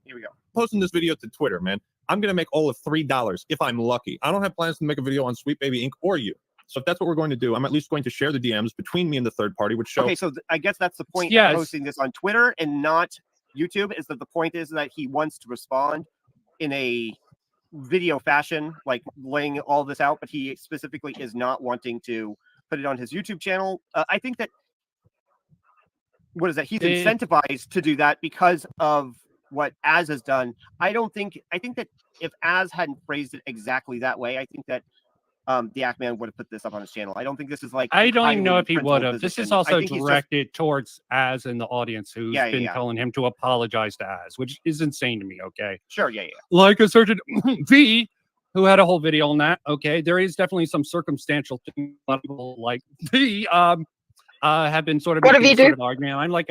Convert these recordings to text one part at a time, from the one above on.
Here we go. Posting this video to Twitter, man. I'm going to make all of $3 if I'm lucky. I don't have plans to make a video on Sweet Baby Inc. or you. So if that's what we're going to do, I'm at least going to share the DMs between me and the third party, which show. Okay, so I guess that's the point of posting this on Twitter and not YouTube, is that the point is that he wants to respond in a video fashion, like laying all this out, but he specifically is not wanting to put it on his YouTube channel. I think that, what is that? He's incentivized to do that because of what Az has done. I think that if Az hadn't phrased it exactly that way, I think that the Ackman would have put this up on his channel. I don't think this is like, I don't even know if he would have. This is also directed towards Az and the audience who's been telling him to apologize to Az, which is insane to me. Okay. Sure. Yeah. Like a certain V who had a whole video on that. Okay. There is definitely some circumstantial thing. A lot of people like V have been sort of arguing. I'm like,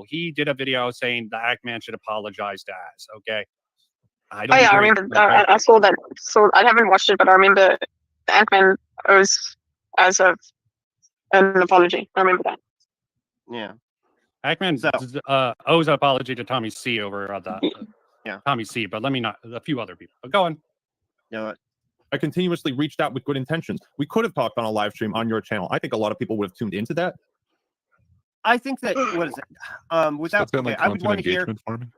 he did a video saying the Ackman should apologize to Az. Okay. I remember. I saw that. So I haven't watched it, but I remember the Ackman owes Az an apology. I remember that. Yeah. Ackman owes an apology to Tommy C over that. Tommy C, but a few other people. But go on. Yeah. I continuously reached out with good intentions. We could have talked on a live stream on your channel. I think a lot of people would have tuned into that. I think that, what is it? Without, so like I would want to hear. Farming?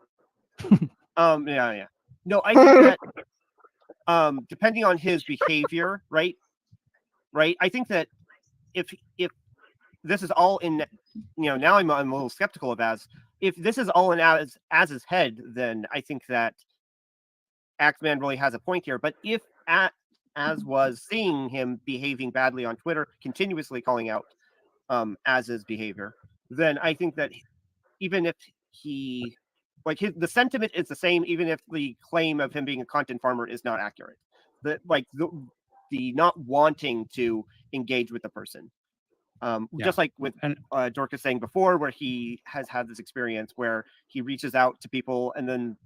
No, I think that depending on his behavior, right? I think that if this is all in, now I'm a little skeptical of Az. If this is all in Az's head, then I think that Ackman really has a point here. But if Az was seeing him behaving badly on Twitter, continuously calling out Az's behavior, then I think that even if he, the sentiment is the same, even if the claim of him being a content farmer is not accurate. The not wanting to engage with the person. Just like with Dorcas saying before, where he has had this experience where he reaches out to people and then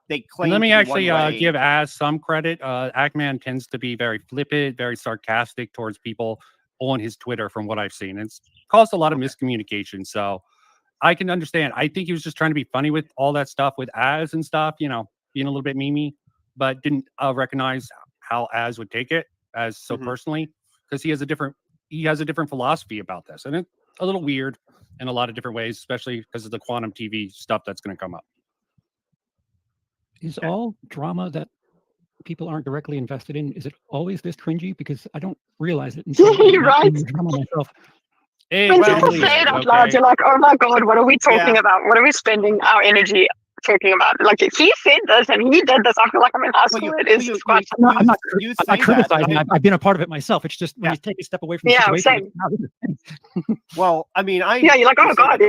they claim. Let me actually give Az some credit. Ackman tends to be very flippant, very sarcastic towards people on his Twitter, from what I've seen. It's caused a lot of miscommunication. So I can understand. I think he was just trying to be funny with all that stuff with Az and stuff, being a little bit memey, but didn't recognize how Az would take it as so personally, because he has a different philosophy about this, and it's a little weird in a lot of different ways, especially because of the quantum TV stuff that's going to come up. Is all drama that people aren't directly invested in, is it always this cringy? Because I don't realize it until you're right. Drama myself. When people say it out loud, you're like, oh my God, what are we talking about? What are we spending our energy talking about? Like, if he said this and he did this, I feel like I'm in high school. I'm not criticizing. I've been a part of it myself. It's just when you take a step away from the situation. Well, I mean, you're like, oh God,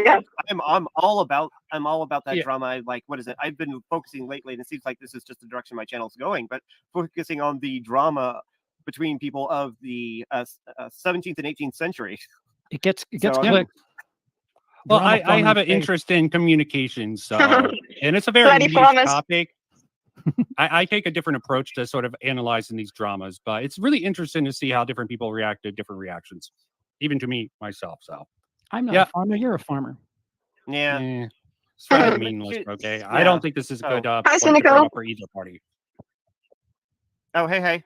I'm all about that drama. Like, what is it? I've been focusing lately, and it seems like this is just the direction my channel's going, but focusing on the drama between people of the 17th and 18th century. It gets clicked. Well, I have an interest in communications, so and it's a very niche topic. I take a different approach to sort of analyzing these dramas, but it's really interesting to see how different people react to different reactions, even to me myself. So I'm not a farmer. You're a farmer. Yeah. It's rather meaningless. Okay, yeah. I don't think this is a good for either party. Oh, hey.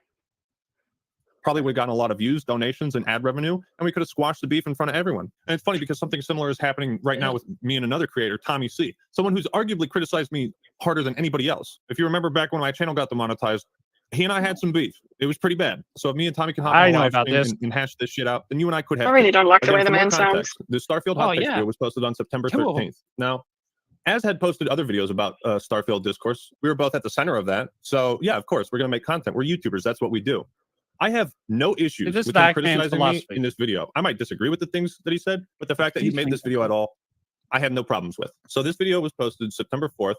Probably would have gotten a lot of views, donations, and ad revenue, and we could have squashed the beef in front of everyone. And it's funny because something similar is happening right now with me and another creator, Tommy C, someone who's arguably criticized me harder than anybody else. If you remember back when my channel got demonetized, he and I had some beef. It was pretty bad. So if me and Tommy can hop on live stream and hash this shit out, then you and I could have. I really don't like the way the man sounds. The Starfield hot video was posted on September 13th. Now, Az had posted other videos about Starfield discourse. We were both at the center of that. So yeah, of course, we're going to make content. We're YouTubers. That's what we do. I have no issues with him criticizing me in this video. I might disagree with the things that he said, but the fact that he made this video at all, I have no problems with. So this video was posted September 4th.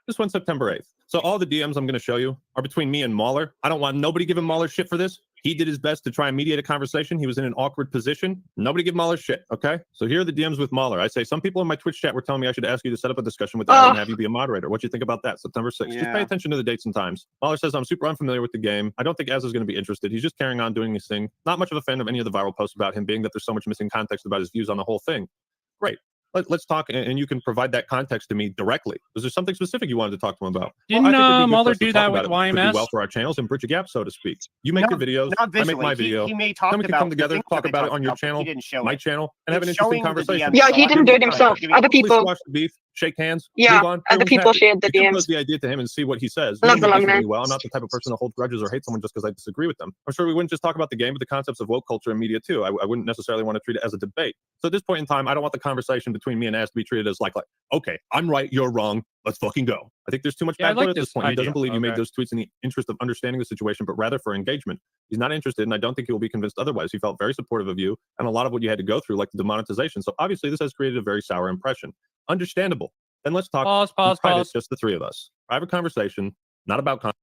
This one's September 8th. So all the DMs I'm going to show you are between me and Mauler. I don't want nobody giving Mauler shit for this. He did his best to try and mediate a conversation. He was in an awkward position. Nobody give Mauler shit, okay? So here are the DMs with Mauler. I say, some people in my Twitch chat were telling me I should ask you to set up a discussion with Al and have you be a moderator. What do you think about that? September 6th. Just pay attention to the dates and times. Mauler says, I'm super unfamiliar with the game. I don't think Az is going to be interested. He's just carrying on doing his thing. Not much of a fan of any of the viral posts about him, being that there's so much missing context about his views on the whole thing. Great. let's talk, and you can provide that context to me directly. Was there something specific you wanted to talk to him about? Didn't Muller do that with YMS? Could do well for our channels and bridge a gap, so to speak. You make your videos, I make my video. He may talk then we can about come together, talk about it on your channel, my channel, and have an interesting conversation. Yeah, he didn't do it himself. Other people. Watch the beef, shake hands, yeah, move on. other people shared the DMs. Pose the idea to him and see what he says. Love the long man. Well, I'm not the type of person to hold grudges or hate someone just because I disagree with them. I'm sure we wouldn't just talk about the game, but the concepts of woke culture and media too. I wouldn't necessarily want to treat it as a debate. So at this point in time, I don't want the conversation between me and Ash to be treated as like, okay, I'm right, you're wrong, let's fucking go. I think there's too much bad blood at this point. He doesn't believe you made those tweets in the interest of understanding the situation, but rather for engagement. He's not interested, and I don't think he will be convinced otherwise. He felt very supportive of you and a lot of what you had to go through, like the demonetization. So obviously this has created a very sour impression. Understandable. Then let's talk. Pause. It's just the three of us. Private conversation, not about content.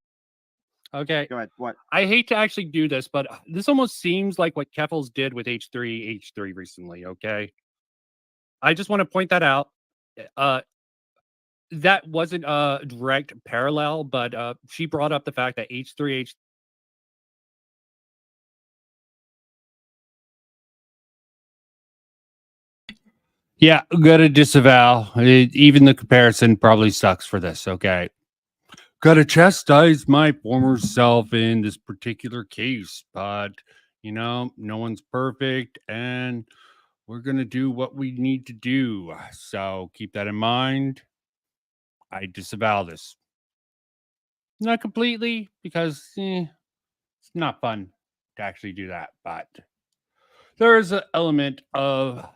Okay. Go ahead. What? I hate to actually do this, but this almost seems like what Keffels did with H3 recently, okay? I just want to point that out. That wasn't a direct parallel, but she brought up the fact that H3 Yeah, gotta disavow. Even the comparison probably sucks for this, okay? Gotta chastise my former self in this particular case, but, you know, no one's perfect, and we're gonna do what we need to do. So keep that in mind. I disavow this. Not completely, because it's not fun to actually do that, but there is an element of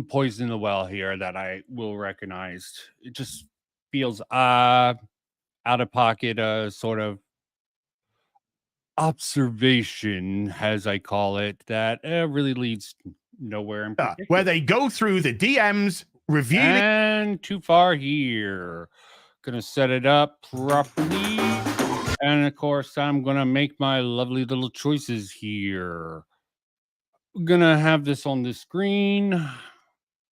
poison in the well here that I will recognize. It just feels out of pocket, sort of observation, as I call it, that really leads nowhere in particular. Where they go through the DMs, review and too far here. Gonna set it up properly, and of course I'm gonna make my lovely little choices here. Gonna have this on the screen,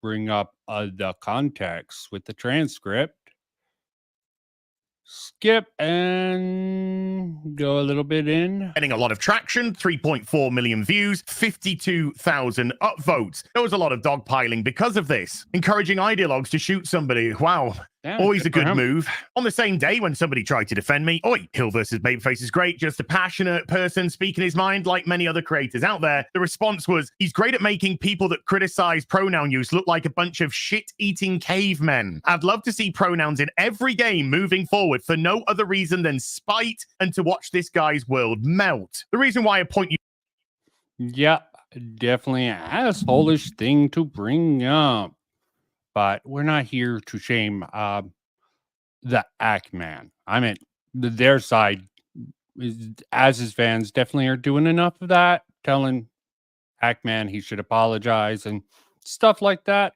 bring up the context with the transcript, skip and go a little bit in. Getting a lot of traction, 3.4 million views, 52,000 upvotes. There was a lot of dogpiling because of this. Encouraging ideologues to shoot somebody. Wow. Yeah, always a good move. On the same day when somebody tried to defend me, oi, Hill versus Babyface is great, just a passionate person speaking his mind like many other creators out there. The response was, he's great at making people that criticize pronoun use look like a bunch of shit-eating cavemen. I'd love to see pronouns in every game moving forward for no other reason than spite and to watch this guy's world melt. The reason why I point you... Yeah, definitely an asshole-ish thing to bring up. But we're not here to shame the Ackman. I mean, their side, as his fans, definitely are doing enough of that, telling Ackman he should apologize and stuff like that.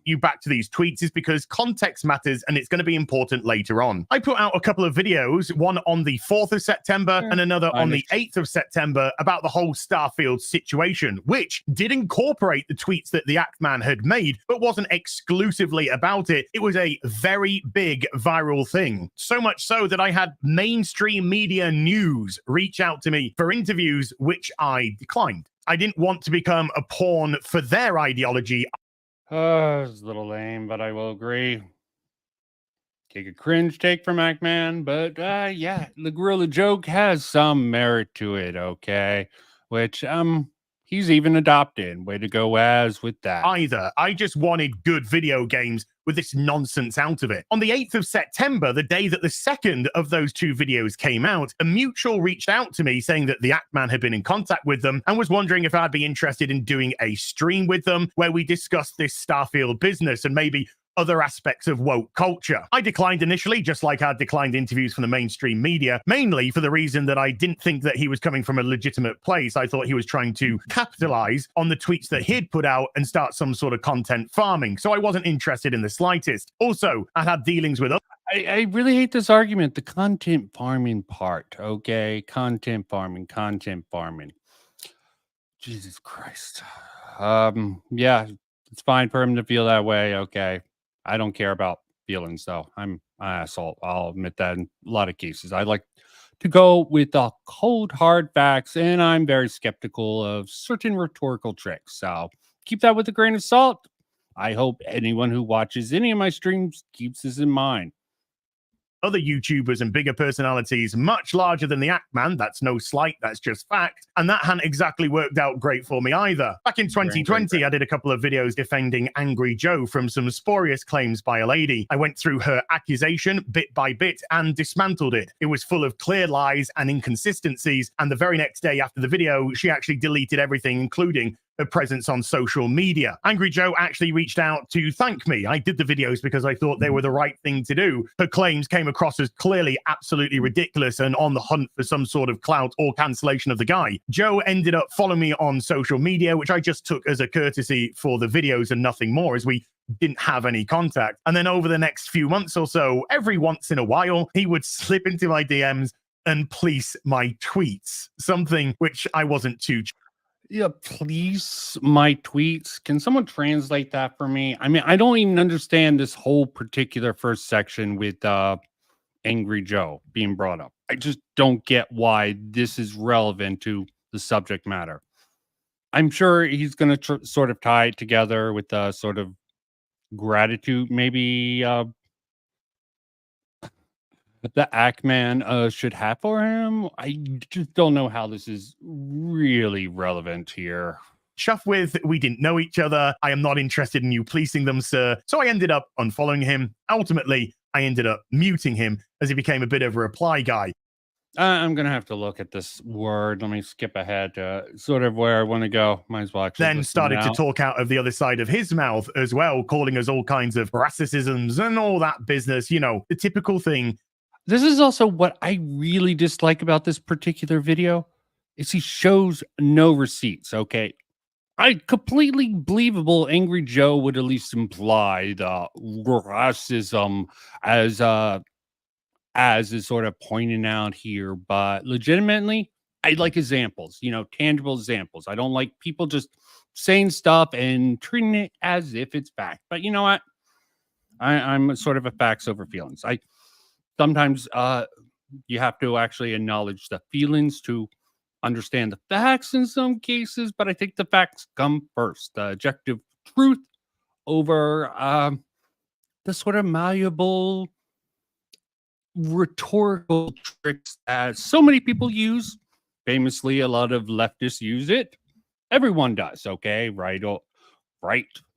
You back to these tweets is because context matters and it's going to be important later on. I put out a couple of videos, one on the 4th of September and another on the 8th of September about the whole Starfield situation, which did incorporate the tweets that the Ackman had made, but wasn't exclusively about it. It was a very big viral thing. So much so that I had mainstream media news reach out to me for interviews, which I declined. I didn't want to become a pawn for their ideology. It's a little lame, but I will agree. Take a cringe take from Ackman, but yeah, the gorilla joke has some merit to it, okay? Which he's even adopted. Way to go, Az, with that. Either. I just wanted good video games with this nonsense out of it. On the 8th of September, the day that the second of those two videos came out, a mutual reached out to me saying that the Ackman had been in contact with them and was wondering if I'd be interested in doing a stream with them where we discussed this Starfield business and maybe other aspects of woke culture. I declined initially, just like I'd declined interviews from the mainstream media, mainly for the reason that I didn't think that he was coming from a legitimate place. I thought he was trying to capitalize on the tweets that he'd put out and start some sort of content farming. So I wasn't interested in the slightest. Also, I had dealings with... I really hate this argument, the content farming part, okay? Content farming. Jesus Christ. Yeah, it's fine for him to feel that way, okay? I don't care about feelings, though. I'm an asshole. I'll admit that in a lot of cases. I like to go with the cold, hard facts, and I'm very skeptical of certain rhetorical tricks. So keep that with a grain of salt. I hope anyone who watches any of my streams keeps this in mind. Other YouTubers and bigger personalities much larger than the Act Man. That's no slight, that's just fact. And that hadn't exactly worked out great for me either. Back in 2020, I did a couple of videos defending Angry Joe from some spurious claims by a lady. I went through her accusation bit by bit and dismantled it. It was full of clear lies and inconsistencies. And the very next day after the video, she actually deleted everything, including her presence on social media. Angry Joe actually reached out to thank me. I did the videos because I thought they were the right thing to do. Her claims came across as clearly absolutely ridiculous and on the hunt for some sort of clout or cancellation of the guy. Joe ended up following me on social media, which I just took as a courtesy for the videos and nothing more, as we didn't have any contact. And then over the next few months or so, every once in a while, he would slip into my DMs and police my tweets, something which I wasn't too... Yeah, please, my tweets. Can someone translate that for me? I mean, I don't even understand this whole particular first section with Angry Joe being brought up. I just don't get why this is relevant to the subject matter. I'm sure he's going to sort of tie it together with sort of gratitude, maybe the Ackman should have for him. I just don't know how this is really relevant here. Chuff with, we didn't know each other. I am not interested in you policing them, sir. So I ended up unfollowing him. Ultimately, I ended up muting him as he became a bit of a reply guy. I'm going to have to look at this word. Let me skip ahead to sort of where I want to go. Might as well actually. Then started to talk out of the other side of his mouth as well, calling us all kinds of racisms and all that business. You know, the typical thing. This is also what I really dislike about this particular video is he shows no receipts. Okay. Completely believable. Angry Joe would at least imply the racism as is sort of pointing out here, but legitimately, I like examples, you know, tangible examples. I don't like people just saying stuff and treating it as if it's fact. But you know what? I'm sort of a facts over feelings. Sometimes you have to actually acknowledge the feelings to understand the facts in some cases, but I think the facts come first. The objective truth over the sort of malleable rhetorical tricks that so many people use. Famously, a lot of leftists use it. Everyone does, okay? Right,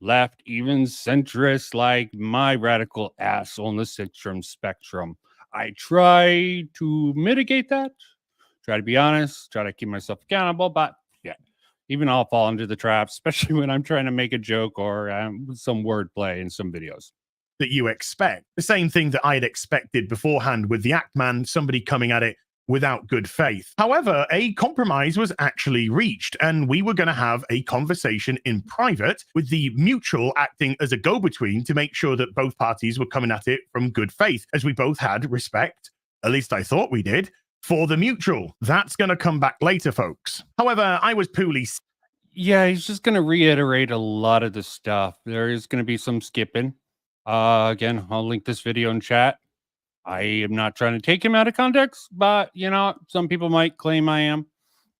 left, even centrist, like my radical ass on the centrum spectrum. I try to mitigate that, try to be honest, try to keep myself accountable, but yeah, even I'll fall into the trap, especially when I'm trying to make a joke or some wordplay in some videos. That you expect. The same thing that I had expected beforehand with the Act Man, somebody coming at it without good faith. However, a compromise was actually reached, and we were going to have a conversation in private with the mutual acting as a go-between to make sure that both parties were coming at it from good faith, as we both had respect, at least I thought we did, for the mutual. That's going to come back later, folks. However, I was poorly... Yeah, he's just going to reiterate a lot of the stuff. There is going to be some skipping. Again, I'll link this video in chat. I am not trying to take him out of context, but you know, some people might claim I am.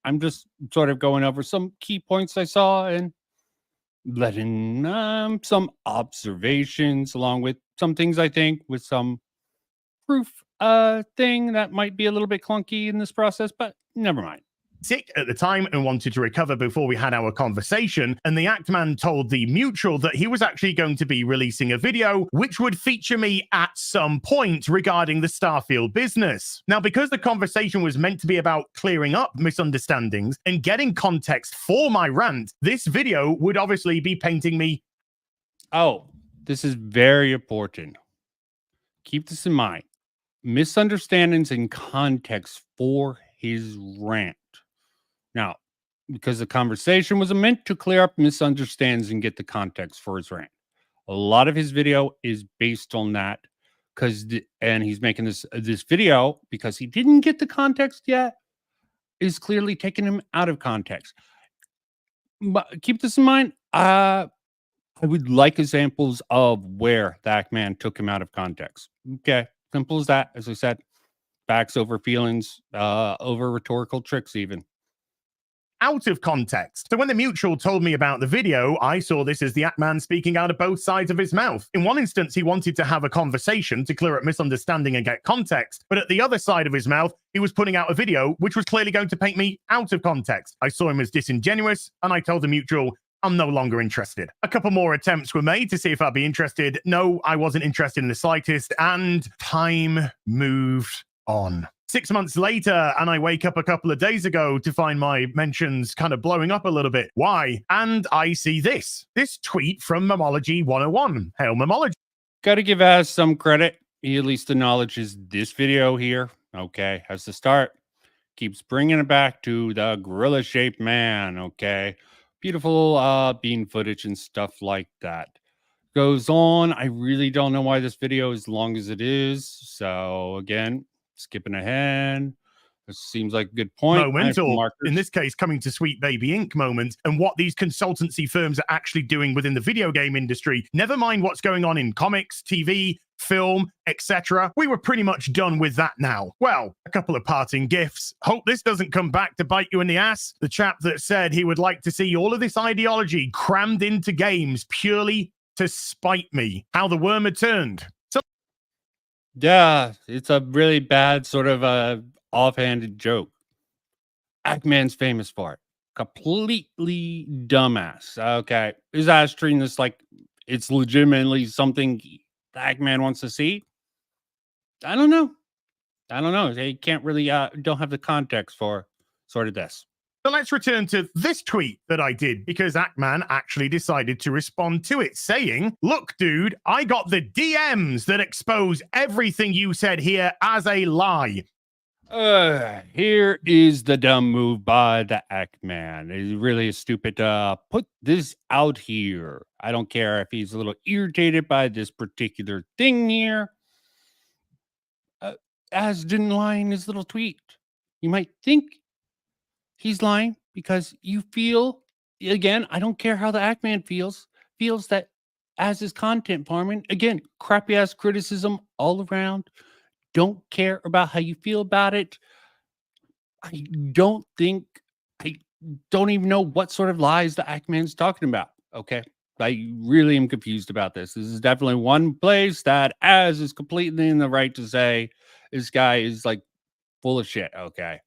I'm just sort of going over some key points I saw and letting some observations along with some things I think with some proof thing that might be a little bit clunky in this process, but never mind. Sick at the time and wanted to recover before we had our conversation, and the Act Man told the mutual that he was actually going to be releasing a video which would feature me at some point regarding the Starfield business. Now, because the conversation was meant to be about clearing up misunderstandings and getting context for my rant, this video would obviously be painting me... Oh, this is very important. Keep this in mind. Misunderstandings and context for his rant. Now, because the conversation was meant to clear up misunderstandings and get the context for his rant. A lot of his video is based on that and he's making this video because he didn't get the context yet, is clearly taking him out of context. But keep this in mind. I would like examples of where that man took him out of context. Okay, simple as that. As I said, facts over feelings, over rhetorical tricks even. out of context. So when the mutual told me about the video, I saw this as the Ackman speaking out of both sides of his mouth. In one instance, he wanted to have a conversation to clear up misunderstanding and get context, but at the other side of his mouth, he was putting out a video which was clearly going to paint me out of context. I saw him as disingenuous, and I told the mutual, I'm no longer interested. A couple more attempts were made to see if I'd be interested. No, I wasn't interested in the slightest, and time moved on. 6 months later, and I wake up a couple of days ago to find my mentions kind of blowing up a little bit. Why? And I see this tweet from Memology 101. Hail Memology. Gotta give Az some credit. He at least acknowledges this video here. Okay, as the start. Keeps bringing it back to the gorilla-shaped man. Okay. Beautiful bean footage and stuff like that. Goes on. I really don't know why this video is as long as it is. So again, skipping ahead. This seems like a good point. Momental, in this case, coming to Sweet Baby Inc. moment, and what these consultancy firms are actually doing within the video game industry. Never mind what's going on in comics, TV, film, etc. We were pretty much done with that now. Well, a couple of parting gifts. Hope this doesn't come back to bite you in the ass. The chap that said he would like to see all of this ideology crammed into games purely to spite me. How the worm had turned. Yeah, it's a really bad sort of offhanded joke. Ackman's famous for it. Completely dumbass. Okay. His ass treating this like it's legitimately something the Ackman wants to see. I don't know. They can't really don't have the context for sort of this. So let's return to this tweet that I did, because Ackman actually decided to respond to it, saying, look, dude, I got the DMs that expose everything you said here as a lie. Here is the dumb move by the Ackman. It's really stupid to put this out here. I don't care if he's a little irritated by this particular thing here. Az didn't lie in his little tweet. You might think he's lying because you feel, again, I don't care how the Ackman feels that as his content farming, again, crappy ass criticism all around. Don't care about how you feel about it. I don't even know what sort of lies the Ackman's talking about. Okay. I really am confused about this. This is definitely one place that Az is completely in the right to say this guy is like full of shit. Okay.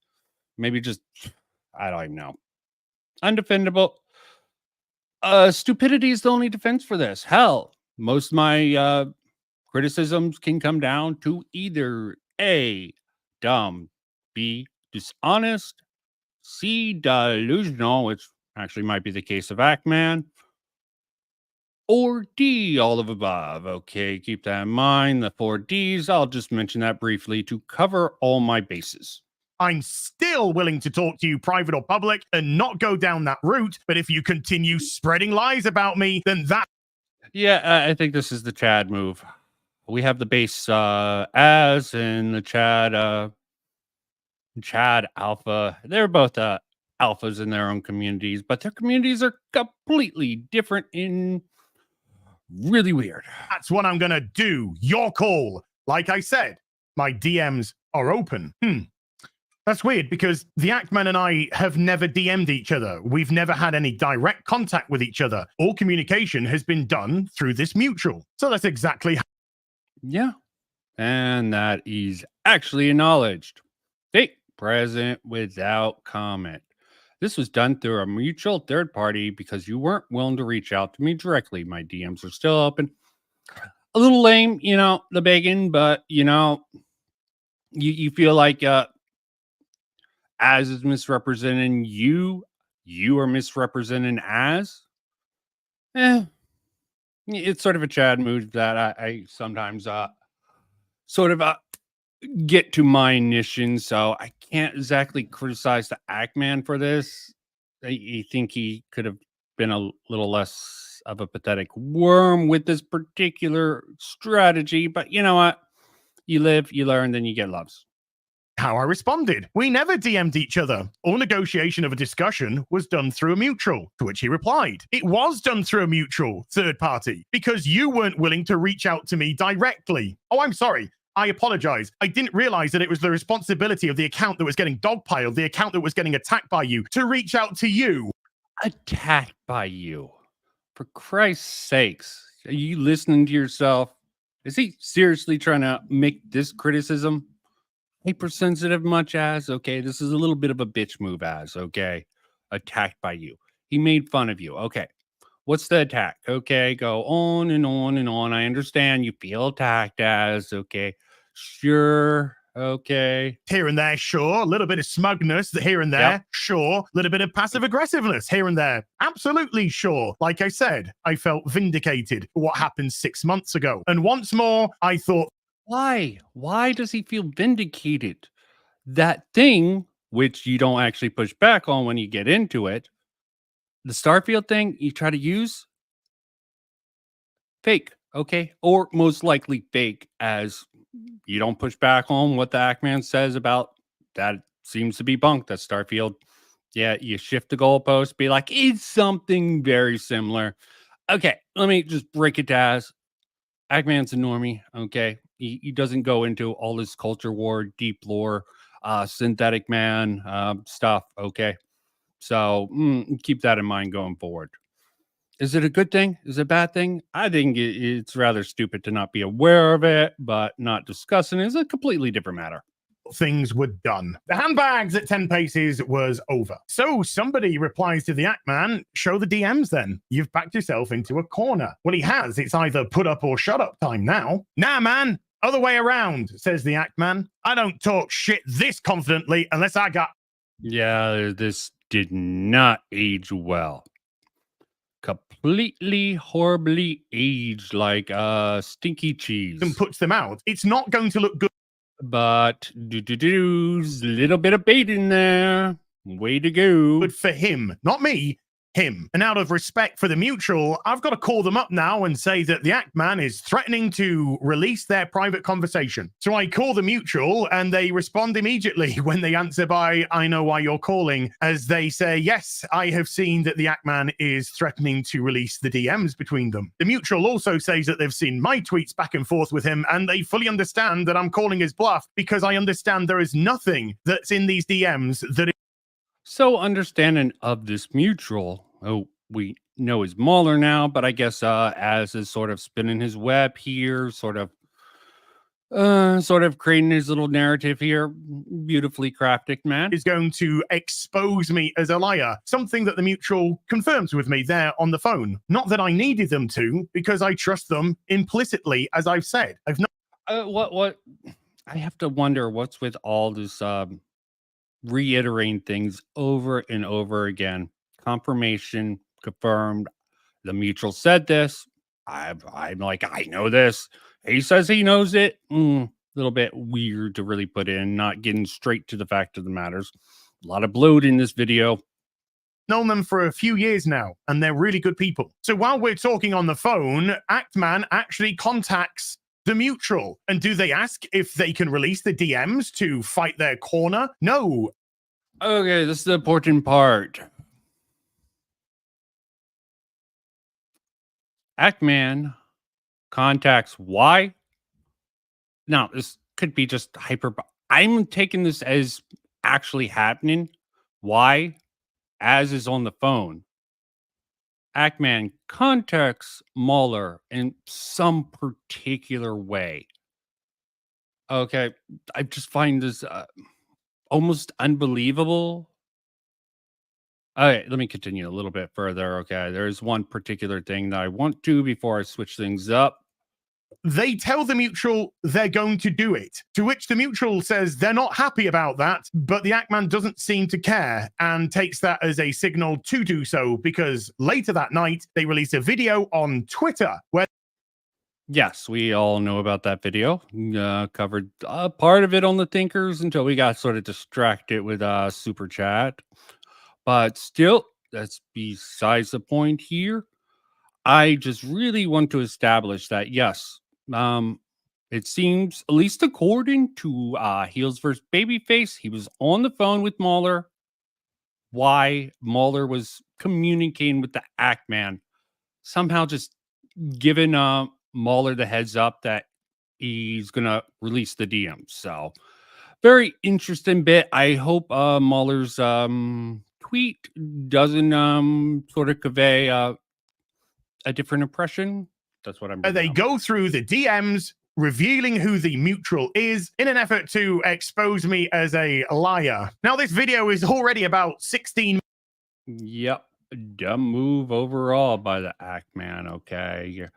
Maybe just, I don't even know. Undefendable. Stupidity is the only defense for this. Hell, most of my criticisms can come down to either A, dumb, B, dishonest, C, delusional, which actually might be the case of Ackman, or D, all of above. Okay, keep that in mind. The 4 Ds, I'll just mention that briefly to cover all my bases. I'm still willing to talk to you private or public and not go down that route, but if you continue spreading lies about me, then that... Yeah, I think this is the Chad move. We have the base Az and the Chad Alpha. They're both alphas in their own communities, but their communities are completely different in really weird. That's what I'm going to do. Your call. Like I said, my DMs are open. That's weird because the Ackman and I have never DM'd each other. We've never had any direct contact with each other. All communication has been done through this mutual. So that's exactly how... Yeah. And that is actually acknowledged. Hey, present without comment. This was done through a mutual third party because you weren't willing to reach out to me directly. My DMs are still open. A little lame, the begging, but, you feel like Az is misrepresenting you. You are misrepresenting Az. It's sort of a Chad move that I sometimes get to my ignition, so I can't exactly criticize the Ackman for this. I think he could have been a little less of a pathetic worm with this particular strategy, but you know what? You live, you learn, then you get loves. How I responded. We never DM'd each other. All negotiation of a discussion was done through a mutual, to which he replied. It was done through a mutual third party because you weren't willing to reach out to me directly. Oh, I'm sorry. I apologize. I didn't realize that it was the responsibility of the account that was getting dogpiled, the account that was getting attacked by you, to reach out to you. Attacked by you? For Christ's sakes. Are you listening to yourself? Is he seriously trying to make this criticism hypersensitive much as? Okay, this is a little bit of a bitch move as, okay? Attacked by you. He made fun of you. Okay. What's the attack? Okay, go on and on and on. I understand you feel attacked as, okay. Sure, okay. Here and there, sure. A little bit of smugness here and there, sure. A little bit of passive aggressiveness here and there, absolutely sure. Like I said, I felt vindicated for what happened 6 months ago. And once more, I thought, why? Why does he feel vindicated? That thing, which you don't actually push back on when you get into it, the Starfield thing you try to use, fake, okay? Or most likely fake, as you don't push back on what the Ackman says about that seems to be bunk, that Starfield. Yeah, you shift the goalpost, be like, it's something very similar. Okay, let me just break it down. Ackman's a normie, okay? He doesn't go into all this culture war, deep lore, synthetic man stuff, okay? So keep that in mind going forward. Is it a good thing? Is it a bad thing? I think it's rather stupid to not be aware of it, but not discussing it is a completely different matter. Things were done. The handbags at 10 paces was over. So somebody replies to the Ackman, show the DMs then. You've backed yourself into a corner. Well, he has. It's either put up or shut up time now. Nah, man. Other way around, says the Ackman. I don't talk shit this confidently unless I got... Yeah, this did not age well. Completely horribly aged like stinky cheese. And puts them out. It's not going to look good. But little bit of bait in there. Way to go. Good for him, not me. Him. And out of respect for the mutual, I've got to call them up now and say that the Ackman is threatening to release their private conversation. So I call the mutual and they respond immediately when they answer by, I know why you're calling, as they say, yes, I have seen that the Ackman is threatening to release the DMs between them. The mutual also says that they've seen my tweets back and forth with him and they fully understand that I'm calling his bluff because I understand there is nothing that's in these DMs that is... So understanding of this mutual, we know is Mahler now, but I guess Az is sort of spinning his web here, sort of creating his little narrative here. Beautifully crafted, man. Is going to expose me as a liar. Something that the mutual confirms with me there on the phone. Not that I needed them to, because I trust them implicitly, as I've said. I've not... What? I have to wonder what's with all this reiterating things over and over again. Confirmation, confirmed. The mutual said this. I'm like, I know this. He says he knows it. A little bit weird to really put in, not getting straight to the fact of the matters. A lot of bloat in this video. Known them for a few years now, and they're really good people. So while we're talking on the phone, Ackman actually contacts the mutual. And do they ask if they can release the DMs to fight their corner? No. Okay, this is the important part. Ackman contacts why? Now, this could be just hyper. I'm taking this as actually happening. Why? Az is on the phone. Ackman contacts Mahler in some particular way. Okay, I just find this almost unbelievable. All right, let me continue a little bit further. Okay, there's one particular thing that I want to before I switch things up. They tell the mutual they're going to do it, to which the mutual says they're not happy about that, but the Ackman doesn't seem to care and takes that as a signal to do so, because later that night, they release a video on Twitter where... Yes, we all know about that video. Covered part of it on the Thinkers until we got sort of distracted with Super Chat. But still, that's besides the point here. I just really want to establish that, yes, it seems, at least according to HeelvsBabyface, he was on the phone with Mahler. Why Mahler was communicating with the Ackman, somehow just giving Mahler the heads up that he's gonna release the DMs. So very interesting bit. I hope Mueller's tweet doesn't sort of convey a different impression. That's what I'm. They go through the DMs, revealing who the mutual is in an effort to expose me as a liar. Now, this video is already about 16. Yep. Dumb move overall by the Ackman. Okay.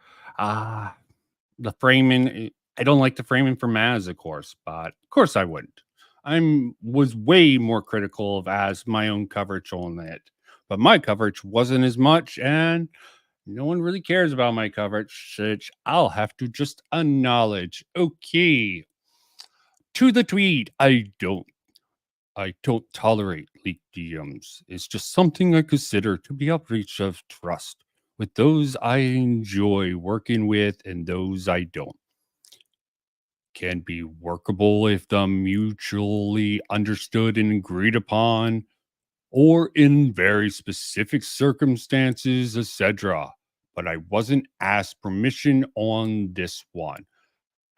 The framing. I don't like the framing for Maz, of course, but of course I wouldn't. Was way more critical of Az my own coverage on it, but my coverage wasn't as much, and no one really cares about my coverage, which I'll have to just acknowledge. Okay. To the tweet. I don't tolerate leaked DMs. It's just something I consider to be a breach of trust with those I enjoy working with and those I don't. Can be workable if they're mutually understood and agreed upon, or in very specific circumstances, etc. But I wasn't asked permission on this one.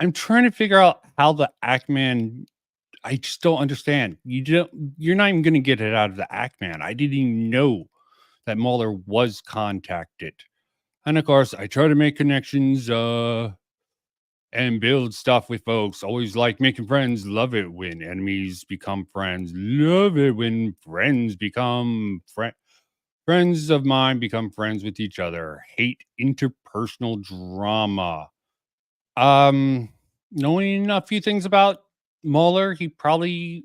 I'm trying to figure out how the Ackman. I just don't understand. You're not even going to get it out of the Ackman. I didn't even know that Mueller was contacted. And of course, I try to make connections and build stuff with folks. Always like making friends. Love it when enemies become friends. Love it when friends become friends of mine become friends with each other. Hate interpersonal drama. Knowing a few things about Mueller, he probably,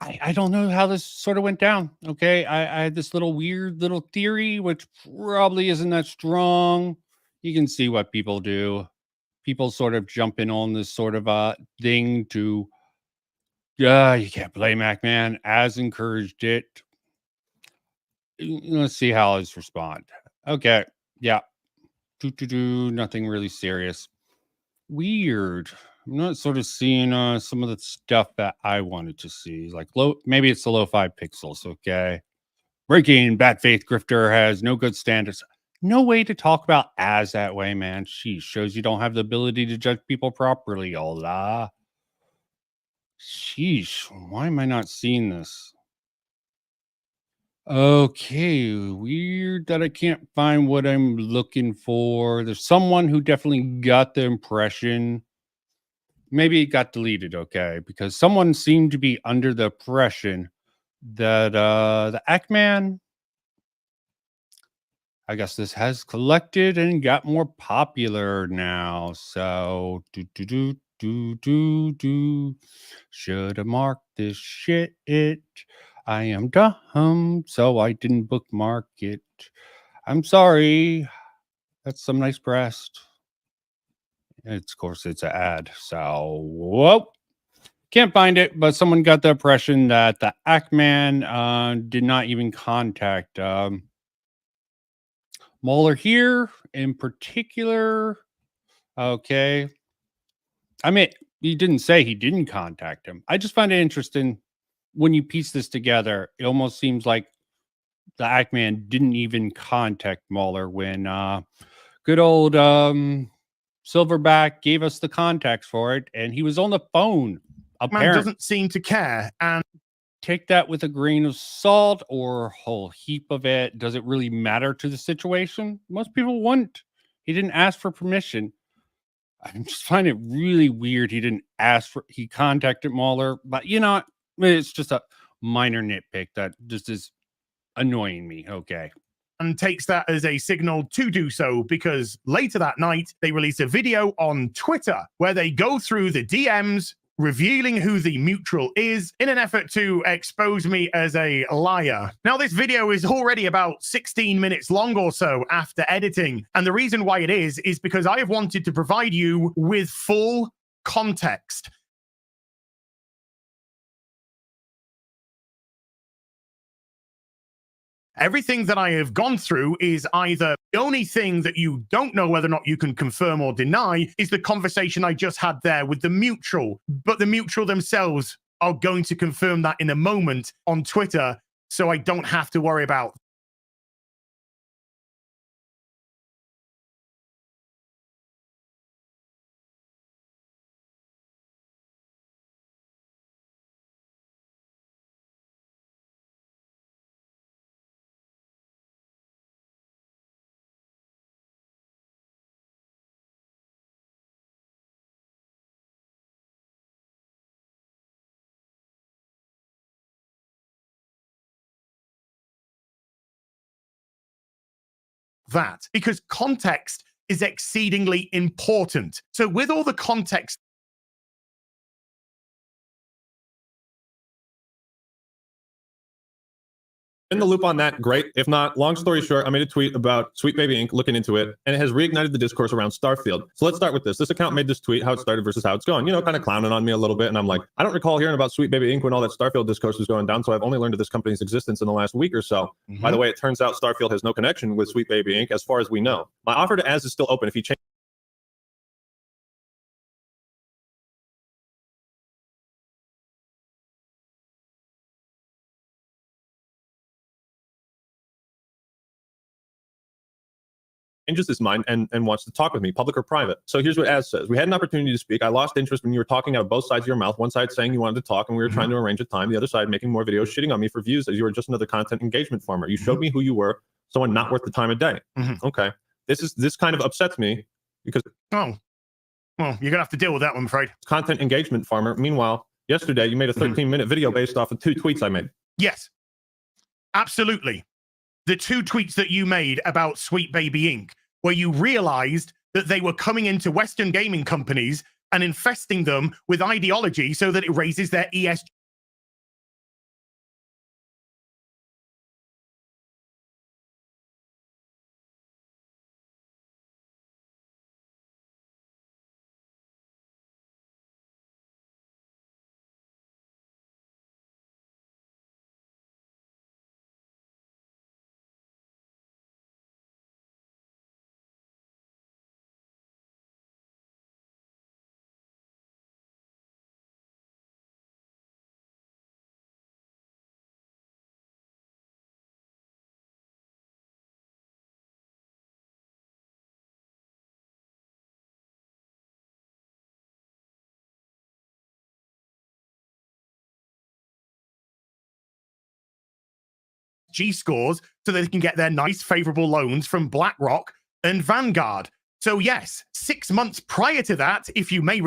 I don't know how this sort of went down. Okay. I had this weird little theory, which probably isn't that strong. You can see what people do. People sort of jump in on this sort of thing to, you can't blame Ackman. Az encouraged it. Let's see how his respond. Okay. Yeah. Nothing really serious. Weird. I'm not sort of seeing some of the stuff that I wanted to see. Like maybe it's the low 5 pixels. Okay. Breaking bad faith grifter has no good standards. No way to talk about Az that way, man. She shows you don't have the ability to judge people properly. Hola. Sheesh. Why am I not seeing this? Okay, weird that I can't find what I'm looking for. There's someone who definitely got the impression. Maybe it got deleted, okay, because someone seemed to be under the impression that the Ackman, I guess this has collected and got more popular now. So should have marked this shit. I am dumb, so I didn't bookmark it. I'm sorry. That's some nice breast. Of course, it's an ad. So, whoa. Can't find it, but someone got the impression that the Ackman did not even contact Mueller here in particular. Okay. I mean, he didn't say he didn't contact him. I just find it interesting when you piece this together. It almost seems like the Ackman didn't even contact Mueller when good old Silverback gave us the contacts for it, and he was on the phone. Man doesn't seem to care, and take that with a grain of salt or a whole heap of it. Does it really matter to the situation? Most people wouldn't. He didn't ask for permission. I just find it really weird. He contacted Mueller, but it's just a minor nitpick that just is annoying me. Okay. And takes that as a signal to do so, because later that night, they release a video on Twitter where they go through the DMs, revealing who the mutual is in an effort to expose me as a liar. Now, this video is already about 16 minutes long or so after editing. And the reason why it is because I have wanted to provide you with full context. Everything that I have gone through is either the only thing that you don't know whether or not you can confirm or deny is the conversation I just had there with the mutual. But the mutual themselves are going to confirm that in a moment on Twitter, so I don't have to worry about that, because context is exceedingly important. So with all the context in the loop on that, great. If not, long story short, I made a tweet about Sweet Baby Inc. looking into it, and it has reignited the discourse around Starfield. So let's start with this. This account made this tweet, how it started versus how it's going, you know, kind of clowning on me a little bit. And I'm like, I don't recall hearing about Sweet Baby Inc. when all that Starfield discourse was going down. So I've only learned of this company's existence in the last week or so. By the way, it turns out Starfield has no connection with Sweet Baby Inc. as far as we know. My offer to Az is still open. If you change changes his mind and wants to talk with me, public or private. So here's what Az says. We had an opportunity to speak. I lost interest when you were talking out of both sides of your mouth. One side saying you wanted to talk and we were trying to arrange a time. The other side making more videos shitting on me for views as you were just another content engagement farmer. You showed me who you were, someone not worth the time of day. Okay. This kind of upsets me because well, you're gonna have to deal with that one, I'm afraid. Content engagement farmer. Meanwhile, yesterday you made a 13-minute video based off of 2 tweets I made. Yes, absolutely. The 2 tweets that you made about Sweet Baby Inc., where you realized that they were coming into Western gaming companies and infesting them with ideology so that it raises their ESG. Scores so that they can get their nice favorable loans from BlackRock and Vanguard. So yes, 6 months prior to that, if you may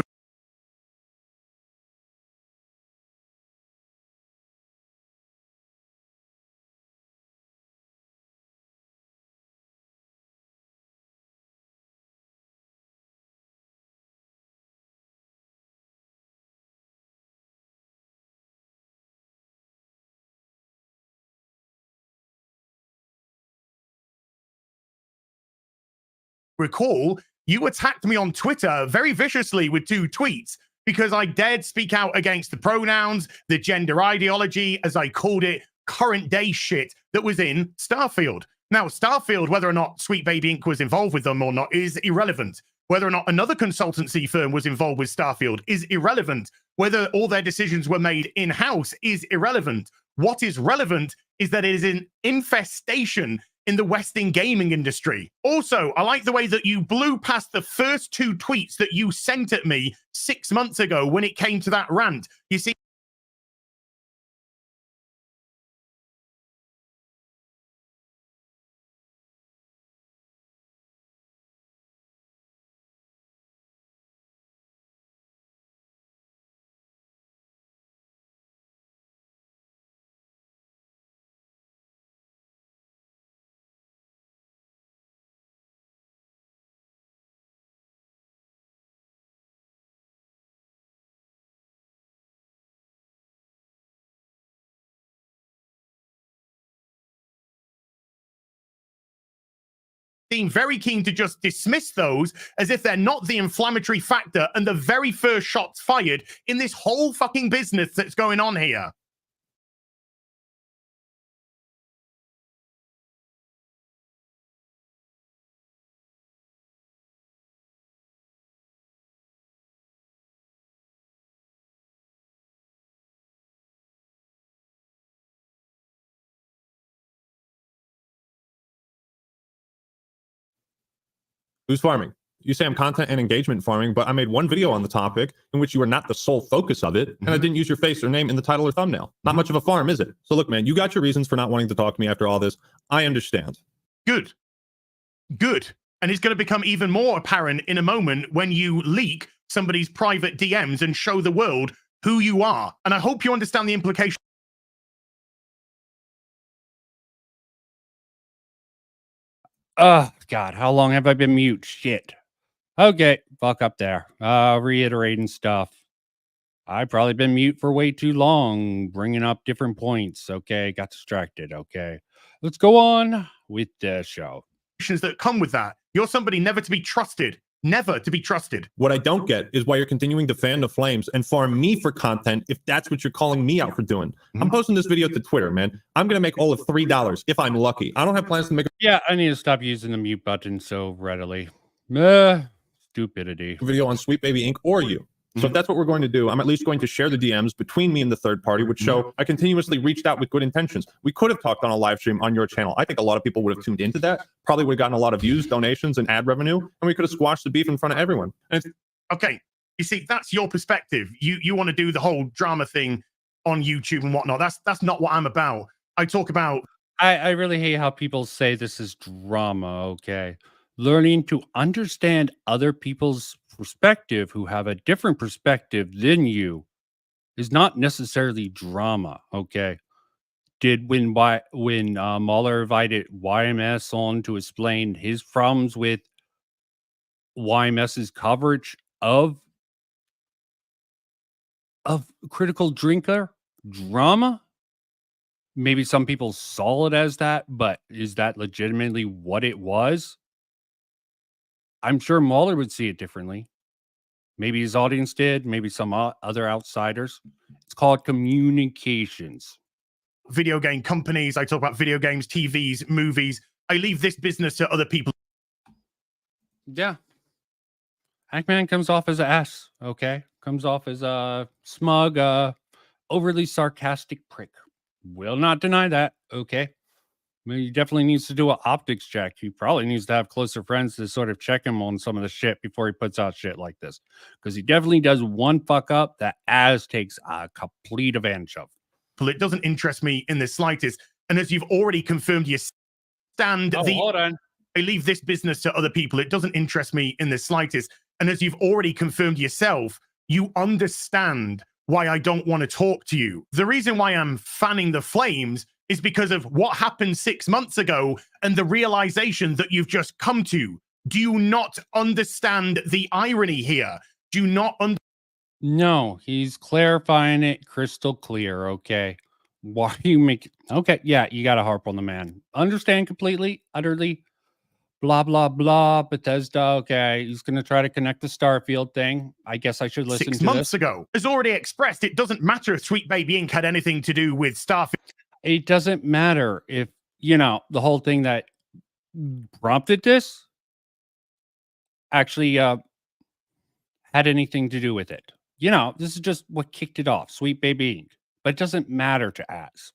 recall, you attacked me on Twitter very viciously with 2 tweets because I dared speak out against the pronouns, the gender ideology, as I called it, current day shit that was in Starfield. Now, Starfield, whether or not Sweet Baby Inc. was involved with them or not, is irrelevant. Whether or not another consultancy firm was involved with Starfield is irrelevant. Whether all their decisions were made in-house is irrelevant. What is relevant is that it is an infestation in the Western gaming industry. Also, I like the way that you blew past the first 2 tweets that you sent at me 6 months ago when it came to that rant. You see, being very keen to just dismiss those as if they're not the inflammatory factor and the very first shots fired in this whole fucking business that's going on here. Who's farming? You say I'm content and engagement farming, but I made 1 video on the topic in which you were not the sole focus of it, and I didn't use your face or name in the title or thumbnail. Not much of a farm, is it? So look, man, you got your reasons for not wanting to talk to me after all this. I understand. Good. Good. And it's going to become even more apparent in a moment when you leak somebody's private DMs and show the world who you are. And I hope you understand the implication. Oh, God, how long have I been mute? Shit. Okay, fuck up there. Reiterating stuff. I've probably been mute for way too long, bringing up different points. Okay, got distracted. Okay, let's go on with the show. That come with that. You're somebody never to be trusted. Never to be trusted. What I don't get is why you're continuing to fan the flames and farm me for content if that's what you're calling me out for doing. I'm posting this video to Twitter, man. I'm going to make all of $3 if I'm lucky. I don't have plans to make Yeah, I need to stop using the mute button so readily. Stupidity. a video on Sweet Baby Inc. or you. So if that's what we're going to do, I'm at least going to share the DMs between me and the third party, which show I continuously reached out with good intentions. We could have talked on a live stream on your channel. I think a lot of people would have tuned into that, probably would have gotten a lot of views, donations, and ad revenue, and we could have squashed the beef in front of everyone. And it's okay, you see, that's your perspective. You want to do the whole drama thing on YouTube and whatnot. That's not what I'm about. I talk about... I really hate how people say this is drama, okay? Learning to understand other people's perspective who have a different perspective than you is not necessarily drama, okay? When Mahler invited YMS on to explain his problems with YMS's coverage of Critical Drinker drama, maybe some people saw it as that, but is that legitimately what it was? I'm sure Mahler would see it differently. Maybe his audience did. Maybe some other outsiders. It's called communications. Video game companies. I talk about video games, TVs, movies. I leave this business to other people. Yeah. Hackman comes off as an ass, okay? Comes off as a smug, overly sarcastic prick. Will not deny that, okay? I mean, he definitely needs to do an optics check. He probably needs to have closer friends to sort of check him on some of the shit before he puts out shit like this. Because he definitely does one fuck up that Az takes a complete advantage of. It doesn't interest me in the slightest. And as you've already confirmed, you stand hold on. I leave this business to other people. It doesn't interest me in the slightest. And as you've already confirmed yourself, you understand why I don't want to talk to you. The reason why I'm fanning the flames is because of what happened 6 months ago and the realization that you've just come to. Do you not understand the irony here? Do you not No, he's clarifying it crystal clear, okay? Why you make... Okay, yeah, you got to harp on the man. Understand completely, utterly, blah, blah, blah, Bethesda, okay. He's going to try to connect the Starfield thing. I guess I should listen to this. 6 months ago, as already expressed, it doesn't matter if Sweet Baby Inc. had anything to do with Starfield. It doesn't matter if, you know, the whole thing that prompted this actually had anything to do with it. You know, this is just what kicked it off, Sweet Baby Inc. But it doesn't matter to Az.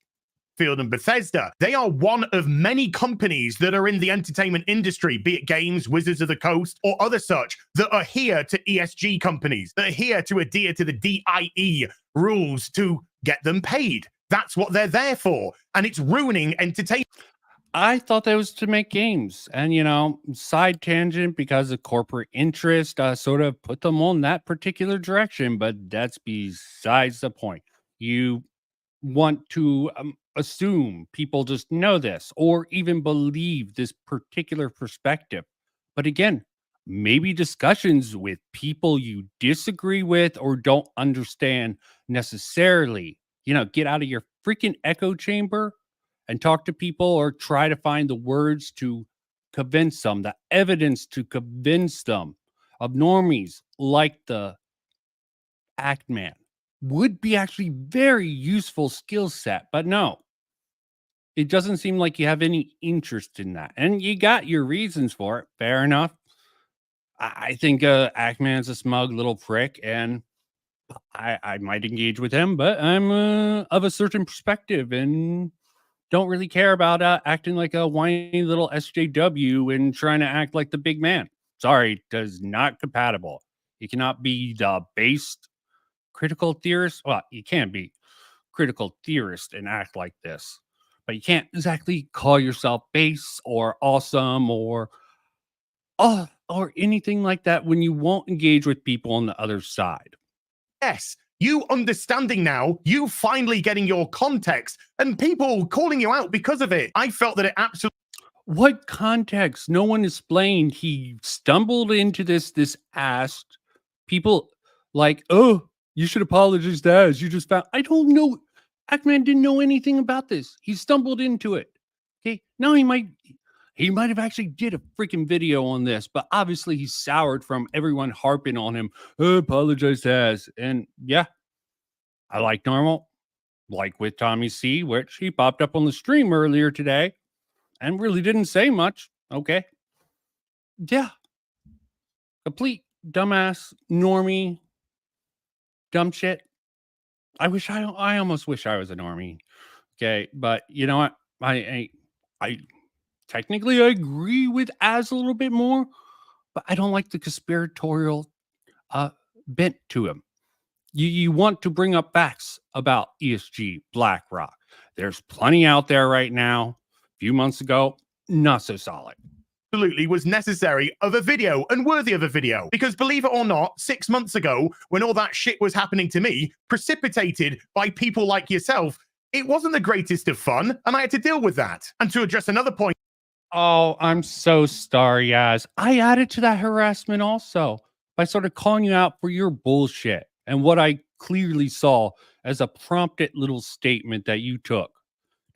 And Bethesda, they are one of many companies that are in the entertainment industry, be it games, Wizards of the Coast, or other such, that are here to ESG companies, that are here to adhere to the DIE rules to get them paid. That's what they're there for. And it's ruining entertainment. I thought that was to make games. And, you know, side tangent because of corporate interest sort of put them on that particular direction. But that's besides the point. You want to assume people just know this or even believe this particular perspective. But again, maybe discussions with people you disagree with or don't understand necessarily, you know, get out of your freaking echo chamber and talk to people or try to find the words to convince them, the evidence to convince them of normies like the Act Man would be actually very useful skill set. But no, it doesn't seem like you have any interest in that. And you got your reasons for it. Fair enough. I think Act Man's a smug little prick, and I might engage with him, but I'm of a certain perspective and don't really care about acting like a whiny little SJW and trying to act like the big man. Sorry, does not compatible. You cannot be the based critical theorist. Well, you can be critical theorist and act like this, but you can't exactly call yourself base or awesome or anything like that when you won't engage with people on the other side. Yes, you understanding now, you finally getting your context and people calling you out because of it. I felt that it absolutely... What context? No one explained. He stumbled into this, asked people like, oh, you should apologize to us. You just found, I don't know. Ackman didn't know anything about this. He stumbled into it. Okay. Now he might have actually did a freaking video on this, but obviously he's soured from everyone harping on him. Oh, apologize to us. And yeah, I like normal, like with Tommy C, which he popped up on the stream earlier today and really didn't say much. Okay. Yeah. Complete dumbass, normie, dumb shit. I almost wish I was a normie. Okay. But you know what? I technically agree with Az a little bit more, but I don't like the conspiratorial bent to him. You want to bring up facts about ESG, BlackRock. There's plenty out there right now. A few months ago, not so solid. Absolutely was necessary of a video and worthy of a video. Because believe it or not, 6 months ago, when all that shit was happening to me, precipitated by people like yourself, it wasn't the greatest of fun, and I had to deal with that. And to address another point. Oh, I'm so sorry, Yaz. I added to that harassment also by sort of calling you out for your bullshit and what I clearly saw as a prompted little statement that you took.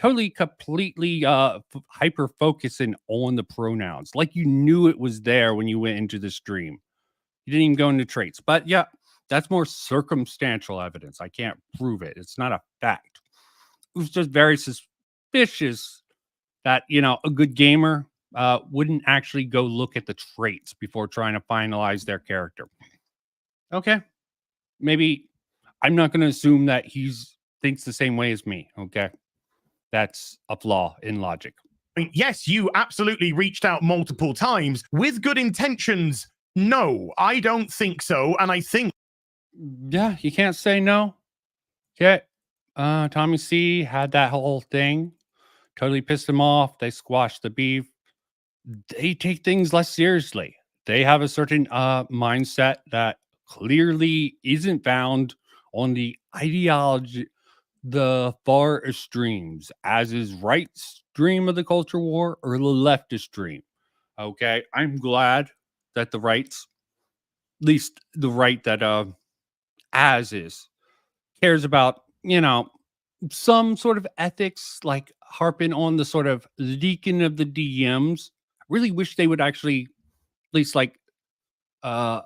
Totally, completely hyper focusing on the pronouns, like you knew it was there when you went into the stream. You didn't even go into traits, but yeah, that's more circumstantial evidence. I can't prove it. It's not a fact. It was just very suspicious that, you know, a good gamer wouldn't actually go look at the traits before trying to finalize their character. Okay, maybe I'm not going to assume that he's thinks the same way as me. Okay. That's a flaw in logic. I mean, yes, you absolutely reached out multiple times with good intentions. No, I don't think so. And I think. Yeah, you can't say no. Okay. Tommy C had that whole thing. Totally pissed him off. They squashed the beef. They take things less seriously. They have a certain mindset that clearly isn't found on the ideology, the far extremes, as is right stream of the culture war or the left extreme. Okay, I'm glad that the rights, at least the right that as is, cares about, you know, some sort of ethics, like harping on the sort of leaking of the DMs. Really wish they would actually, at least like Imamame.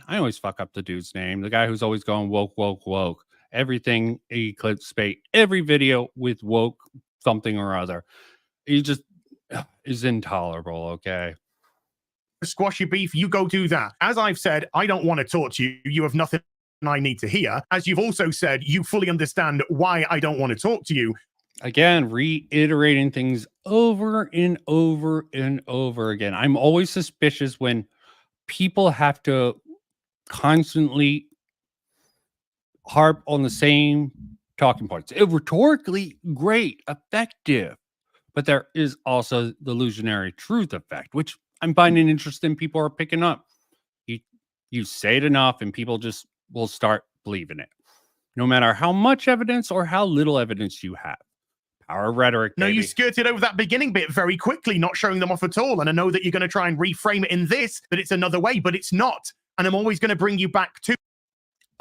I always fuck up the dude's name. The guy who's always going woke, woke, woke. Everything Eclipse Spate, every video with woke something or other. He just is intolerable, okay? Squash your beef, you go do that. As I've said, I don't want to talk to you. You have nothing I need to hear. As you've also said, you fully understand why I don't want to talk to you. Again, reiterating things over and over and over again. I'm always suspicious when people have to constantly harp on the same talking points. Rhetorically, great, effective, but there is also the illusionary truth effect, which I'm finding interesting. People are picking up. You say it enough, and people just will start believing it, no matter how much evidence or how little evidence you have. Power of rhetoric. No, baby. you skirted over that beginning bit very quickly, not showing them off at all. And I know that you're going to try and reframe it in this, that it's another way, but it's not. And I'm always going to bring you back to.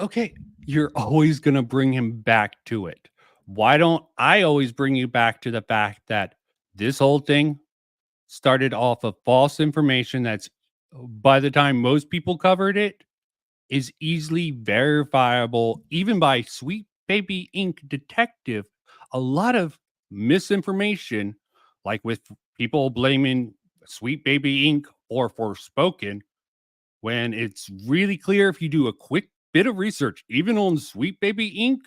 Okay, you're always going to bring him back to it. Why don't I always bring you back to the fact that this whole thing started off of false information that's, by the time most people covered it, is easily verifiable, even by Sweet Baby Inc. detective. A lot of misinformation, like with people blaming Sweet Baby Inc. or Forspoken, when it's really clear if you do a quick bit of research, even on Sweet Baby Inc.,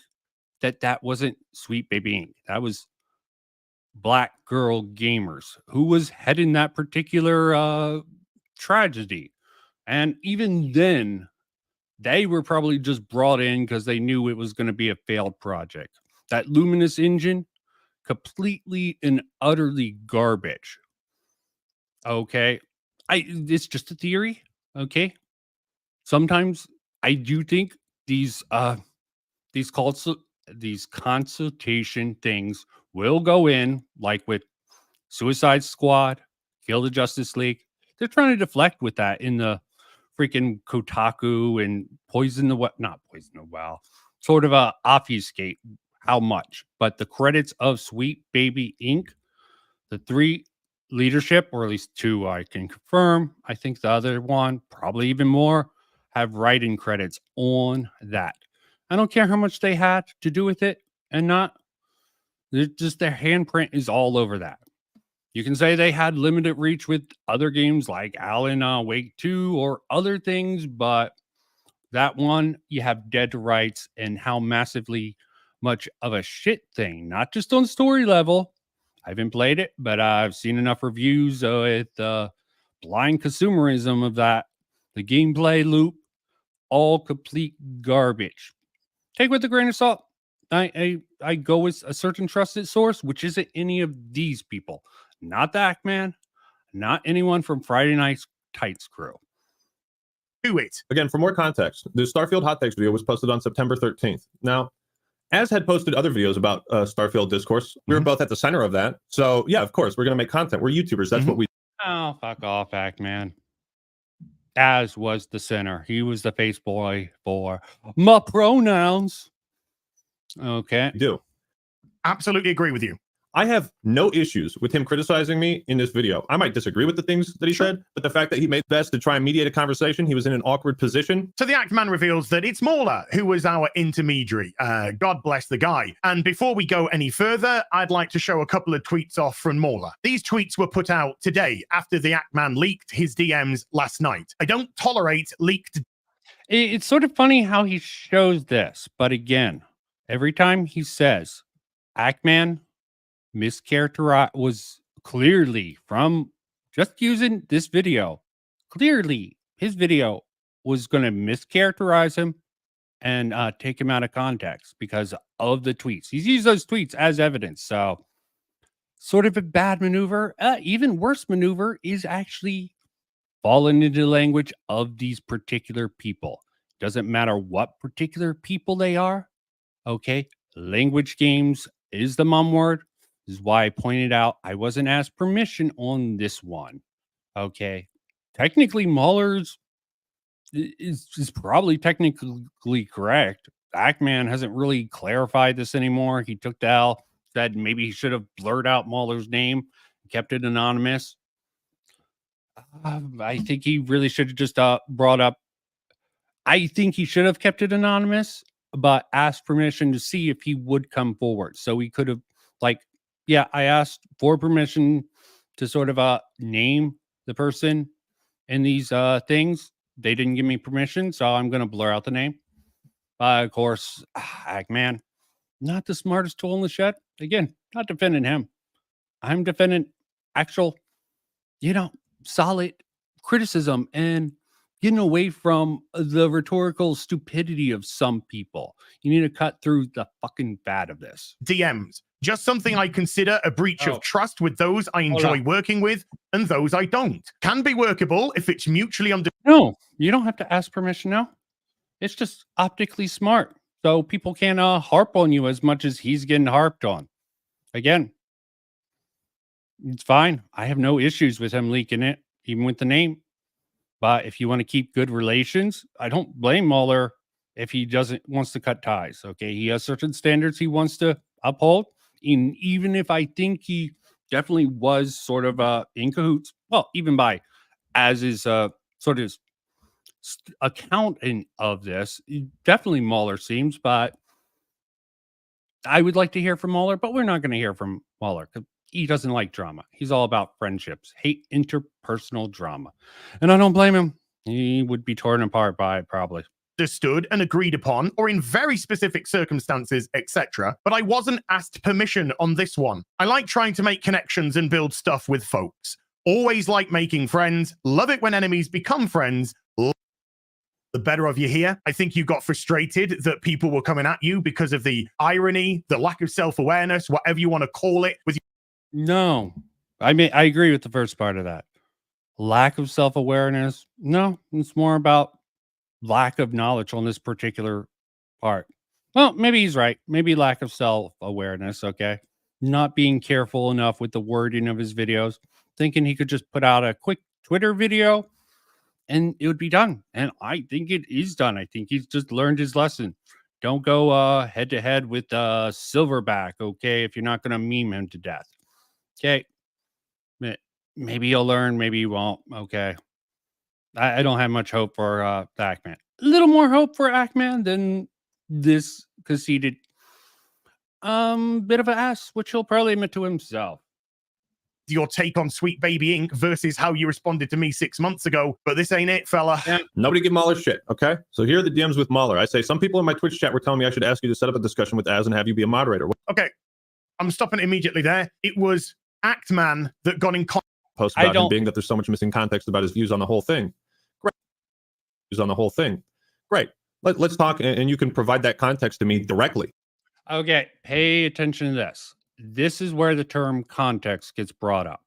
that wasn't Sweet Baby Inc. That was Black Girl Gamers, who was heading that particular tragedy. And even then, they were probably just brought in because they knew it was going to be a failed project. That Luminous engine, completely and utterly garbage. Okay. It's just a theory. Okay. Sometimes I do think these consultation things will go in, like with Suicide Squad, Kill the Justice League. They're trying to deflect with that in the freaking Kotaku and not Poison the Well, sort of obfuscate how much. But the credits of Sweet Baby Inc., the 3 leadership, or at least 2 I can confirm, I think the other one, probably even more, have writing credits on that. I don't care how much they had to do with it and not. Just their handprint is all over that. You can say they had limited reach with other games like Alan Wake 2 or other things, but that one, you have dead to rights and how massively much of a shit thing, not just on story level. I haven't played it, but I've seen enough reviews with blind consumerism of that. The gameplay loop, all complete garbage. Take with a grain of salt. I go with a certain trusted source, which isn't any of these people. Not the Ackman, not anyone from Friday Night's Tights crew. Do it. Again, for more context, the Starfield hot takes video was posted on September 13th. Now, as had posted other videos about Starfield discourse, we were both at the center of that. So yeah, of course, we're going to make content. We're YouTubers. That's what we Oh, fuck off, Ackman. As was the center. He was the face boy for my pronouns. Okay. do. Absolutely agree with you. I have no issues with him criticizing me in this video. I might disagree with the things that he said, but the fact that he made best to try and mediate a conversation, he was in an awkward position. So the Ackman reveals that it's Mauler who was our intermediary. God bless the guy. And before we go any further, I'd like to show a couple of tweets off from Mauler. These tweets were put out today after the Ackman leaked his DMs last night. I don't tolerate leaked. It's sort of funny how he shows this, but again, every time he says Ackman mischaracterized, was clearly from just using this video, clearly his video was going to mischaracterize him and take him out of context because of the tweets. He's used those tweets as evidence. So sort of a bad maneuver. Even worse maneuver is actually falling into the language of these particular people. Doesn't matter what particular people they are. Okay. Language games is the mum word. This is why I pointed out I wasn't asked permission on this one. Okay. Technically, Mahler's is probably technically correct. Ackman hasn't really clarified this anymore. He took the L, said maybe he should have blurred out Mahler's name, kept it anonymous. I think he really should have just brought up. I think he should have kept it anonymous, but asked permission to see if he would come forward. So he could have, I asked for permission to sort of name the person in these things. They didn't give me permission, so I'm going to blur out the name. Of course, Ackman, not the smartest tool in the shed. Again, not defending him. I'm defending actual, solid criticism and getting away from the rhetorical stupidity of some people. You need to cut through the fucking fad of this. DMs. Just something I consider a breach of trust with those I enjoy working with and those I don't. Can be workable if it's mutually No, you don't have to ask permission now. It's just optically smart. So people can't harp on you as much as he's getting harped on. Again, it's fine. I have no issues with him leaking it, even with the name. But if you want to keep good relations, I don't blame Mueller if he wants to cut ties. Okay, he has certain standards he wants to uphold. And even if I think he definitely was sort of in cahoots, well, even by as is sort of accountant of this, definitely Mueller seems. But I would like to hear from Mueller, but we're not going to hear from Mueller because he doesn't like drama. He's all about friendships, hate interpersonal drama. And I don't blame him. He would be torn apart by it probably. Understood and agreed upon, or in very specific circumstances, etc. But I wasn't asked permission on this one. I like trying to make connections and build stuff with folks. Always like making friends. Love it when enemies become friends. The better of you here. I think you got frustrated that people were coming at you because of the irony, the lack of self-awareness, whatever you want to call it. No, I mean, I agree with the first part of that. Lack of self-awareness. No, it's more about lack of knowledge on this particular part. Well, maybe he's right. Maybe lack of self-awareness. Okay. not being careful enough with the wording of his videos, thinking he could just put out a quick Twitter video and it would be done. And I think it is done. I think he's just learned his lesson. Don't go head to head with Silverback, okay, if you're not going to meme him to death. Okay. Maybe you'll learn, maybe you won't. Okay. I don't have much hope for Ackman. A little more hope for Ackman than this conceited bit of an ass, which he'll probably admit to himself. Your take on Sweet Baby Inc. versus how you responded to me 6 months ago, but this ain't it, fella. Yeah. Nobody give Mahler shit, okay? So here are the DMs with Mahler. I say, some people in my Twitch chat were telling me I should ask you to set up a discussion with Az and have you be a moderator. Okay, I'm stopping it immediately there. It was Actman that got in contact. Post about him being that there's so much missing context about his views on the whole thing. Great. Views on the whole thing. Great. Let's talk, and you can provide that context to me directly. Okay, pay attention to this. This is where the term context gets brought up.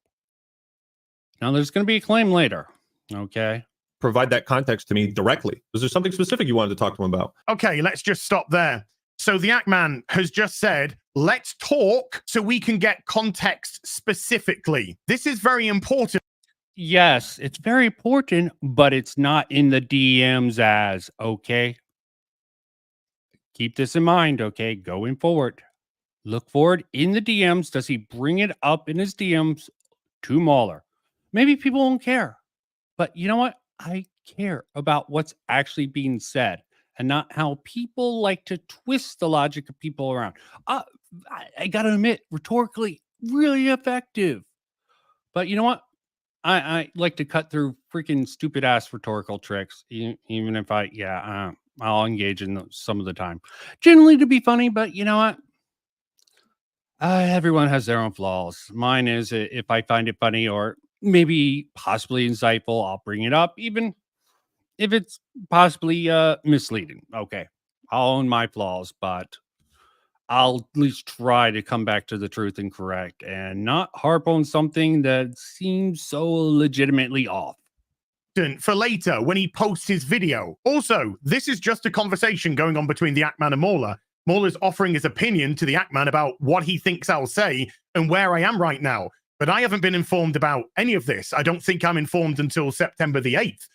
Now, there's going to be a claim later, okay? Provide that context to me directly. Is there something specific you wanted to talk to him about? Okay, let's just stop there. So the Ackman has just said, let's talk so we can get context specifically. This is very important. Yes, it's very important, but it's not in the DMs as, okay? Keep this in mind, okay? Going forward. Look forward in the DMs. Does he bring it up in his DMs to Mahler? Maybe people won't care. But you know what? I care about what's actually being said and not how people like to twist the logic of people around. I got to admit, rhetorically, really effective. But you know what? I like to cut through freaking stupid ass rhetorical tricks, even if I'll engage in some of the time. Generally to be funny, but you know what? Everyone has their own flaws. Mine is if I find it funny or maybe possibly insightful, I'll bring it up, even if it's possibly misleading. Okay, I'll own my flaws, but I'll at least try to come back to the truth and correct and not harp on something that seems so legitimately off. For later when he posts his video. Also, this is just a conversation going on between the Ackman and Mahler. Mahler's offering his opinion to the Ackman about what he thinks I'll say and where I am right now. But I haven't been informed about any of this. I don't think I'm informed until September the 8th.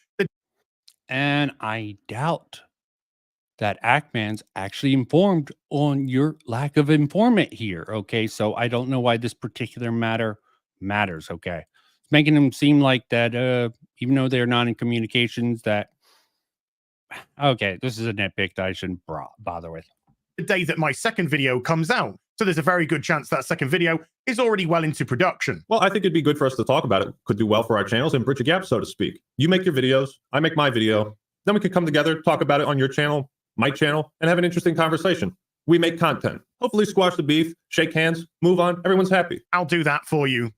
And I doubt that Ackman's actually informed on your lack of informant here, okay? So I don't know why this particular matter matters, okay? It's making them seem like that, even though they're not in communications, that, okay, this is a nitpick that I shouldn't bother with. The day that my second video comes out. So there's a very good chance that second video is already well into production. Well, I think it'd be good for us to talk about it. Could do well for our channels and bridge a gap, so to speak. You make your videos, I make my video. Then we could come together, talk about it on your channel, my channel, and have an interesting conversation. We make content. Hopefully squash the beef, shake hands, move on. Everyone's happy. I'll do that for you.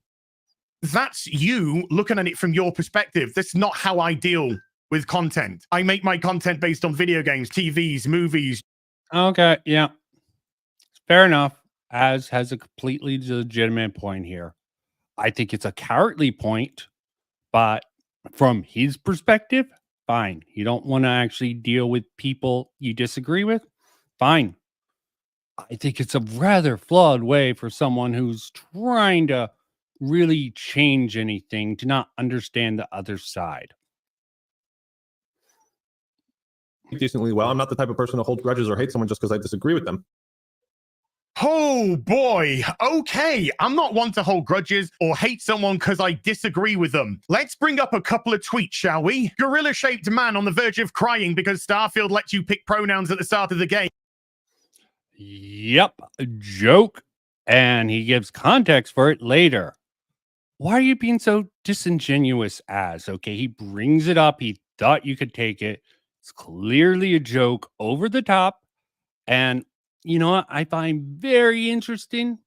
That's you looking at it from your perspective. That's not how I deal with content. I make my content based on video games, TVs, movies. Okay, yeah. Fair enough. Az has a completely legitimate point here. I think it's a cowardly point, but from his perspective, fine. You don't want to actually deal with people you disagree with? Fine. I think it's a rather flawed way for someone who's trying to really change anything to not understand the other side. Decently well. I'm not the type of person to hold grudges or hate someone just because I disagree with them. Oh boy. Okay. I'm not one to hold grudges or hate someone because I disagree with them. Let's bring up a couple of tweets, shall we? Gorilla-shaped man on the verge of crying because Starfield lets you pick pronouns at the start of the game. Yep. Joke. And he gives context for it later. Why are you being so disingenuous, Az? Okay, he brings it up. He thought you could take it. It's clearly a joke, over the top. And you know what I find very interesting?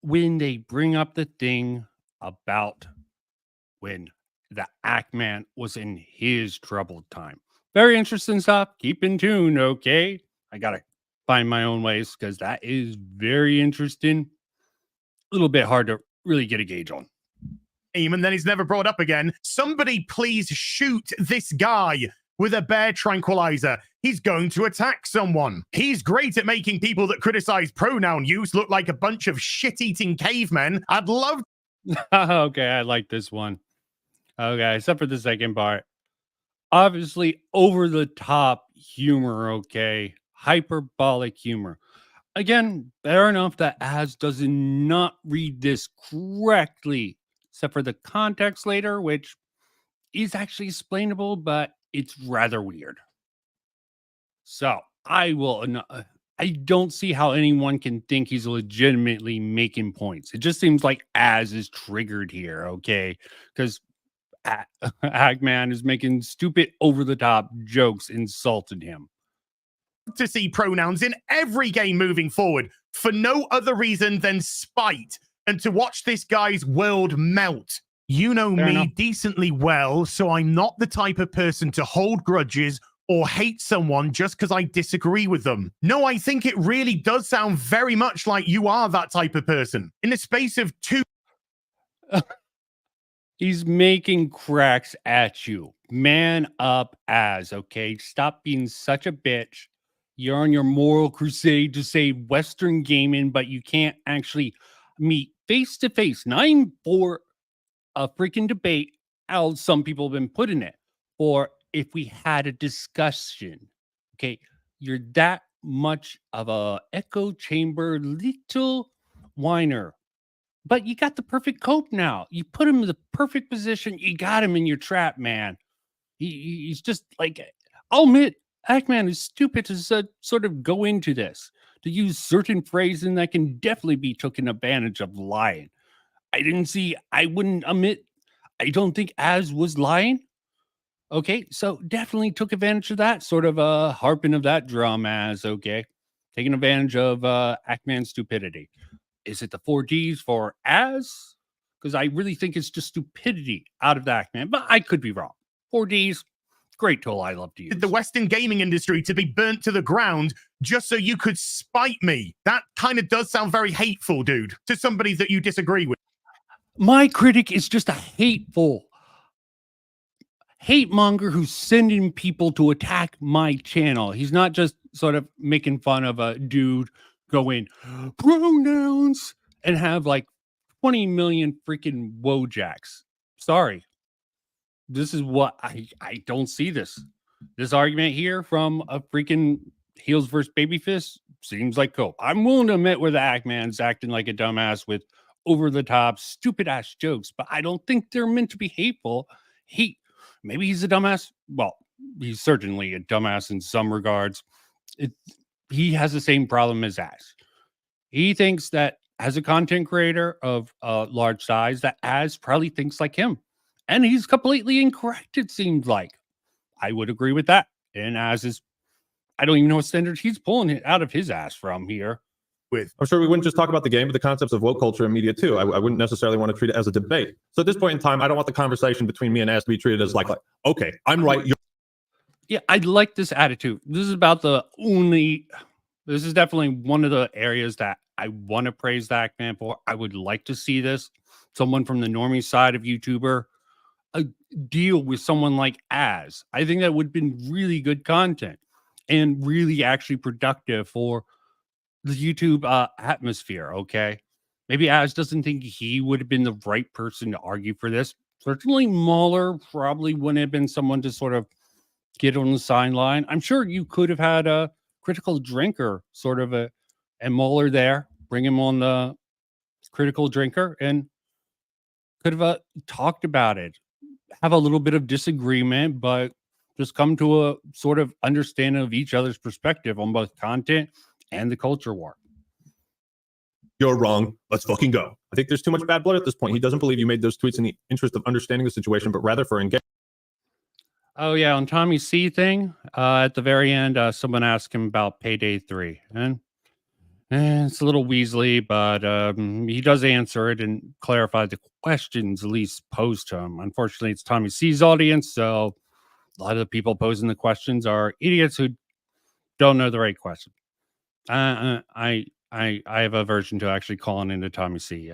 When they bring up the thing about when the Ackman was in his troubled time. Very interesting stuff. Keep in tune, okay? I got to find my own ways because that is very interesting. A little bit hard to really get a gauge on. And then he's never brought up again. Somebody please shoot this guy. with a bear tranquilizer. He's going to attack someone. He's great at making people that criticize pronoun use look like a bunch of shit-eating cavemen. I'd love... Okay, I like this one. Okay, except for the second part. Obviously, over-the-top humor, okay? Hyperbolic humor. Again, fair enough that Az does not read this correctly, except for the context later, which is actually explainable, but it's rather weird. So I don't see how anyone can think he's legitimately making points. It just seems like Az is triggered here, okay? Because Hackman is making stupid over-the-top jokes insulting him. To see pronouns in every game moving forward for no other reason than spite and to watch this guy's world melt. You know Fair me enough. decently well, so I'm not the type of person to hold grudges or hate someone just because I disagree with them. No, I think it really does sound very much like you are that type of person. In the space of 2... He's making cracks at you. Man up, Az, okay? Stop being such a bitch. You're on your moral crusade to save Western gaming, but you can't actually meet face to face. Not even for a freaking debate, how some people have been putting it, or if we had a discussion. Okay, you're that much of a echo chamber little whiner. But you got the perfect cope now. You put him in the perfect position. You got him in your trap, man. He's just like, I'll admit, Hackman is stupid to sort of go into this, to use certain phrasing that can definitely be taken advantage of lying. I wouldn't admit, I don't think Az was lying. Okay, so definitely took advantage of that, sort of harping of that drum as, okay, taking advantage of Hackman's stupidity. Is it the 4Ds for Az? Because I really think it's just stupidity out of the Hackman, but I could be wrong. 4Ds, great tool I love to use. The Western gaming industry to be burnt to the ground just so you could spite me. That kind of does sound very hateful, dude, to somebody that you disagree with. My critic is just a hateful hate monger who's sending people to attack my channel. He's not just sort of making fun of a dude going pronouns and have like 20 million freaking wojacks. Sorry. This is what I don't see this. This argument here from a freaking Heels versus Babyface seems like cope. I'm willing to admit where the Hackman's acting like a dumbass with over-the-top, stupid-ass jokes, but I don't think they're meant to be hateful. Maybe he's a dumbass. Well, he's certainly a dumbass in some regards. He has the same problem as Az. He thinks that as a content creator of large size, that Az probably thinks like him. And he's completely incorrect, it seems like. I would agree with that. And Az is, I don't even know what standards he's pulling it out of his ass from here. I'm sure we wouldn't just talk about the game, but the concepts of woke culture and media too. I wouldn't necessarily want to treat it as a debate. So at this point in time, I don't want the conversation between me and Az to be treated as like okay, I'm right. Yeah, I like this attitude. This is definitely one of the areas that I want to praise the Hackman for. I would like to see this. Someone from the normie side of YouTuber deal with someone like Az. I think that would have been really good content and really actually productive for the YouTube atmosphere, okay? Maybe Az doesn't think he would have been the right person to argue for this. Certainly Mahler probably wouldn't have been someone to sort of get on the sideline. I'm sure you could have had a critical drinker sort of and Mahler there, bring him on the critical drinker and could have talked about it. Have a little bit of disagreement, but just come to a sort of understanding of each other's perspective on both content and the culture war. You're wrong. Let's fucking go. I think there's too much bad blood at this point. He doesn't believe you made those tweets in the interest of understanding the situation, but rather for engagement. Oh, yeah. On Tommy C thing, at the very end, someone asked him about Payday 3. And it's a little Weasley, but he does answer it and clarify the questions at least posed to him. Unfortunately, it's Tommy C's audience, so a lot of the people posing the questions are idiots who don't know the right question. I have a aversion to actually calling into Tommy C.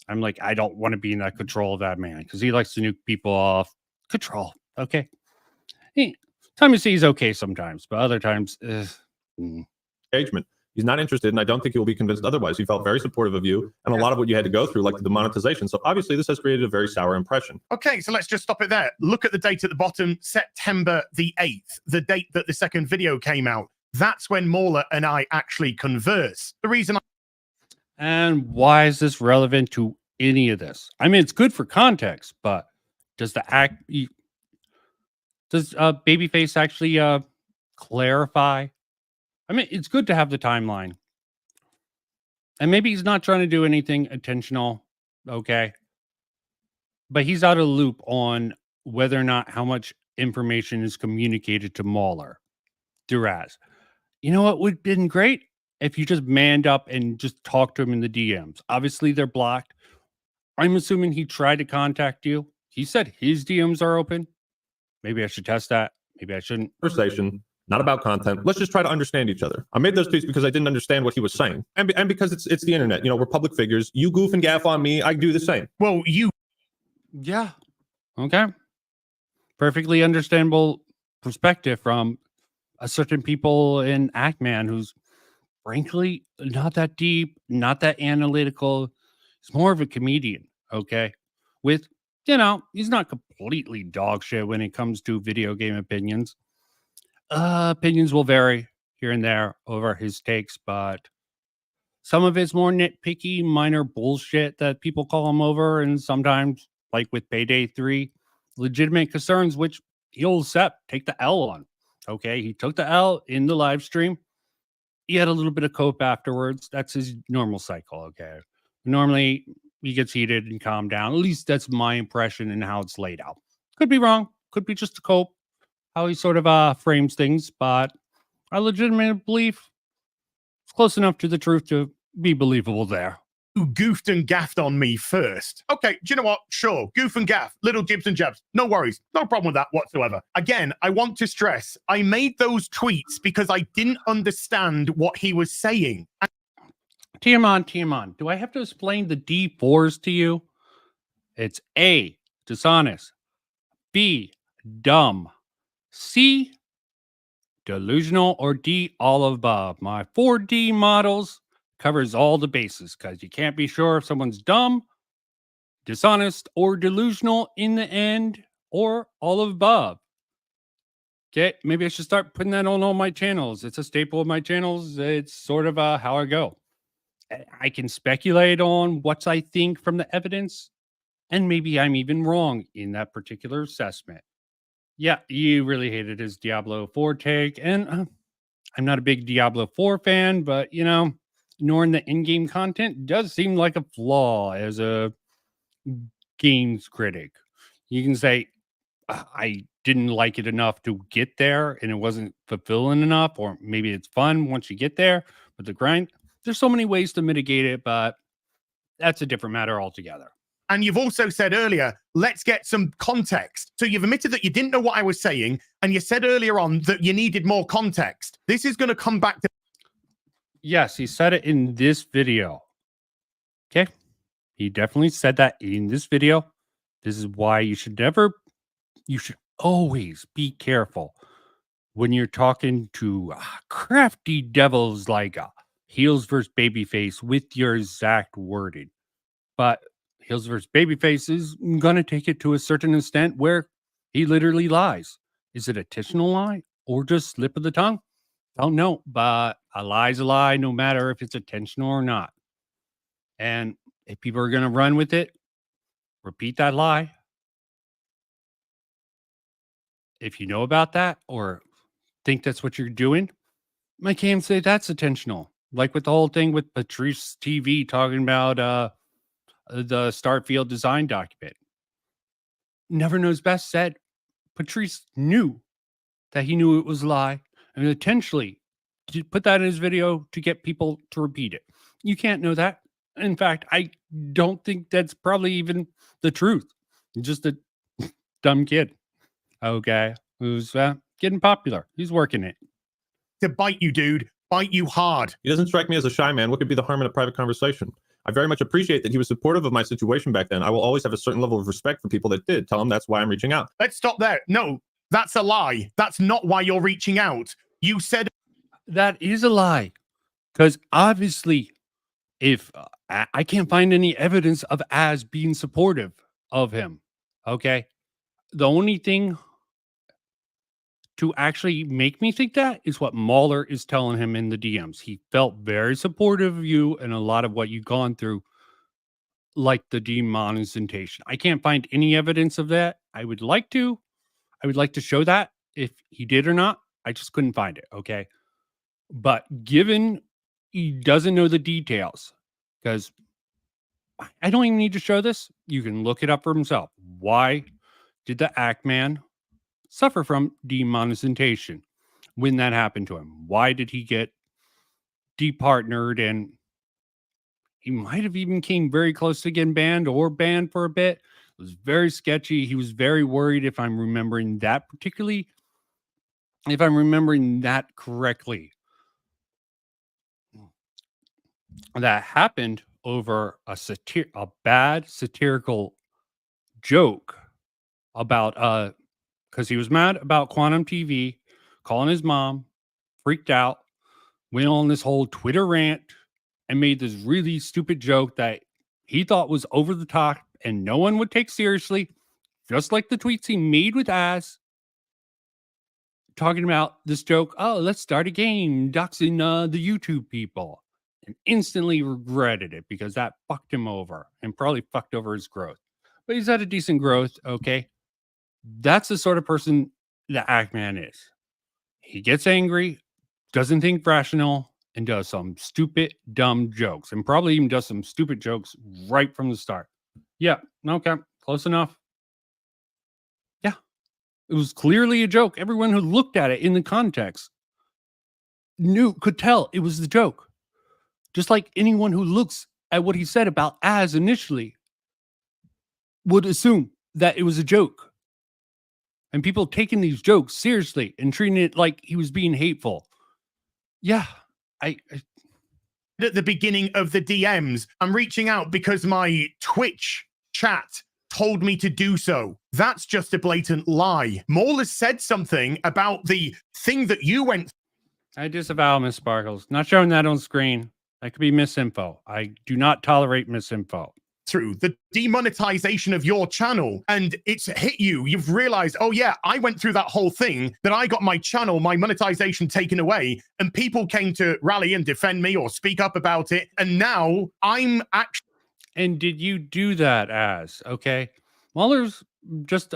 I'm like, I don't want to be in that control of that man because he likes to nuke people off. Control. Okay. Tommy C is okay sometimes, but other times, engagement. He's not interested, and I don't think he will be convinced otherwise. He felt very supportive of you and a lot of what you had to go through, like the demonetization. So obviously this has created a very sour impression. Okay, so let's just stop it there. Look at the date at the bottom, September the 8th, the date that the second video came out. That's when Mauler and I actually converse. The reason And why is this relevant to any of this? I mean, it's good for context, but does Babyface actually clarify? I mean, it's good to have the timeline. And maybe he's not trying to do anything intentional, okay? But he's out of the loop on whether or not how much information is communicated to Mauler. Duraz. You know what would have been great? If you just manned up and just talked to him in the DMs. Obviously, they're blocked. I'm assuming he tried to contact you. He said his DMs are open. Maybe I should test that. Maybe I shouldn't. Conversation, not about content. Let's just try to understand each other. I made those tweets because I didn't understand what he was saying. And because it's the internet. You know, we're public figures. You goof and gaff on me, I do the same. Well, Yeah. Okay. Perfectly understandable perspective from a certain people in Ackman who's frankly not that deep, not that analytical. He's more of a comedian, okay? With, he's not completely dog shit when it comes to video game opinions. Opinions will vary here and there over his takes, but some of it's more nitpicky, minor bullshit that people call him over, and sometimes, like with Payday 3, legitimate concerns, which he'll take the L on. Okay, he took the L in the live stream. He had a little bit of cope afterwards. That's his normal cycle, okay? Normally, he gets heated and calmed down. At least that's my impression and how it's laid out. Could be wrong. Could be just a cope, how he sort of frames things, but I legitimately believe it's close enough to the truth to be believable there. who goofed and gaffed on me first. Okay, do you know what? Sure, goof and gaff, little jibs and jabs. No worries. No problem with that whatsoever. Again, I want to stress, I made those tweets because I didn't understand what he was saying. TM on. Do I have to explain the D4s to you? It's A, dishonest. B, dumb. C, delusional. Or D, all of above. My 4D models covers all the bases because you can't be sure if someone's dumb, dishonest, or delusional in the end, or all of above. Okay, maybe I should start putting that on all my channels. It's a staple of my channels. It's sort of how I go. I can speculate on what I think from the evidence, and maybe I'm even wrong in that particular assessment. Yeah, you really hated his Diablo 4 take, and I'm not a big Diablo 4 fan, but, you know, ignoring the in-game content does seem like a flaw as a games critic. You can say, I didn't like it enough to get there, and it wasn't fulfilling enough, or maybe it's fun once you get there, but the grind, there's so many ways to mitigate it, but that's a different matter altogether. And you've also said earlier, let's get some context. So you've admitted that you didn't know what I was saying, and you said earlier on that you needed more context. This is going to come back to... Yes, he said it in this video. Okay? He definitely said that in this video. This is why you should always be careful when you're talking to crafty devils like Heels versus Babyface with your exact wording. But Heels versus Babyface is going to take it to a certain extent where he literally lies. Is it a intentional lie or just slip of the tongue? Don't know, but a lie's a lie no matter if it's intentional or not. And if people are going to run with it, repeat that lie. If you know about that or think that's what you're doing, I can't say that's intentional. Like with the whole thing with Patrice TV talking about the Starfield design document. Never Knows Best said Patrice knew that he knew it was a lie and intentionally put that in his video to get people to repeat it. You can't know that. In fact, I don't think that's probably even the truth. Just a dumb kid. Okay. Who's getting popular. He's working it. To bite you, dude. Bite you hard. He doesn't strike me as a shy man. What could be the harm in a private conversation? I very much appreciate that he was supportive of my situation back then. I will always have a certain level of respect for people that did. Tell him that's why I'm reaching out. Let's stop there. No, That's a lie. That's not why you're reaching out. You said that is a lie. Because obviously, if I can't find any evidence of Az being supportive of him, okay? The only thing to actually make me think that is what Mahler is telling him in the DMs. He felt very supportive of you and a lot of what you've gone through, like the demonetization. I can't find any evidence of that. I would like to show that if he did or not. I just couldn't find it, okay? But given he doesn't know the details, because I don't even need to show this. You can look it up for himself. Why did the Ackman suffer from demonetization when that happened to him? Why did he get departnered? And he might have even came very close to getting banned or banned for a bit. It was very sketchy. He was very worried, if I'm remembering that correctly. That happened over a bad satirical joke about because he was mad about Quantum TV, calling his mom, freaked out, went on this whole Twitter rant, and made this really stupid joke that he thought was over the top and no one would take seriously, just like the tweets he made with Az, talking about this joke, oh, let's start a game, doxing the YouTube people, and instantly regretted it because that fucked him over and probably fucked over his growth. But he's had a decent growth, okay? That's the sort of person that Ackman is. He gets angry, doesn't think rational, and does some stupid, dumb jokes, and probably even does some stupid jokes right from the start. Yeah, okay, close enough. Yeah, it was clearly a joke. Everyone who looked at it in the context could tell it was the joke. Just like anyone who looks at what he said about Az initially would assume that it was a joke. And people taking these jokes seriously and treating it like he was being hateful. Yeah, at the beginning of the DMs, I'm reaching out because my Twitch chat told me to do so. That's just a blatant lie. Maul has said something about the thing that you went. I disavow Miss Sparkles. Not showing that on screen. That could be misinfo. I do not tolerate misinfo. Through the demonetization of your channel, and it's hit you. You've realized, oh yeah, I went through that whole thing, that I got my channel, my monetization taken away, and people came to rally and defend me or speak up about it. And now I'm actually. And did you do that Az? Okay. Mueller's just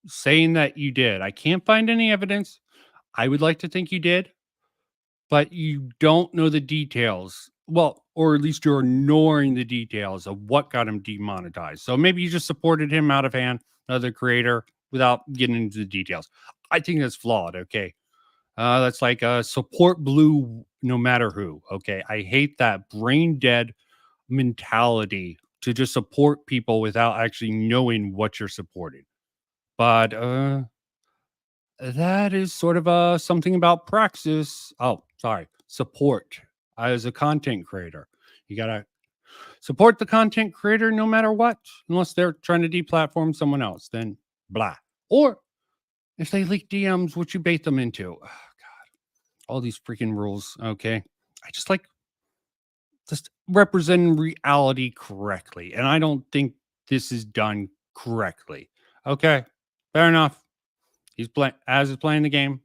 saying that you did. I can't find any evidence. I would like to think you did, but you don't know the details. Well, or at least you're ignoring the details of what got him demonetized. So maybe you just supported him out of hand, another creator, without getting into the details. I think that's flawed, okay? That's like support blue no matter who, okay? I hate that brain dead mentality to just support people without actually knowing what you're supporting. But that is sort of something about praxis. Oh, sorry, support. As a content creator, you gotta support the content creator no matter what, unless they're trying to deplatform someone else, then blah. Or if they leak DMs, what you bait them into. Oh, God, all these freaking rules. Okay, I just like representing reality correctly, and I don't think this is done correctly. Okay, fair enough. He's playing the game.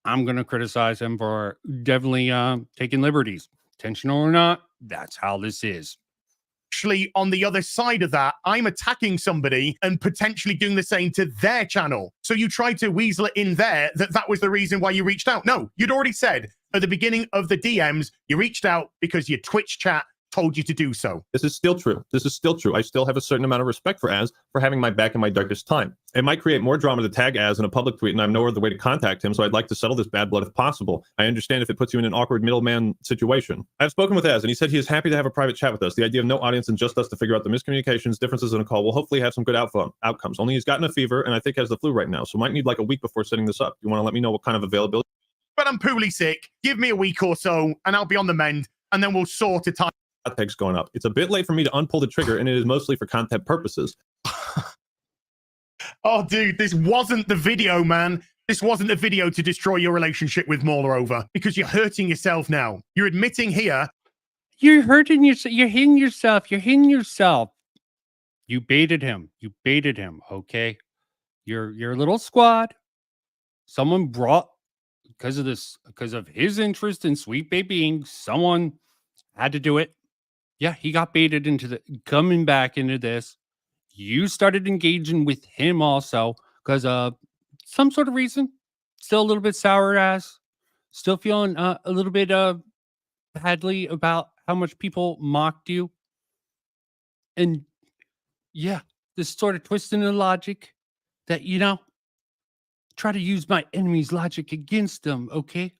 I'm going to criticize him for definitely taking liberties. Intentional or not, that's how this is. Actually, on the other side of that, I'm attacking somebody and potentially doing the same to their channel. So you tried to weasel it in there that was the reason why you reached out. No, you'd already said at the beginning of the DMs, you reached out because your Twitch chat told you to do so. This is still true. This is still true. I still have a certain amount of respect for Az for having my back in my darkest time. It might create more drama to tag Az in a public tweet, and I have no other way to contact him, so I'd like to settle this bad blood if possible. I understand if it puts you in an awkward middleman situation. I've spoken with Az, and he said he is happy to have a private chat with us. The idea of no audience and just us to figure out the miscommunications, differences in a call will hopefully have some good outcomes. Only he's gotten a fever, and I think has the flu right now, so might need like a week before setting this up. You want to let me know what kind of availability? But I'm poorly sick. Give me a week or so, and I'll be on the mend, and then we'll sort it out. Tags going up. It's a bit late for me to unpull the trigger, and it is mostly for content purposes. Oh, dude, this wasn't the video, man. This wasn't the video to destroy your relationship with Mauler over, because you're hurting yourself now. You're admitting here. You're hurting yourself. You're hitting yourself. You're hitting yourself. You baited him. You baited him. Okay. Your little squad. Someone brought, because of his interest in sweet babying, someone had to do it. Yeah, he got baited into coming back into this. You started engaging with him also because of some sort of reason. Still a little bit sour ass. Still feeling a little bit badly about how much people mocked you. And yeah, this sort of twisting the logic that, try to use my enemy's logic against them, okay?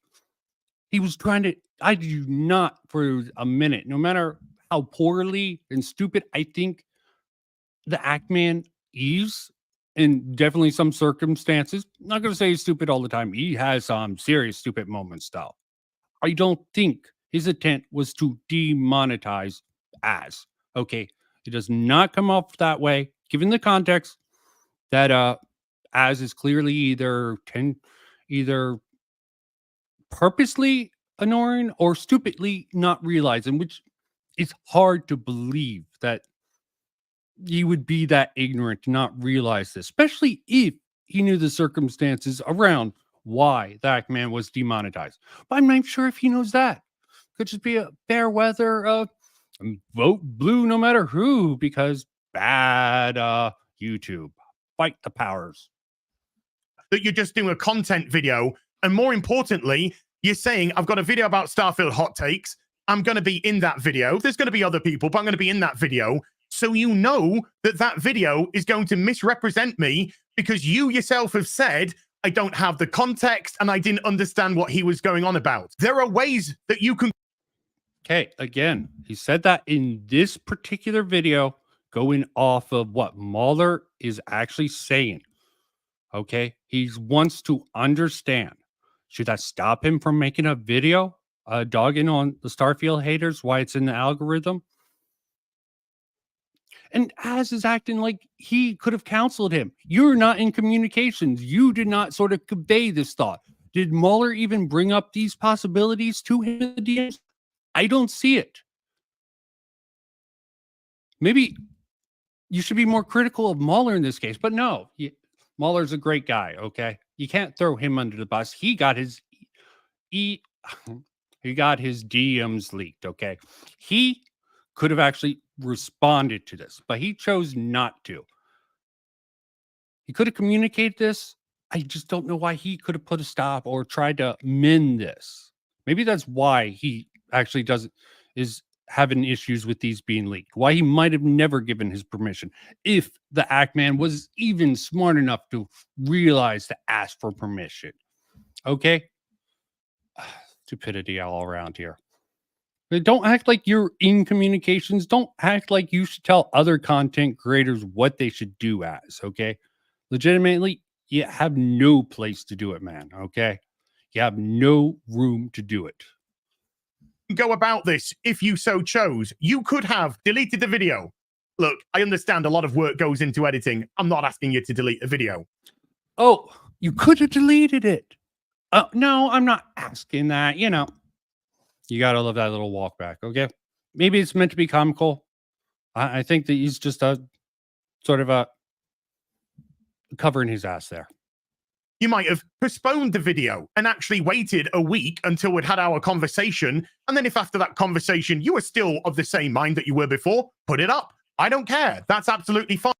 He was trying to, I do not for a minute, no matter how poorly and stupid I think the Ackman is, in definitely some circumstances. I'm not going to say he's stupid all the time. He has some serious stupid moments, though. I don't think his intent was to demonetize Az. Okay, it does not come off that way, given the context that Az is clearly either purposely annoying or stupidly not realizing, which is hard to believe that you would be that ignorant to not realize this, especially if he knew the circumstances around why that man was demonetized. But I'm not sure if he knows that. Could just be a fair weather vote blue no matter who, because bad YouTube. Fight the powers. That you're just doing a content video, and more importantly, you're saying, I've got a video about Starfield hot takes. I'm going to be in that video. There's going to be other people, but I'm going to be in that video. So you know that that video is going to misrepresent me because you yourself have said, I don't have the context and I didn't understand what he was going on about. There are ways that you can. Okay, again, he said that in this particular video, going off of what Mauler is actually saying. Okay, he wants to understand. Should that stop him from making a video dogging on the Starfield haters, why it's in the algorithm? And Az is acting like he could have counseled him. You're not in communications. You did not sort of convey this thought. Did Mauler even bring up these possibilities to him in the DMs? I don't see it. Maybe you should be more critical of Mauler in this case, but no. Mauler's a great guy, okay? You can't throw him under the bus. He got his he got his DMs leaked, okay? He could have actually responded to this, but he chose not to. He could have communicated this. I just don't know why he could have put a stop or tried to mend this. Maybe that's why he actually is having issues with these being leaked. Why he might have never given his permission if the Ackman was even smart enough to realize to ask for permission. Okay? Stupidity all around here. Don't act like you're in communications. Don't act like you should tell other content creators what they should do as, okay? Legitimately, you have no place to do it, man, okay? You have no room to do it. Go about this if you so chose. You could have deleted the video. Look, I understand a lot of work goes into editing. I'm not asking you to delete a video. Oh, you could have deleted it. No, I'm not asking that. You got to love that little walk back, okay? Maybe it's meant to be comical. I think that he's just a sort of a covering his ass there. You might have postponed the video and actually waited a week until we'd had our conversation. And then if after that conversation you were still of the same mind that you were before, put it up. I don't care. That's absolutely fine.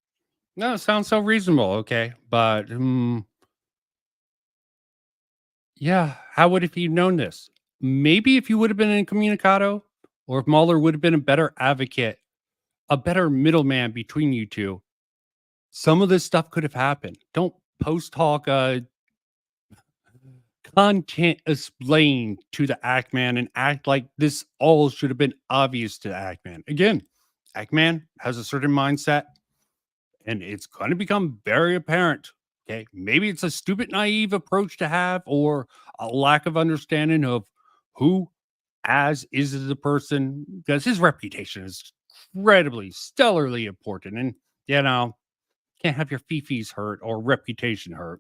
No, it sounds so reasonable, okay? But, yeah, how would have you known this? Maybe if you would have been incommunicado, or if Mauler would have been a better advocate, a better middleman between you two, some of this stuff could have happened. Don't post-talk content explain to the Ackman and act like this all should have been obvious to the Ackman. Again, Ackman has a certain mindset, and it's going to become very apparent. Okay, maybe it's a stupid, naive approach to have, or a lack of understanding of who Az is the person, because his reputation is incredibly, stellarly important. And, Can't have your fifis hurt or reputation hurt.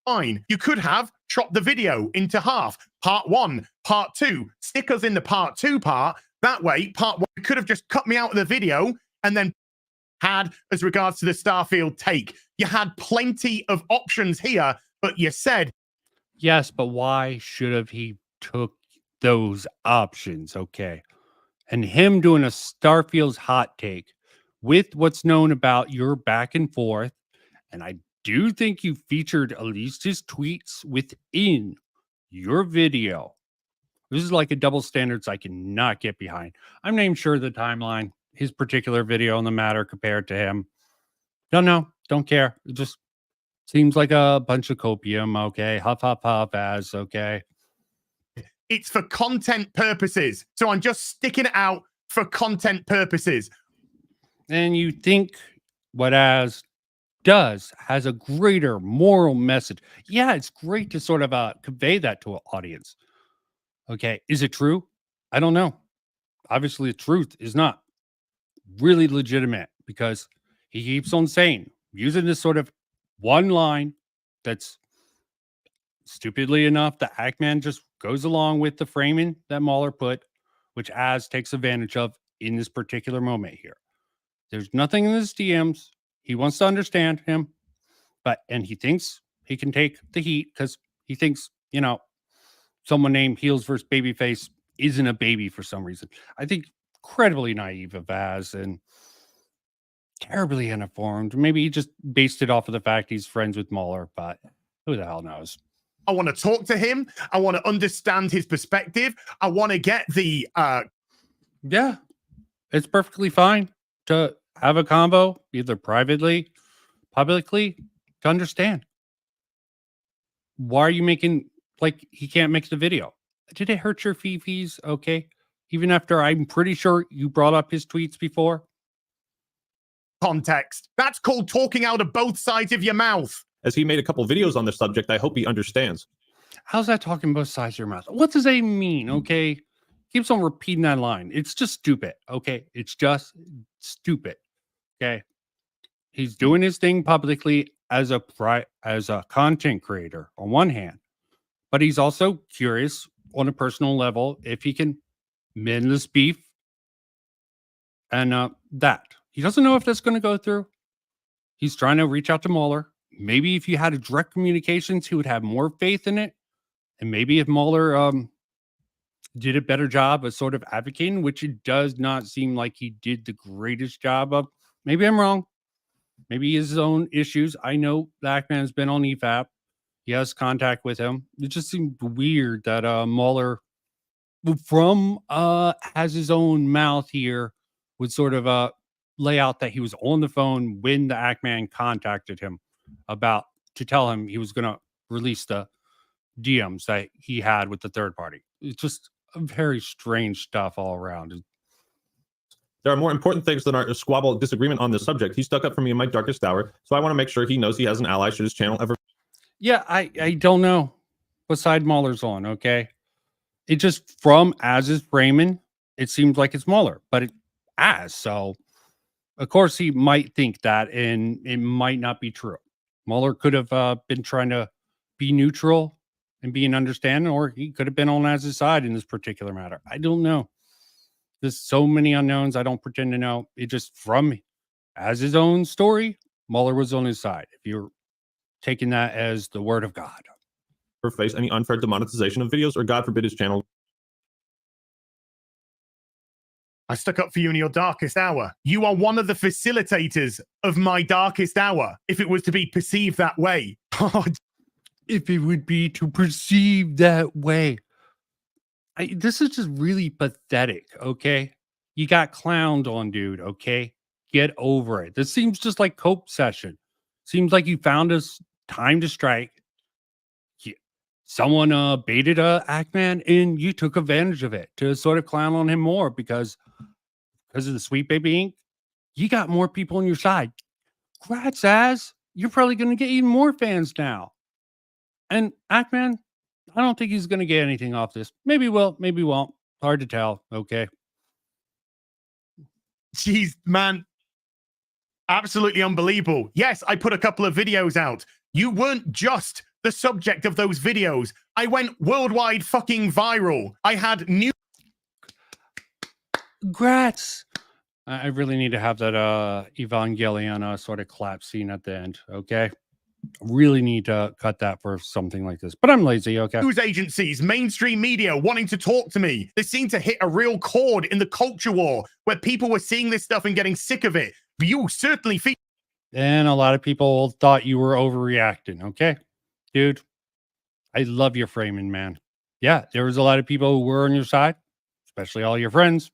Fine. You could have chopped the video into half. Part 1, part 2. Stick us in the part 2 part. That way, part 1 could have just cut me out of the video and then had as regards to the Starfield take. You had plenty of options here, but you said... Yes, but why should have he took those options? Okay. And him doing a Starfield's hot take with what's known about your back and forth. And I do think you featured at least his tweets within your video. This is like a double standards I cannot get behind. I'm not even sure the timeline, his particular video on the matter compared to him. Don't know. Don't care. It just seems like a bunch of copium. Okay. Huff, huff, huff, as okay. It's for content purposes. So I'm just sticking it out for content purposes. And you think what as does has a greater moral message. Yeah, it's great to sort of convey that to an audience. Okay, is it true? I don't know. Obviously, the truth is not really legitimate because he keeps on saying, using this sort of one line that's stupidly enough, the Hackman just goes along with the framing that Mahler put, which Az takes advantage of in this particular moment here. There's nothing in his DMs. He wants to understand him, and he thinks he can take the heat because he thinks, someone named Heels vs. Babyface isn't a baby for some reason. I think incredibly naive of Az and terribly uninformed. Maybe he just based it off of the fact he's friends with Mahler, but who the hell knows? I want to talk to him. I want to understand his perspective. I want to get the... Yeah, it's perfectly fine to have a combo, either privately, publicly, to understand. Why are you making... like he can't make the video? Did it hurt your fifis? Okay. Even after I'm pretty sure you brought up his tweets before. Context. That's called talking out of both sides of your mouth. As he made a couple videos on the subject, I hope he understands. How's that talking both sides of your mouth? What does that mean? Okay. Keeps on repeating that line. It's just stupid. Okay. It's just stupid. Okay. He's doing his thing publicly as a content creator on one hand. But he's also curious on a personal level if he can mend this beef. And that. He doesn't know if that's going to go through. He's trying to reach out to Mahler. Maybe if you had a direct communications, he would have more faith in it. And maybe if Mahler did a better job of sort of advocating, which it does not seem like he did the greatest job of. Maybe I'm wrong. Maybe he has his own issues. I know Blackman's been on EFAP. He has contact with him. It just seemed weird that Mahler, from has his own mouth here, would sort of lay out that he was on the phone when the Ackman contacted him to tell him he was going to release the DMs that he had with the third party. It's just very strange stuff all around. There are more important things than our squabble disagreement on this subject. He stuck up for me in my darkest hour, so I want to make sure he knows he has an ally should his channel ever... Yeah, I don't know what side Mahler's on, okay? It just, from Az's framing, it seems like it's Mahler, but it Az, so of course he might think that, and it might not be true. Mahler could have been trying to be neutral and be an understanding, or he could have been on Az's side in this particular matter. I don't know. There's so many unknowns. I don't pretend to know. It just, from Az's own story, Mahler was on his side. If you're taking that as the word of God. Or face any unfair demonetization of videos, or God forbid his channel. I stuck up for you in your darkest hour. You are one of the facilitators of my darkest hour, if it was to be perceived that way. If it would be to perceive that way. This is just really pathetic, okay? You got clowned on, dude, okay? Get over it. This seems just like cope session. Seems like you found us time to strike. Someone baited Ackman, and you took advantage of it to sort of clown on him more because of the Sweet Baby Inc. You got more people on your side. Congrats, Az. You're probably going to get even more fans now. And Ackman, I don't think he's going to get anything off this. Maybe he will, maybe he won't. Hard to tell. Okay. Jeez, man. Absolutely unbelievable. Yes, I put a couple of videos out. You weren't just the subject of those videos. I went worldwide fucking viral. I had new... Congrats. I really need to have that Evangelion sort of clap scene at the end, okay? Really need to cut that for something like this, but I'm lazy, okay? News agencies, mainstream media wanting to talk to me. They seemed to hit a real chord in the culture war where people were seeing this stuff and getting sick of it. But you certainly feel... And a lot of people thought you were overreacting, okay? Dude, I love your framing, man. Yeah, there was a lot of people who were on your side, especially all your friends.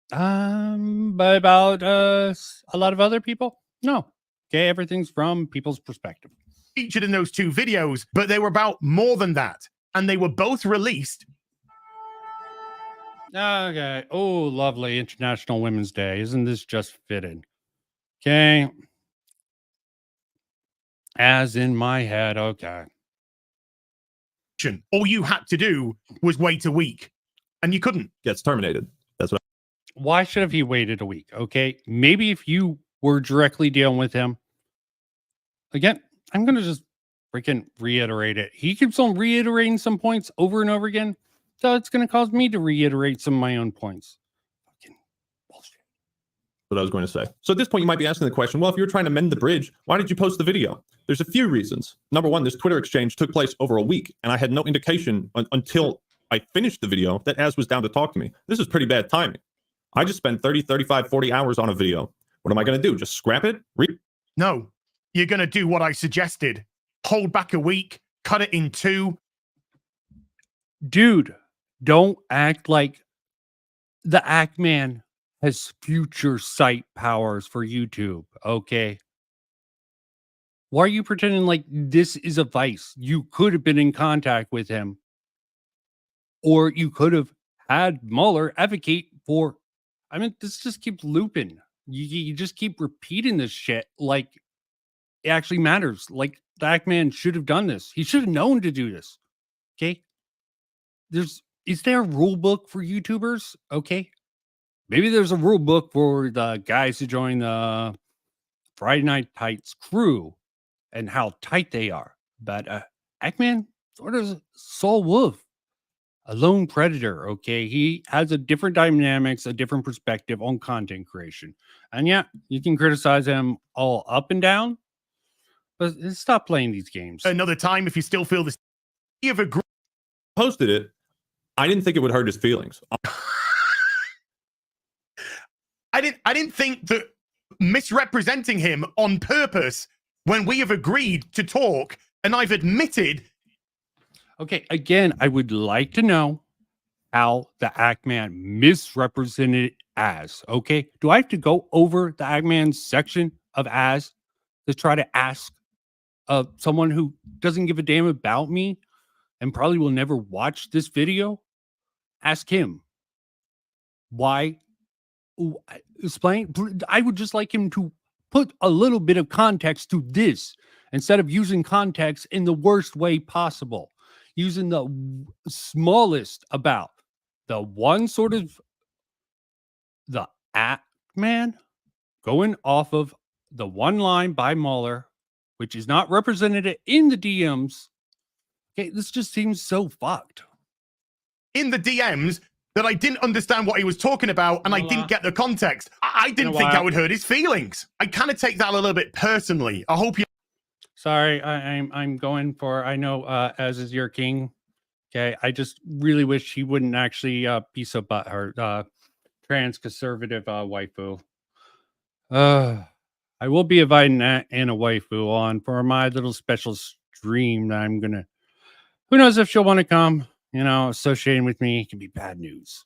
But about a lot of other people, no. Okay, everything's from people's perspective. Featured in those two videos, but they were about more than that. And they were both released. Okay. Oh, lovely. International Women's Day. Isn't this just fitting? Okay. As in my head. Okay. All you had to do was wait a week. And you couldn't. Gets terminated. That's what. Why should have he waited a week? Okay. Maybe if you were directly dealing with him. Again, I'm going to just freaking reiterate it. He keeps on reiterating some points over and over again. So it's going to cause me to reiterate some of my own points. Fucking bullshit. What I was going to say. So at this point, you might be asking the question, well, if you were trying to mend the bridge, why did you post the video? There's a few reasons. Number one, this Twitter exchange took place over a week, and I had no indication until I finished the video that Az was down to talk to me. This is pretty bad timing. I just spent 30, 35, 40 hours on a video. What am I going to do? Just scrap it? No. You're going to do what I suggested. Hold back a week, cut it in two. Dude, don't act like the Act Man has future sight powers for YouTube, okay? Why are you pretending like this is a vice? You could have been in contact with him. Or you could have had Mueller advocate for... I mean, this just keeps looping. You just keep repeating this shit like it actually matters. Like the Act Man should have done this. He should have known to do this. Okay? Is there a rule book for YouTubers? Okay. Maybe there's a rule book for the guys who join the Friday Night Tights crew and how tight they are. But Act Man sort of sole wolf, a lone predator. Okay. He has a different dynamics, a different perspective on content creation. And yeah, you can criticize him all up and down, but stop playing these games. Another time, if you still feel this, you've agreed. Posted it. I didn't think it would hurt his feelings. I didn't think that misrepresenting him on purpose when we have agreed to talk and I've admitted. Okay, again, I would like to know how the Act Man misrepresented Az. Okay, do I have to go over the Act Man section of Az to try to ask someone who doesn't give a damn about me and probably will never watch this video? Ask him why. Explain. I would just like him to put a little bit of context to this instead of using context in the worst way possible, using the smallest about the one sort of the Act Man going off of the one line by Mueller, which is not represented in the DMs. Okay, this just seems so fucked. In the DMs that I didn't understand what he was talking about and I didn't get the context. I didn't think that would hurt his feelings. I kind of take that a little bit personally. I hope you... Sorry, I'm going for... I know Az is your king. Okay, I just really wish he wouldn't actually be so butthurt. Trans conservative waifu. I will be inviting Anna waifu on for my little special stream that I'm gonna... Who knows if she'll want to come? You know, associating with me can be bad news.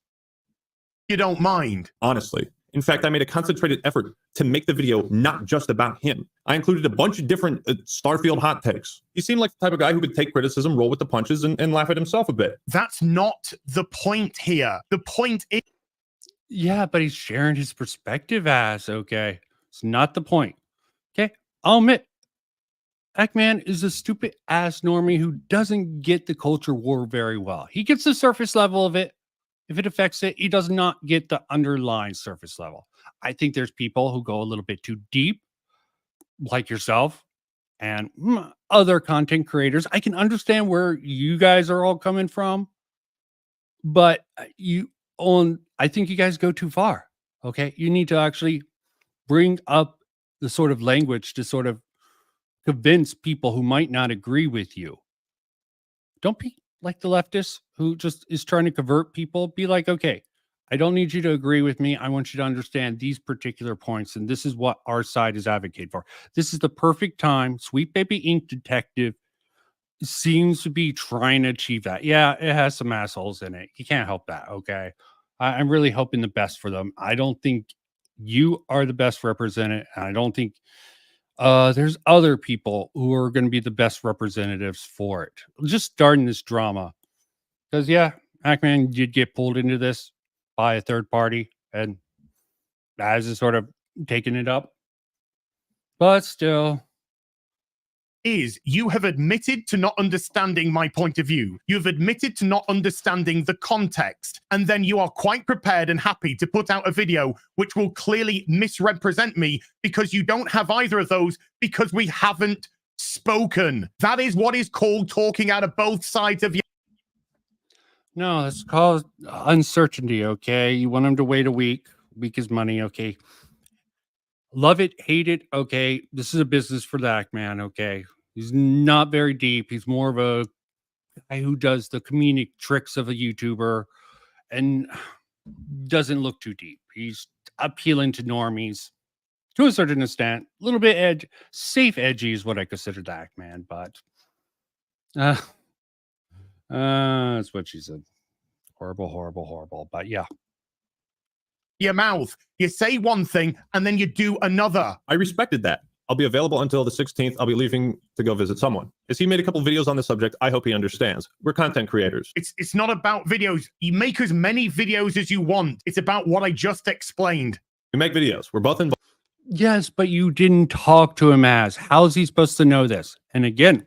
You don't mind? Honestly. In fact, I made a concentrated effort to make the video not just about him. I included a bunch of different Starfield hot takes. He seemed like the type of guy who could take criticism, roll with the punches, and laugh at himself a bit. That's not the point here. The point is... Yeah, but he's sharing his perspective as, okay. It's not the point. Okay, I'll admit, Act Man is a stupid ass normie who doesn't get the culture war very well. He gets the surface level of it, If it affects it, he does not get the underlying surface level. I think there's people who go a little bit too deep, like yourself and other content creators. I can understand where you guys are all coming from, but I think you guys go too far. Okay. You need to actually bring up the sort of language to sort of convince people who might not agree with you. Don't be like the leftists who just is trying to convert people. Be like, okay, I don't need you to agree with me. I want you to understand these particular points, and this is what our side is advocating for. This is the perfect time. Sweet Baby Ink Detective seems to be trying to achieve that. Yeah, it has some assholes in it. You can't help that, okay? I'm really hoping the best for them. I don't think you are the best representative, and I don't think there's other people who are going to be the best representatives for it. Just starting this drama. Because, yeah, Hackman did get pulled into this by a third party, and Az is sort of taking it up. But still, is you have admitted to not understanding my point of view. You've admitted to not understanding the context. And then you are quite prepared and happy to put out a video which will clearly misrepresent me because you don't have either of those because we haven't spoken. That is what is called talking out of both sides of your... no, it's called uncertainty, okay? You want him to wait a week. Week is money, okay? Love it, hate it, okay? This is a business for that man, okay? He's not very deep. He's more of a guy who does the comedic tricks of a YouTuber and doesn't look too deep. He's appealing to normies to a certain extent. A little bit safe edgy is what I consider that, man. But that's what she said. Horrible, horrible, horrible. But yeah. Your mouth. You say one thing and then you do another. I respected that. I'll be available until the 16th. I'll be leaving to go visit someone. As he made a couple videos on the subject, I hope he understands. We're content creators. It's not about videos. You make as many videos as you want. It's about what I just explained. We make videos. We're both involved. Yes, but you didn't talk to him as. How's he supposed to know this? And again,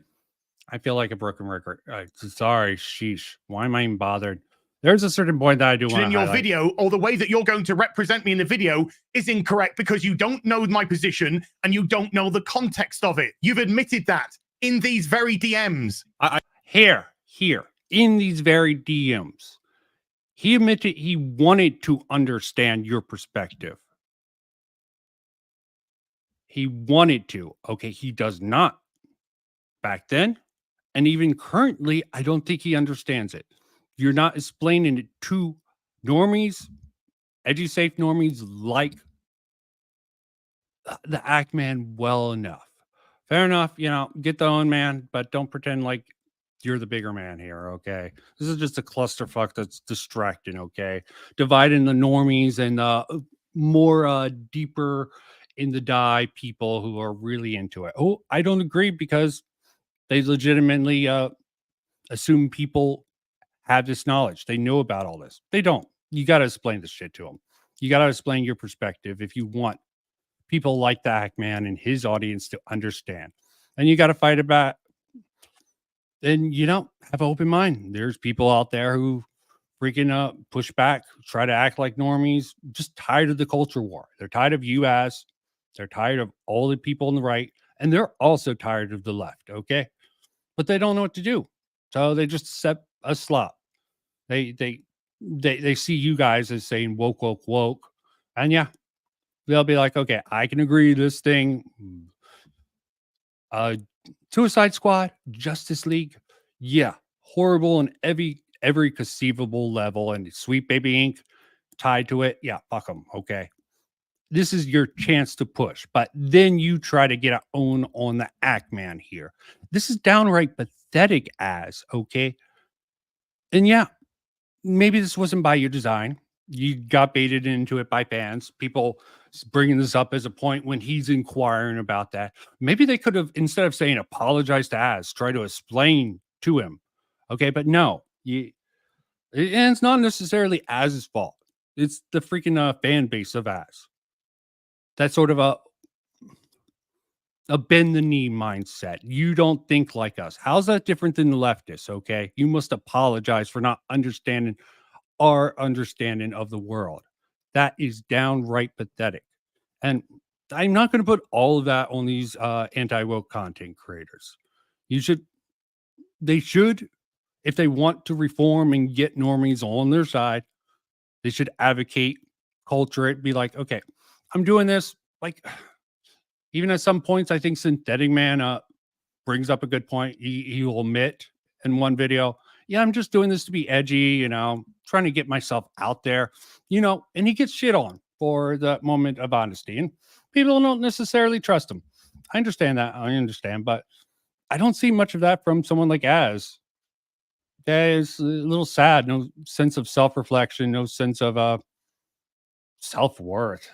I feel like a broken record. Sorry, sheesh. Why am I even bothered? There's a certain point that I do want to in your highlight. video, or the way that you're going to represent me in the video is incorrect because you don't know my position and you don't know the context of it. You've admitted that in these very DMs. Here, in these very DMs, he admitted he wanted to understand your perspective. He wanted to. Okay, he does not. Back then, and even currently, I don't think he understands it. You're not explaining it to normies, edu-safe normies like the Act Man well enough. Fair enough, get the own man, but don't pretend like you're the bigger man here, okay? This is just a clusterfuck that's distracting, okay? Dividing the normies and more deeper in the die people who are really into it. Oh, I don't agree because they legitimately assume people have this knowledge. They know about all this. They don't. You got to explain this shit to them. You got to explain your perspective if you want people like the Hackman and his audience to understand. And you got to fight about. And have an open mind. There's people out there who freaking push back, try to act like normies, just tired of the culture war. They're tired of US. They're tired of all the people on the right. And they're also tired of the left, okay? But they don't know what to do. So they just accept a slop. They see you guys as saying woke, woke, woke. And yeah, they'll be like, okay, I can agree this thing. Suicide Squad, Justice League, yeah, horrible on every conceivable level. And Sweet Baby Ink tied to it. Yeah, fuck them, okay? This is your chance to push. But then you try to get a own on the Act Man here. This is downright pathetic as, okay? And yeah, maybe this wasn't by your design. You got baited into it by fans. People bringing this up as a point when he's inquiring about that. Maybe they could have, instead of saying apologize to Az, try to explain to him. Okay, but no. And it's not necessarily Az's fault. It's the freaking fan base of Az. That's sort of a bend the knee mindset. You don't think like us. How's that different than the leftists? Okay, you must apologize for not understanding our understanding of the world. That is downright pathetic. And I'm not going to put all of that on these anti-woke content creators. They should, if they want to reform and get normies on their side, they should advocate, culture it, be like, okay, I'm doing this. Like, even at some points, I think Synthetic Man brings up a good point. He will admit in one video, yeah, I'm just doing this to be edgy, trying to get myself out there, and he gets shit on for that moment of honesty. And people don't necessarily trust him. I understand that. But I don't see much of that from someone like Az. Okay, it's a little sad. No sense of self-reflection, no sense of self-worth.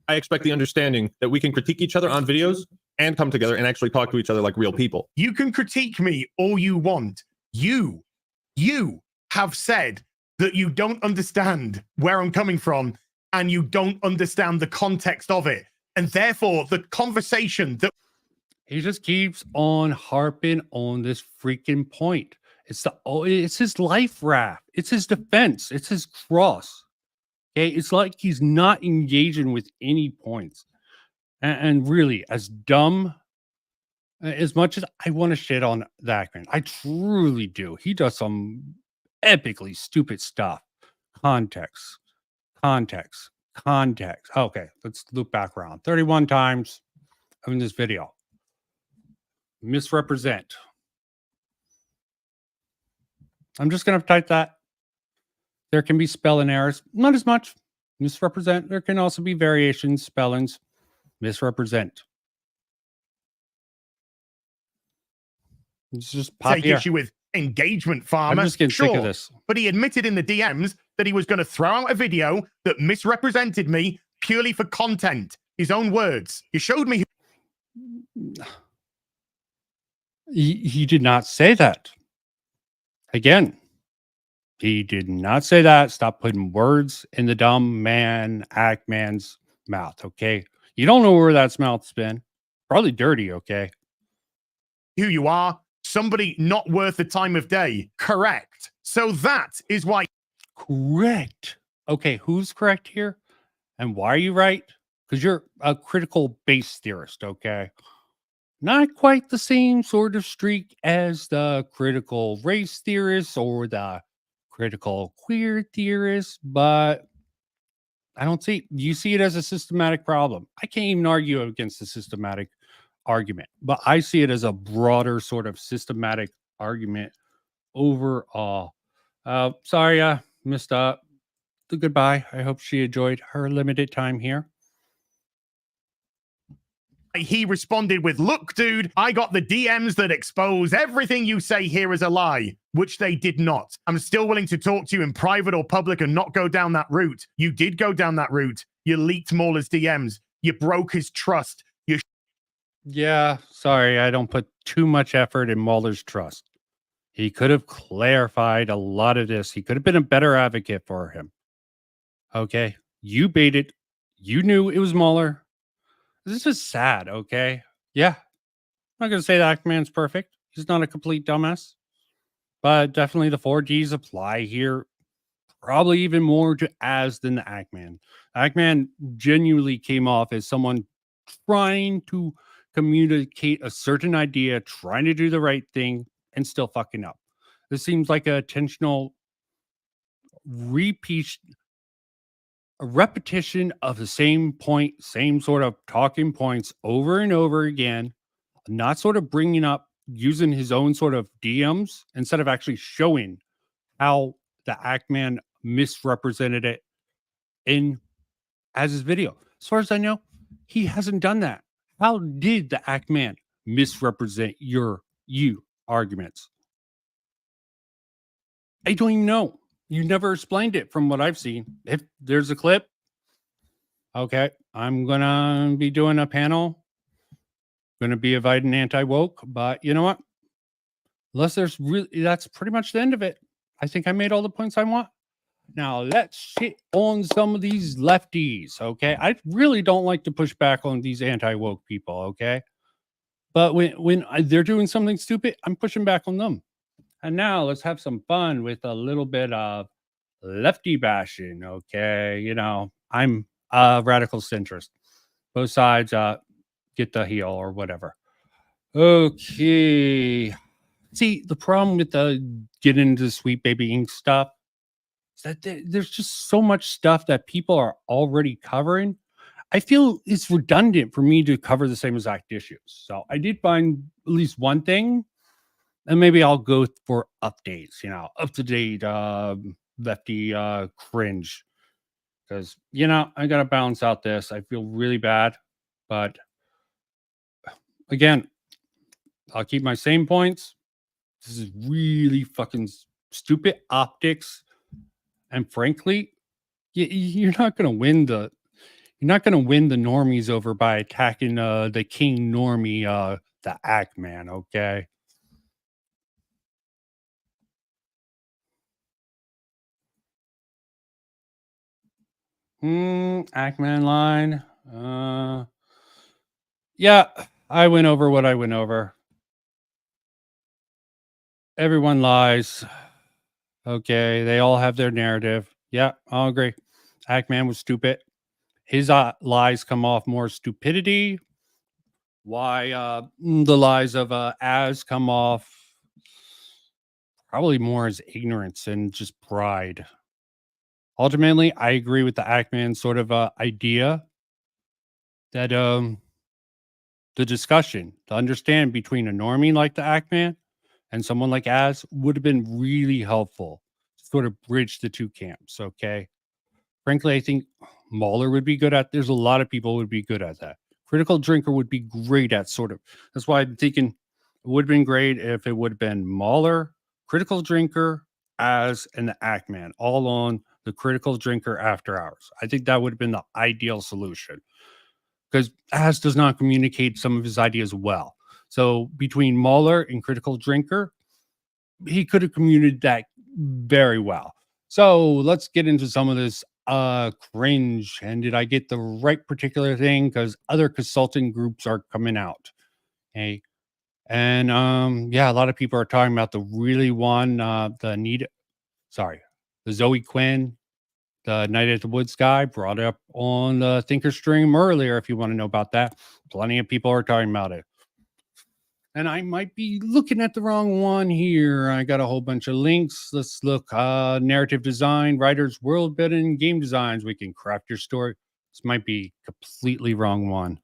I expect the understanding that we can critique each other on videos and come together and actually talk to each other like real people. You can critique me all you want. You have said that you don't understand where I'm coming from and you don't understand the context of it. And therefore, the conversation that he just keeps on harping on this freaking point. It's his life raft. It's his defense. It's his cross. Okay, it's like he's not engaging with any points. And really, as dumb, as much as I want to shit on that man, I truly do. He does some epically stupid stuff. Context. Okay, let's loop back around. 31 times in this video. Misrepresent. I'm just going to type that. There can be spelling errors. Not as much. Misrepresent. There can also be variations, spellings. Misrepresent. It's just pop take here. issue with engagement farmer. I'm just getting sick of this. But he admitted in the DMs that he was going to throw out a video that misrepresented me purely for content. His own words. He showed me. He did not say that. Again, he did not say that. Stop putting words in the dumb man, act man's mouth, okay? You don't know where that's mouth's been. Probably dirty, okay? Who you are. Somebody not worth the time of day. Correct. So that is why. Correct. Okay, who's correct here? And why are you right? Because you're a critical base theorist, okay? Not quite the same sort of streak as the critical race theorist or the critical queer theorist, but I don't see, you see it as a systematic problem. I can't even argue against the systematic argument, but I see it as a broader sort of systematic argument overall. Sorry, missed the goodbye. I hope she enjoyed her limited time here. He responded with, look, dude, I got the DMs that expose everything you say here as a lie, which they did not. I'm still willing to talk to you in private or public and not go down that route. You did go down that route. You leaked Mauler's DMs. You broke his trust. Yeah, sorry, I don't put too much effort in Mauler's trust. He could have clarified a lot of this. He could have been a better advocate for him. Okay, you baited. You knew it was Mauler. This is sad, okay? Yeah. I'm not going to say that Ackman's perfect. He's not a complete dumbass. But definitely the 4Gs apply here. Probably even more to Az than the Ackman. Ackman genuinely came off as someone trying to communicate a certain idea, trying to do the right thing, and still fucking up. This seems like a intentional a repetition of the same point, same sort of talking points over and over again, not sort of bringing up, using his own sort of DMs instead of actually showing how the Ackman misrepresented it in Az's video. As far as I know, he hasn't done that. How did the Ackman misrepresent you arguments? I don't even know. You never explained it from what I've seen. If there's a clip, okay, I'm going to be doing a panel. Going to be inviting anti-woke, but you know what? Unless there's really, that's pretty much the end of it. I think I made all the points I want. Now let's shit on some of these lefties, okay? I really don't like to push back on these anti-woke people, okay? But when they're doing something stupid, I'm pushing back on them. And now let's have some fun with a little bit of lefty bashing. Okay, you know, I'm a radical centrist. Both sides get the heel or whatever. Okay. See, the problem with the get into Sweet Baby Ink stuff is that there's just so much stuff that people are already covering. I feel it's redundant for me to cover the same exact issues. So I did find at least one thing, and maybe I'll go for updates, you know, up to date lefty cringe. Because, you know, I got to balance out this. I feel really bad. But again, I'll keep my same points. This is really fucking stupid optics. And frankly, you're not going to win the normies over by attacking the king normie, the Act Man, okay? Ackman line. Yeah, I went over what I went over. Everyone lies. Okay, they all have their narrative. Yeah, I'll agree. Ackman was stupid. His lies come off more stupidity. Why the lies of Az come off probably more as ignorance and just pride. Ultimately, I agree with the Ackman sort of idea that the discussion to understand between a normie like the Ackman and someone like Az would have been really helpful to sort of bridge the two camps. Okay. Frankly, I think Mahler would be good at. There's a lot of people would be good at that. Critical Drinker would be great at sort of. That's why I'm thinking it would have been great if it would have been Mahler, Critical Drinker, Az, and the Ackman all on the Critical Drinker after hours. I think that would have been the ideal solution because Az does not communicate some of his ideas well. So between Mahler and Critical Drinker, he could have communicated that very well. So let's get into some of this cringe. And did I get the right particular thing? Because other consulting groups are coming out. Okay. And yeah, a lot of people are talking about the really one, the Zoe Quinn, the Night at the Woods guy, brought up on the Thinker stream earlier. If you want to know about that, plenty of people are talking about it. And I might be looking at the wrong one here. I got a whole bunch of links. Let's look. Narrative design, writers, world building, game designs. We can craft your story. This might be completely wrong one.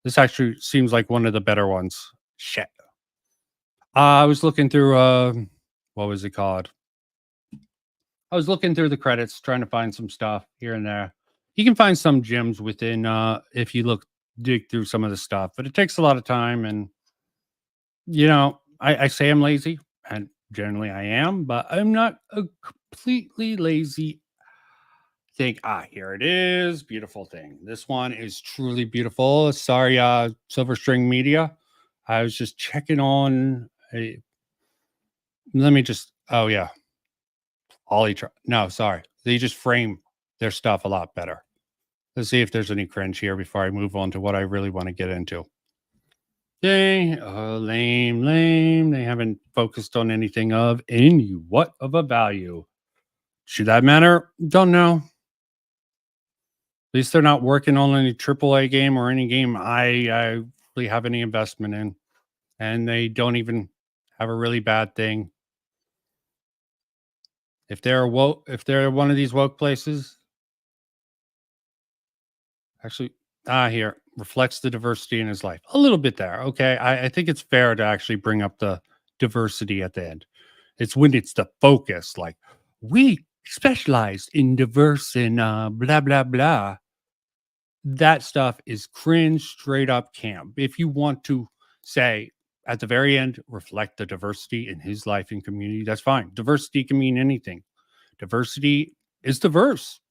This actually seems like one of the better ones. Shit. I was looking through, what was it called? I was looking through the credits, trying to find some stuff here and there. You can find some gems within, if you dig through some of the stuff, but it takes a lot of time. And, you know, I say I'm lazy, and generally I am, but I'm not a completely lazy thing. Here it is. Beautiful thing. This one is truly beautiful. Sorry, Silver String Media. I was just checking on let me just, oh yeah. No, sorry. They just frame their stuff a lot better. Let's see if there's any cringe here before I move on to what I really want to get into. Okay, lame. They haven't focused on anything of a value. Should that matter? Don't know. At least they're not working on any AAA game or any game I really have any investment in. And they don't even have a really bad thing. If they're one of these woke places, actually, here reflects the diversity in his life a little bit there. Okay, I think it's fair to actually bring up the diversity at the end. It's when it's the focus, like we specialized in diverse and blah blah blah. That stuff is cringe, straight up camp. If you want to say at the very end, reflect the diversity in his life and community, that's fine. Diversity can mean anything. Diversity is diverse.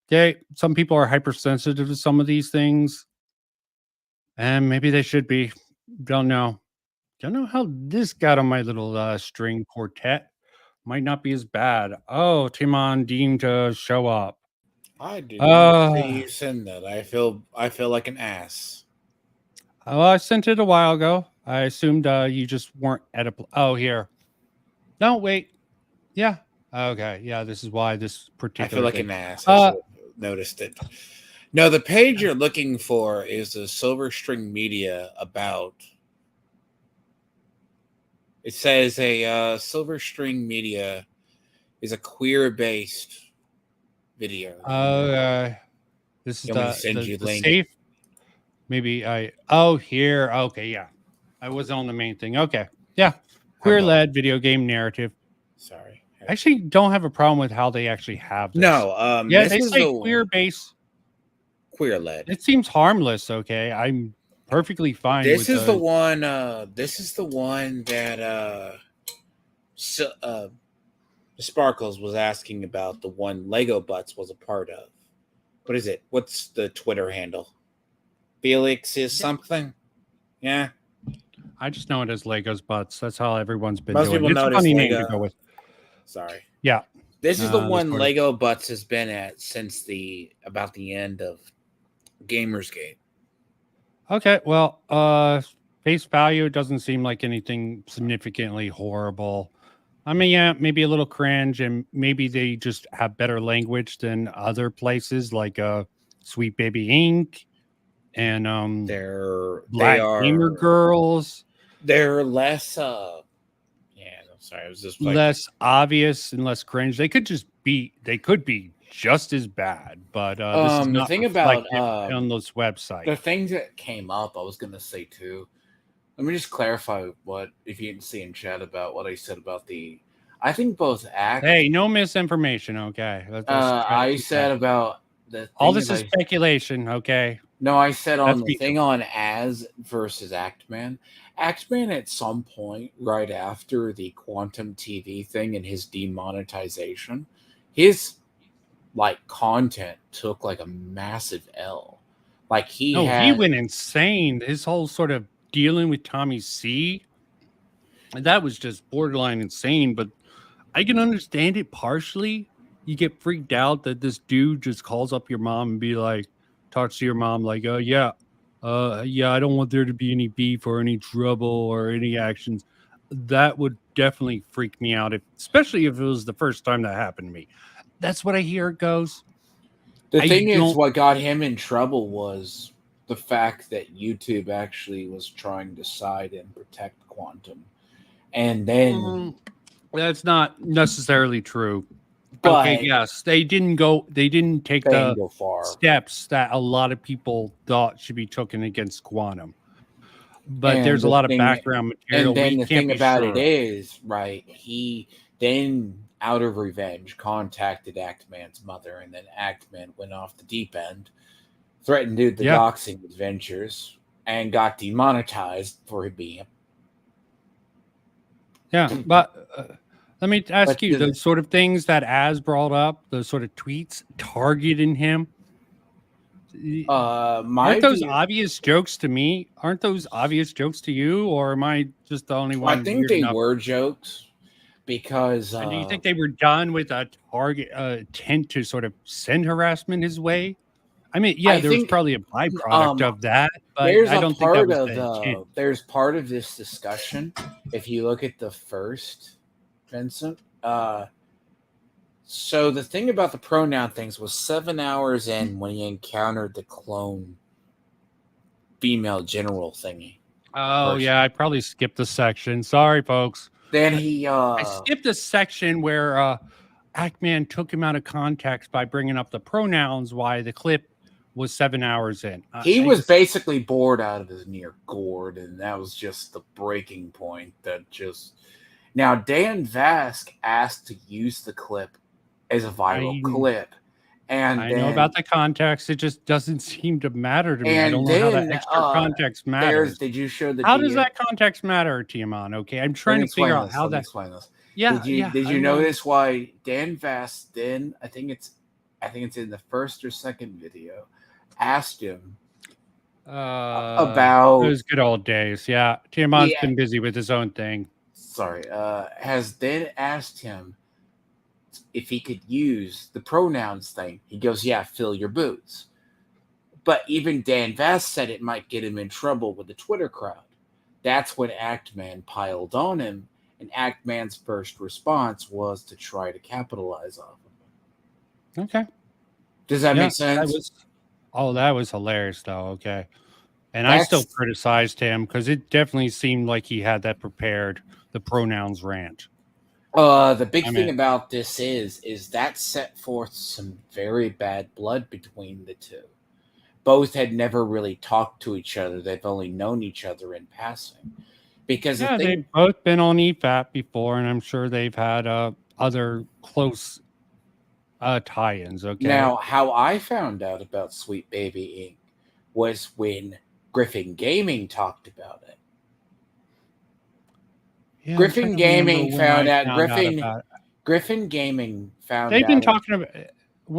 Okay, some people are hypersensitive to some of these things, and maybe they should be. Don't know how this got on my little string quartet. Might not be as bad. Oh, Timon deemed to show up. I did not see you send that. I feel like an ass. Oh, I sent it a while ago. I assumed you just weren't at a. Oh, here. No, wait. Yeah, Okay, yeah, this is why this particular. I feel like thing. an ass. I should have noticed it. No, the page you're looking for is the Silver String Media about. It says a Silver String Media is a queer-based video. This is You want me to send you the link? safe. Maybe here. Okay, yeah. I wasn't on the main thing. Okay, yeah. Queer-led video game narrative. Sorry. I actually don't have a problem with how they actually have this. No, yeah, this they is say the queer-based. Queer-led. It seems harmless. Okay, I'm perfectly fine. This with is the one. This is the one that Sparkles was asking about. The one Lego Butts was a part of. What is it? What's the Twitter handle? Felix is something. Yeah. I just know it as Legos Butts. That's how everyone's been Most doing. people It's a notice funny Lego. name to go with. Sorry. Yeah. This is the one sort of- Lego Butts has been at since about the end of Gamersgate. Okay, well, face value, it doesn't seem like anything significantly horrible. I mean, yeah, maybe a little cringe, and maybe they just have better language than other places like Sweet Baby Inc. and Black Gamer Girls. They're less I'm sorry, I was just like, less obvious and less cringe. They could be just as bad, but this is not the thing about on those websites. The things that came up, I was gonna say too. Let me just clarify what, if you didn't see in chat, about what I said about I think both act. Hey, no misinformation, okay? I said about all this is speculation, okay? No, I said on the thing on As versus Actman. Actman at some point, right after the Quantum TV thing and his demonetization, his content took a massive L. He went insane. His whole sort of dealing with Tommy C, that was just borderline insane. But I can understand it partially. You get freaked out that this dude just calls up your mom and talks to your mom I don't want there to be any beef or any trouble or any actions. That would definitely freak me out, especially if it was the first time that happened to me. That's what I hear it goes. The thing is, what got him in trouble was the fact that YouTube actually was trying to side and protect Quantum. And then that's not necessarily true. But okay, yes, they didn't take the steps that a lot of people thought should be taken against Quantum. But there's a lot of background material. And then the thing about it is, right, he then, out of revenge, contacted Actman's mother, and then Actman went off the deep end, threatened to do the doxing adventures, and got demonetized for being. Yeah, but let me ask you, the sort of things that Az brought up, the sort of tweets targeting him, aren't those obvious jokes to me? Aren't those obvious jokes to you, or am I just the only one? I think they were jokes because. And do you think they were done with a target intent to sort of send harassment his way? I mean, there was probably a byproduct of that, but I don't think that was the intent. There's part of this discussion. If you look at the first, Vincent. So the thing about the pronoun things was 7 hours in when he encountered the clone female general thingy. Oh, yeah, I probably skipped the section. Sorry, folks. Then I skipped a section where Actman took him out of context by bringing up the pronouns, why the clip was 7 hours in. He was basically bored out of his near gourd, and that was just the breaking point. Now, Dan Vask asked to use the clip as a viral clip. And I know about the context. It just doesn't seem to matter to me. I don't know how that extra context matters. Did you show the How does that context matter, Tiaman? Okay, I'm trying to figure out how that. Explain this. Yeah. Did you notice why Dan Vask then? I think it's in the first or second video. Asked him about those good old days. Yeah, Tiaman's been busy with his own thing. Sorry, has then asked him if he could use the pronouns thing. He goes, yeah, fill your boots. But even Dan Vass said it might get him in trouble with the Twitter crowd. That's when Actman piled on him And Actman's first response was to try to capitalize off of it. Okay. Does that make sense? That was hilarious, though. Okay. And I still criticized him because it definitely seemed like he had that prepared, the pronouns rant. The big thing about this is that set forth some very bad blood between the two. Both had never really talked to each other. They've only known each other in passing. Because they've both been on EFAP before, and I'm sure they've had other close tie-ins. Okay. Now, how I found out about Sweet Baby Inc. was when Griffin Gaming talked about it. Yeah, Griffin Gaming found out. Griffin Gaming found out. They've been talking about.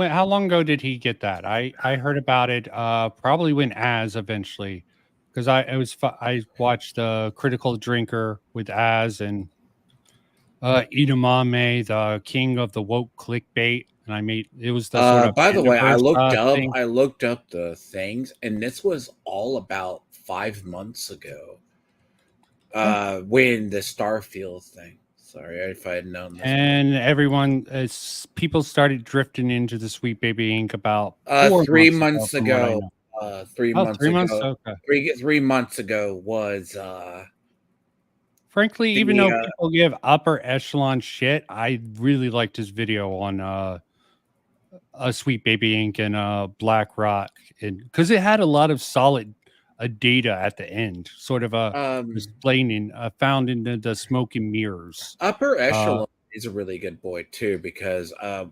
How long ago did he get that? I heard about it probably when Az eventually, because I watched the Critical Drinker with Az and Edamame, the king of the woke clickbait, and it was the sort of. By the way, I looked up the things, and this was all about 5 months ago. When the Starfield thing. Sorry if I had known this. And people started drifting into the Sweet Baby Inc. about 3 months ago. 3 months 3 months ago. Okay. 3 months ago was. Frankly, even though people give upper echelon shit, I really liked his video on a Sweet Baby Inc. and BlackRock, because it had a lot of solid data at the end, sort of explaining found in the smoke and mirrors. Upper echelon is a really good boy too, because I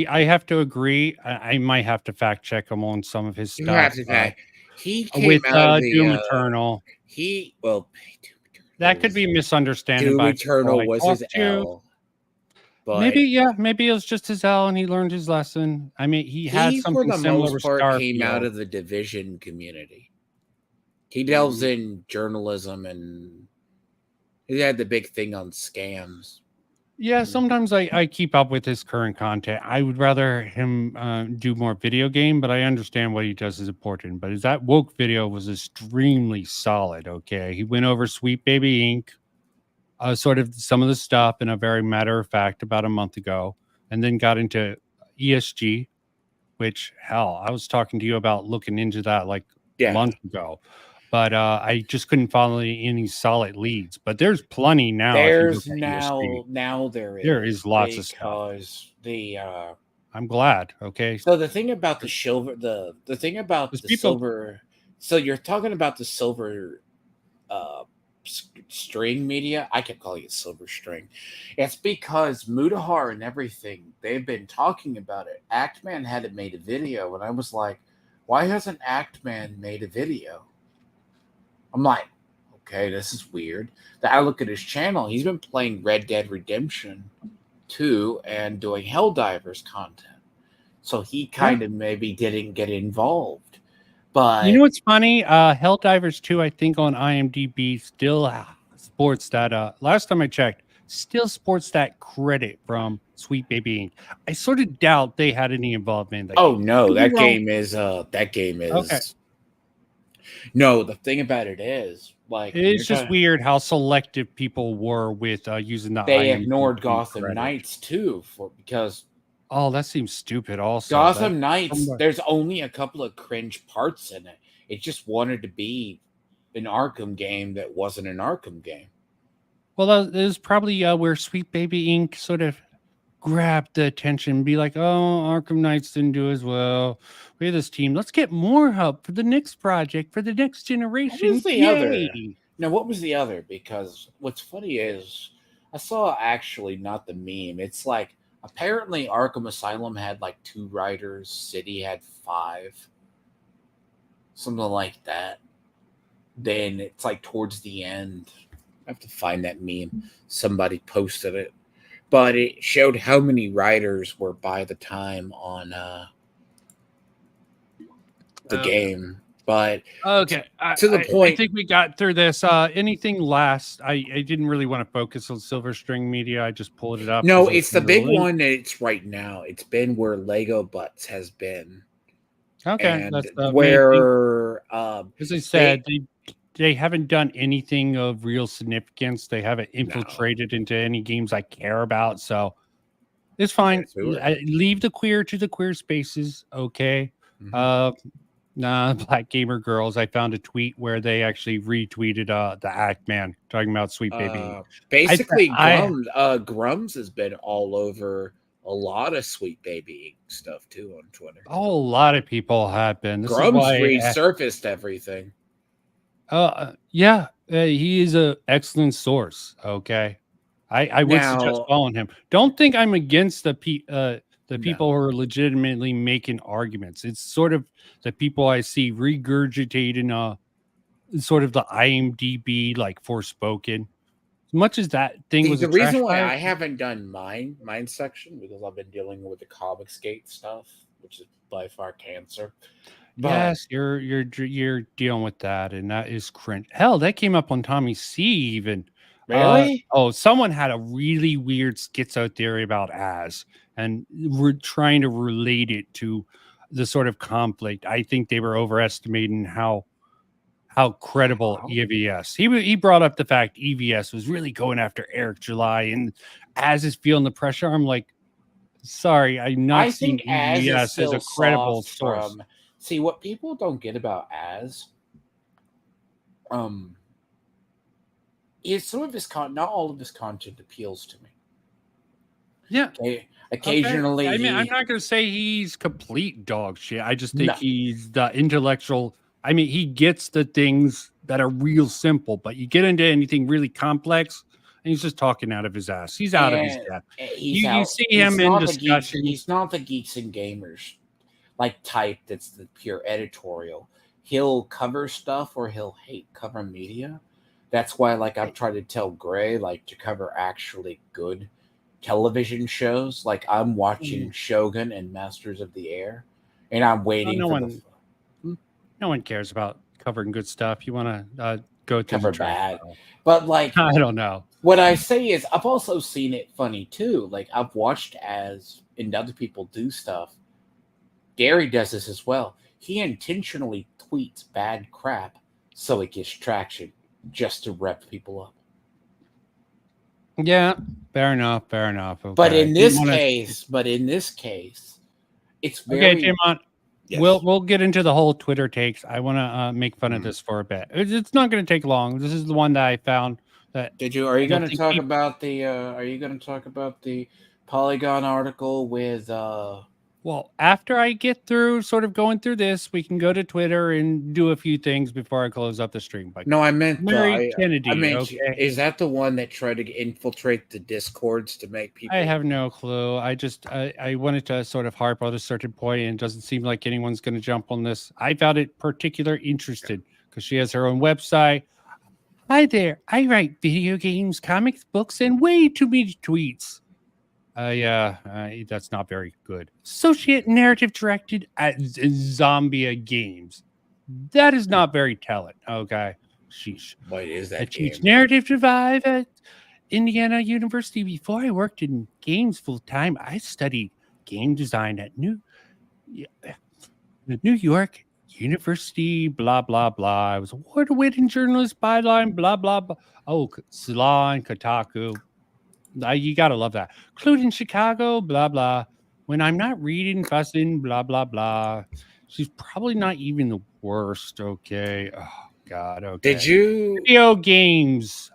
have to agree. I might have to fact check him on some of his stuff. You have to fact. He came with out of the Doom Eternal. That could be misunderstood. Doom Eternal was his L. But maybe it was just his L, and he learned his lesson. I mean, he had something for the similar most with part came out of the Division community. He delves in journalism, and he had the big thing on scams. Yeah, sometimes I keep up with his current content. I would rather him do more video game, but I understand what he does is important. But that woke video was extremely solid. Okay, he went over Sweet Baby Inc. Sort of some of the stuff in a very matter of fact about a month ago, and then got into ESG, which hell, I was talking to you about looking into that like months ago, but I just couldn't follow any solid leads. But there's plenty now. There is lots of stuff. I'm glad. Okay. So the thing about the silver, the thing about the silver. So you're talking about the silver. String media. I kept calling it silver string. It's because Mudahar and everything, they've been talking about it. Actman hadn't made a video, and I was like, why hasn't Actman made a video? I'm like, okay, this is weird. Then I look at his channel. He's been playing Red Dead Redemption 2 and doing Helldivers content. So he kind of maybe didn't get involved. But you know what's funny? Helldivers 2, I think on IMDb still sports that last time I checked, still sports that credit from Sweet Baby Inc. I sort of doubt they had any involvement. That game is okay. No, the thing about it is, like, it's just weird how selective people were with using the. They ignored Gotham Knights too, because. Oh, that seems stupid. Also, Gotham Knights. There's only a couple of cringe parts in it. It just wanted to be an Arkham game that wasn't an Arkham game. Well, that is probably where Sweet Baby Inc. sort of grabbed the attention, be like, "Oh, Arkham Knights didn't do as well. We have this team. Let's get more help for the next project, for the next generation." What was the other? Now, what was the other? Because what's funny is I saw actually not the meme. It's like apparently Arkham Asylum had like 2 writers. City had 5. Something like that. Then it's like towards the end. I have to find that meme. Somebody posted it. But it showed how many writers were by the time on the game. But okay, to the point. I think we got through this. Anything last? I didn't really want to focus on Silver String Media. I just pulled it up. No, it's the big one. It's right now. It's been where Lego Butts has been. Okay, and that's where as I said, they haven't done anything of real significance. They haven't infiltrated into any games I care about, so it's fine. Leave the queer to the queer spaces, okay? Black Gamer Girls. I found a tweet where they actually retweeted the Act Man talking about Sweet Baby. Basically, Grums has been all over a lot of Sweet Baby stuff too on Twitter. Oh, a lot of people have been. Grums resurfaced everything. He is an excellent source. Okay, I would suggest following him. Don't think I'm against the people who are legitimately making arguments. It's sort of the people I see regurgitating sort of the IMDb like Forspoken. As much as that thing was the reason why I haven't done mine section, because I've been dealing with the Comicsgate stuff, which is by far cancer. But yes, you're dealing with that, and that is cringe. Hell, that came up on Tommy C. Even really? Someone had a really weird schizo theory about Az, and we're trying to relate it to the sort of conflict. I think they were overestimating how credible EVS. He brought up the fact EVS was really going after Eric July, and Az is feeling the pressure. I'm like, sorry, I'm not seeing EVS as a credible source. See, what people don't get about Az, is some of his not all of his content appeals to me. Yeah. Okay. Occasionally, I mean, I'm not going to say he's complete dog shit. I just think he's the intellectual. I mean, he gets the things that are real simple, but you get into anything really complex, and he's just talking out of his ass. He's out of his depth. You see him in discussion. He's not the Geeks and Gamers like type that's the pure editorial. He'll cover stuff or he'll hate cover media. That's why, like, I've tried to tell Gray, like, to cover actually good television shows. Like, I'm watching Shogun and Masters of the Air, and I'm waiting no one cares about covering good stuff. You want to go to cover bad. But, like, I don't know. What I say is I've also seen it funny, too. Like, I've watched as and other people do stuff. Gary does this as well. He intentionally tweets bad crap so it gets traction just to rep people up. Yeah, fair enough. Okay. But in this case, it's very okay, Jamon. Yes. We'll get into the whole Twitter takes. I want to make fun of this for a bit. It's not going to take long. This is the one that I found. Are you going to talk about the Polygon article with? Well, after I get through sort of going through this, we can go to Twitter and do a few things before I close up the stream. Like, no, I meant Mary Kennedy. Is that the one that tried to infiltrate the Discords to make people? I have no clue. I wanted to sort of harp on a certain point, and it doesn't seem like anyone's going to jump on this. I found it particularly interested because she has her own website. Hi there. I write video games, comics, books, and way too many tweets. That's not very good. Associate narrative directed at Zambia Games. That is not very telling. Okay. Sheesh. What is that? I teach narrative design at Indiana University. Before I worked in games full time, I studied game design at New York University, blah, blah, blah. I was award-winning journalist, byline, blah, blah, blah. Oh, Salon, Kotaku. You gotta love that. Including Chicago, blah blah. When I'm not reading, fussing, blah blah blah. She's probably not even the worst. Okay. Oh God. Okay. Did you video games?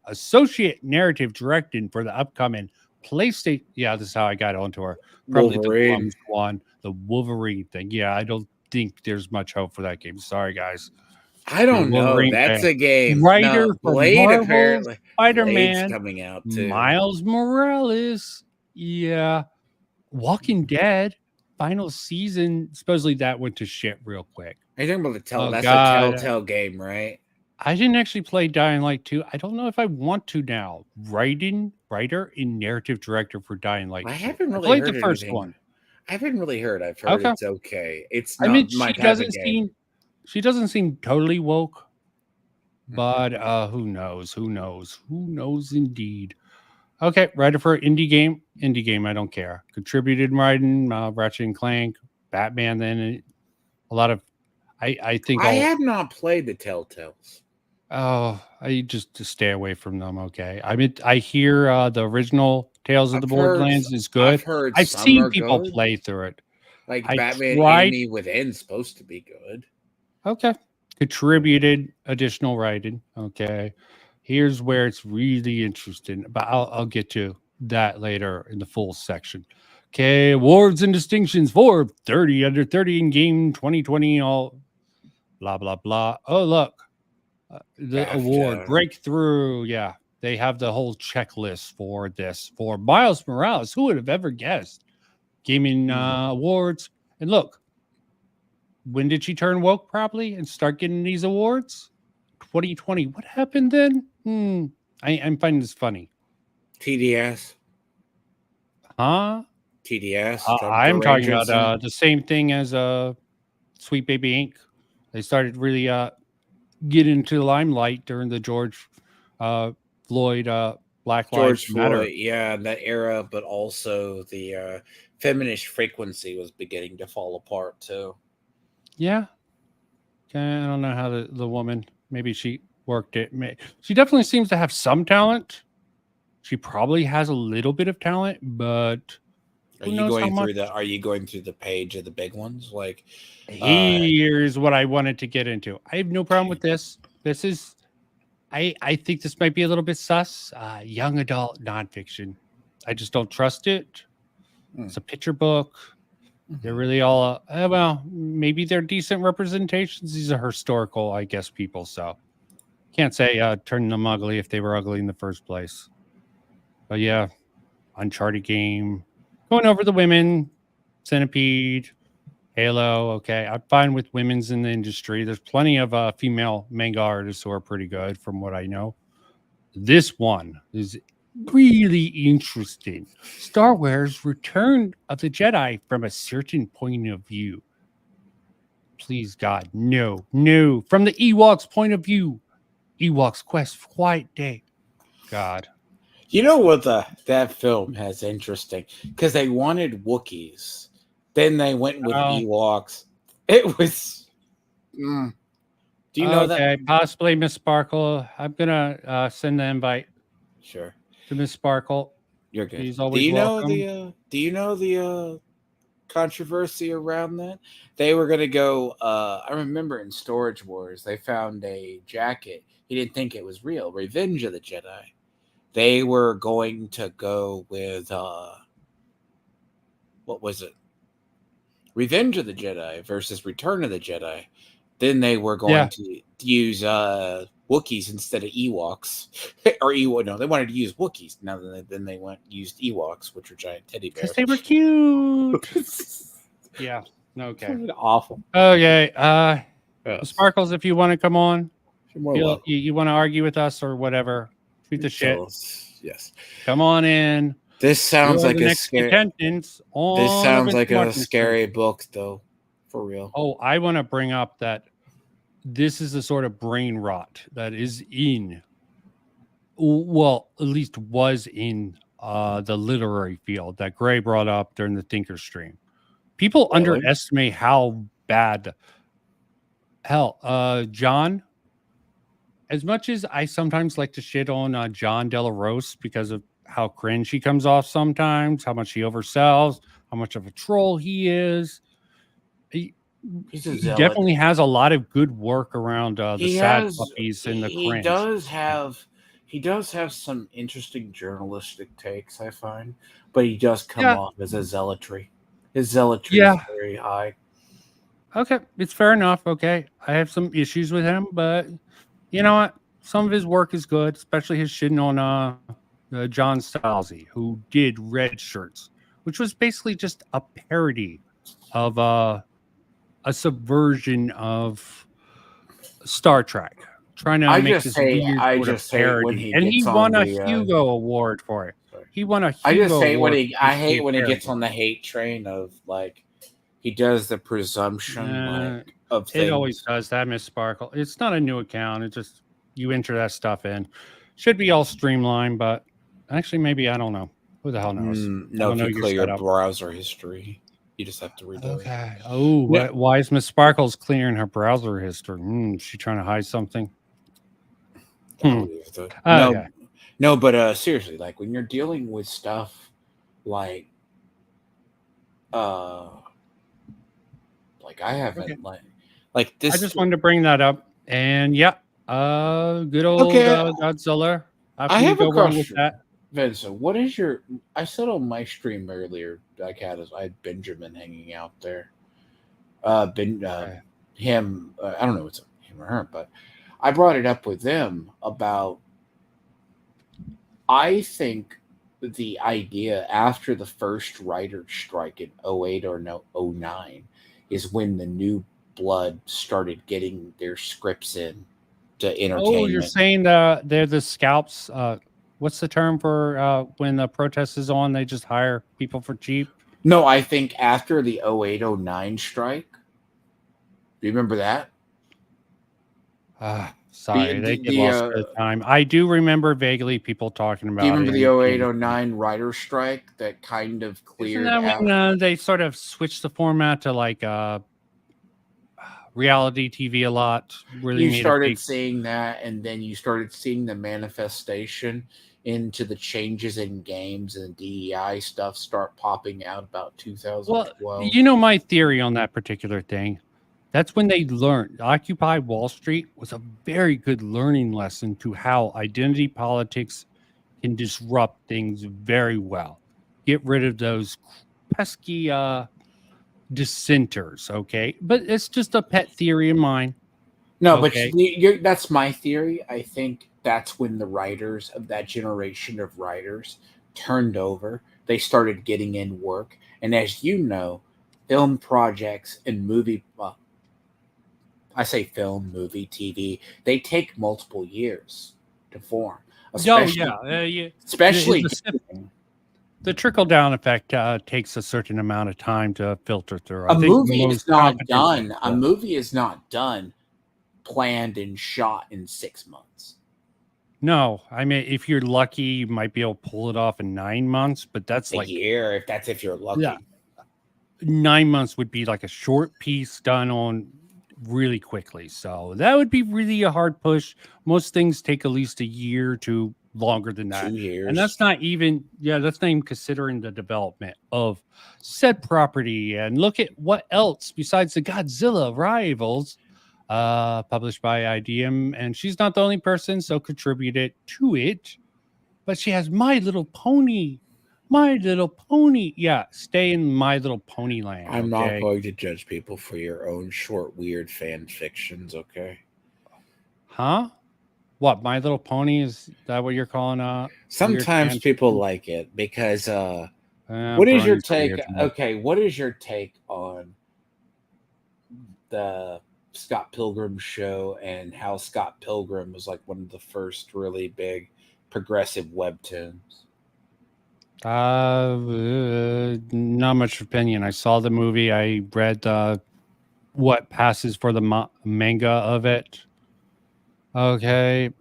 Associate narrative directing for the upcoming PlayStation. Yeah, this is how I got onto her. Probably Wolverine. The Wolverine thing. Yeah, I don't think there's much hope for that game. Sorry, guys. I don't know. That's a game. Writer for Blade, Marvel, apparently. Spider-Man coming out too. Miles Morales. Yeah. Walking Dead. Final season. Supposedly that went to shit real quick. Are you talking about that's a Telltale game, right? I didn't actually play Dying Light 2. I don't know if I want to now. Writer and narrative director for Dying Light 2. I haven't really heard the first one. I haven't really heard. I've heard it's okay. It's not my type of game. She doesn't seem totally woke, but who knows? Who knows indeed. Okay, writer for indie game. I don't care. Contributed writing, Ratchet and Clank, Batman. Then a lot of. I think I have not played the Telltales. Oh, I just to stay away from them. Okay, I mean, I hear the original Tales of the Borderlands is good. I've seen people play through it. Like I Batman tried- Enemy Within's supposed to be good. Okay, contributed additional writing. Okay, here's where it's really interesting, but I'll get to that later in the full section. Okay, awards and distinctions for 30 under 30 in game 2020. All blah blah blah. Oh look. The BAFTA. award breakthrough. Yeah, they have the whole checklist for this for Miles Morales. Who would have ever guessed? Gaming awards. And look, when did she turn woke properly and start getting these awards? 2020. What happened then? I'm finding this funny. TDS. Huh? TDS. I'm talking about the same thing as Sweet Baby Inc. They started really get into the limelight during the George Floyd Black Lives Matter. Floyd, yeah, that era, but also the feminist frequency was beginning to fall apart too. Yeah. Okay, I don't know how the woman, maybe she worked it. She definitely seems to have some talent. She probably has a little bit of talent, but Are you going through the page of the big ones? Like, here's what I wanted to get into. I have no problem with this. This is, I think this might be a little bit sus. Young adult nonfiction. I just don't trust it. It's a picture book. They're really all well, maybe they're decent representations. These are historical, I guess, people. So can't say turn them ugly if they were ugly in the first place. But yeah, Uncharted game. Going over the women, Centipede, Halo. Okay, I'm fine with women's in the industry. There's plenty of female manga artists who are pretty good, from what I know. This one is really interesting. Star Wars: Return of the Jedi from a certain point of view. Please, God, no. From the Ewoks' point of view. Ewoks' Quest for Quiet Day. God. You know what that film has interesting? Because they wanted Wookiees. Then they went with Ewoks. It was... Do you know that? Okay, possibly Miss Sparkle. I'm going to send the invite. Sure. To Miss Sparkle. You're good. He's always welcome. Do you know the controversy around that? They were going to go... I remember in Storage Wars, they found a jacket. He didn't think it was real. Revenge of the Jedi. They were going to go with what was it? Revenge of the Jedi versus Return of the Jedi. Then they were going to use Wookiees instead of Ewoks. Or no, they wanted to use Wookiees. Now then they used Ewoks, which are giant teddy bears. Because they were cute. Yeah. Okay. Awful. Okay. Sparkles, if you want to come on, you want to argue with us or whatever. Shoot the shit. Yes. Come on in. This sounds like a scary. This sounds like a scary book, though. For real. Oh, I want to bring up that this is a sort of brain rot that is in, well, at least was in the literary field that Gray brought up during the Thinker stream. People underestimate how bad. Hell, John. As much as I sometimes like to shit on John De La Rose because of how cringe he comes off sometimes, how much he oversells, how much of a troll he is, he definitely has a lot of good work around the sad puppies and the cringe. He does have some interesting journalistic takes, I find, but he does come off as a zealotry. His zealotry is very high. Okay, it's fair enough. Okay, I have some issues with him, but you know what? Some of his work is good, especially his shitting on John Stalzy, who did Red Shirts, which was basically just a parody of a subversion of Star Trek, trying to make this weird parody. And he won a Hugo Award for it. He won a Hugo Award. I hate when he gets on the hate train of like he does the presumption of things. It always does that, Miss Sparkle. It's not a new account. It's just you enter that stuff in. Should be all streamlined, but actually maybe I don't know. Who the hell knows? No, if you clear your browser history. You just have to redo it. Okay. Oh, why is Miss Sparkles clearing her browser history? She trying to hide something? No, but seriously, like when you're dealing with stuff like I haven't like this. I just wanted to bring that up, and yeah, good old Godzilla. I have a question. Vincent, what is your? I said on my stream earlier, I had Benjamin hanging out there. Him. I don't know if it's him or her, but I brought it up with them about. I think the idea after the first writer's strike in 08 or 09 is when the new blood started getting their scripts in to entertainment. Oh, you're saying they're the scalps. What's the term for when the protest is on, they just hire people for cheap? No, I think after the 08, 09 strike. Do you remember that? Sorry, they get lost at the time. I do remember vaguely people talking about it. Do you remember the 08, 09 writer's strike that kind of cleared out? When they sort of switched the format to like reality TV a lot. Really, you started seeing that, and then you started seeing the manifestation into the changes in games and DEI stuff start popping out about 2012. Well, you know my theory on that particular thing. That's when they learned. Occupy Wall Street was a very good learning lesson to how identity politics can disrupt things very well. Get rid of those pesky dissenters, okay? But it's just a pet theory of mine. No, but that's my theory. I think that's when the writers of that generation of writers turned over. They started getting in work. And as you know, film projects and movie... I say film, movie, TV. They take multiple years to form. Especially the trickle-down effect takes a certain amount of time to filter through. A movie is not done. A movie is not done, planned and shot in 6 months. No, I mean, if you're lucky, you might be able to pull it off in 9 months, but that's a year. If you're lucky. Yeah, 9 months would be like a short piece done on really quickly. So that would be really a hard push. Most things take at least a year to longer than that. 2 years. And that's not even considering the development of said property. And look at what else besides the Godzilla rivals published by IDM. And she's not the only person, so contributed to it. But she has My Little Pony. My Little Pony. Yeah, stay in My Little Pony land. I'm not going to judge people for your own short, weird fan fictions, okay? Huh? What, My Little Pony? Is that what you're calling sometimes people like it because what is your take? Okay, what is your take on the Scott Pilgrim show and how Scott Pilgrim was like one of the first really big progressive webtoons? Not much opinion. I saw the movie. I read what passes for the manga of it. Okay.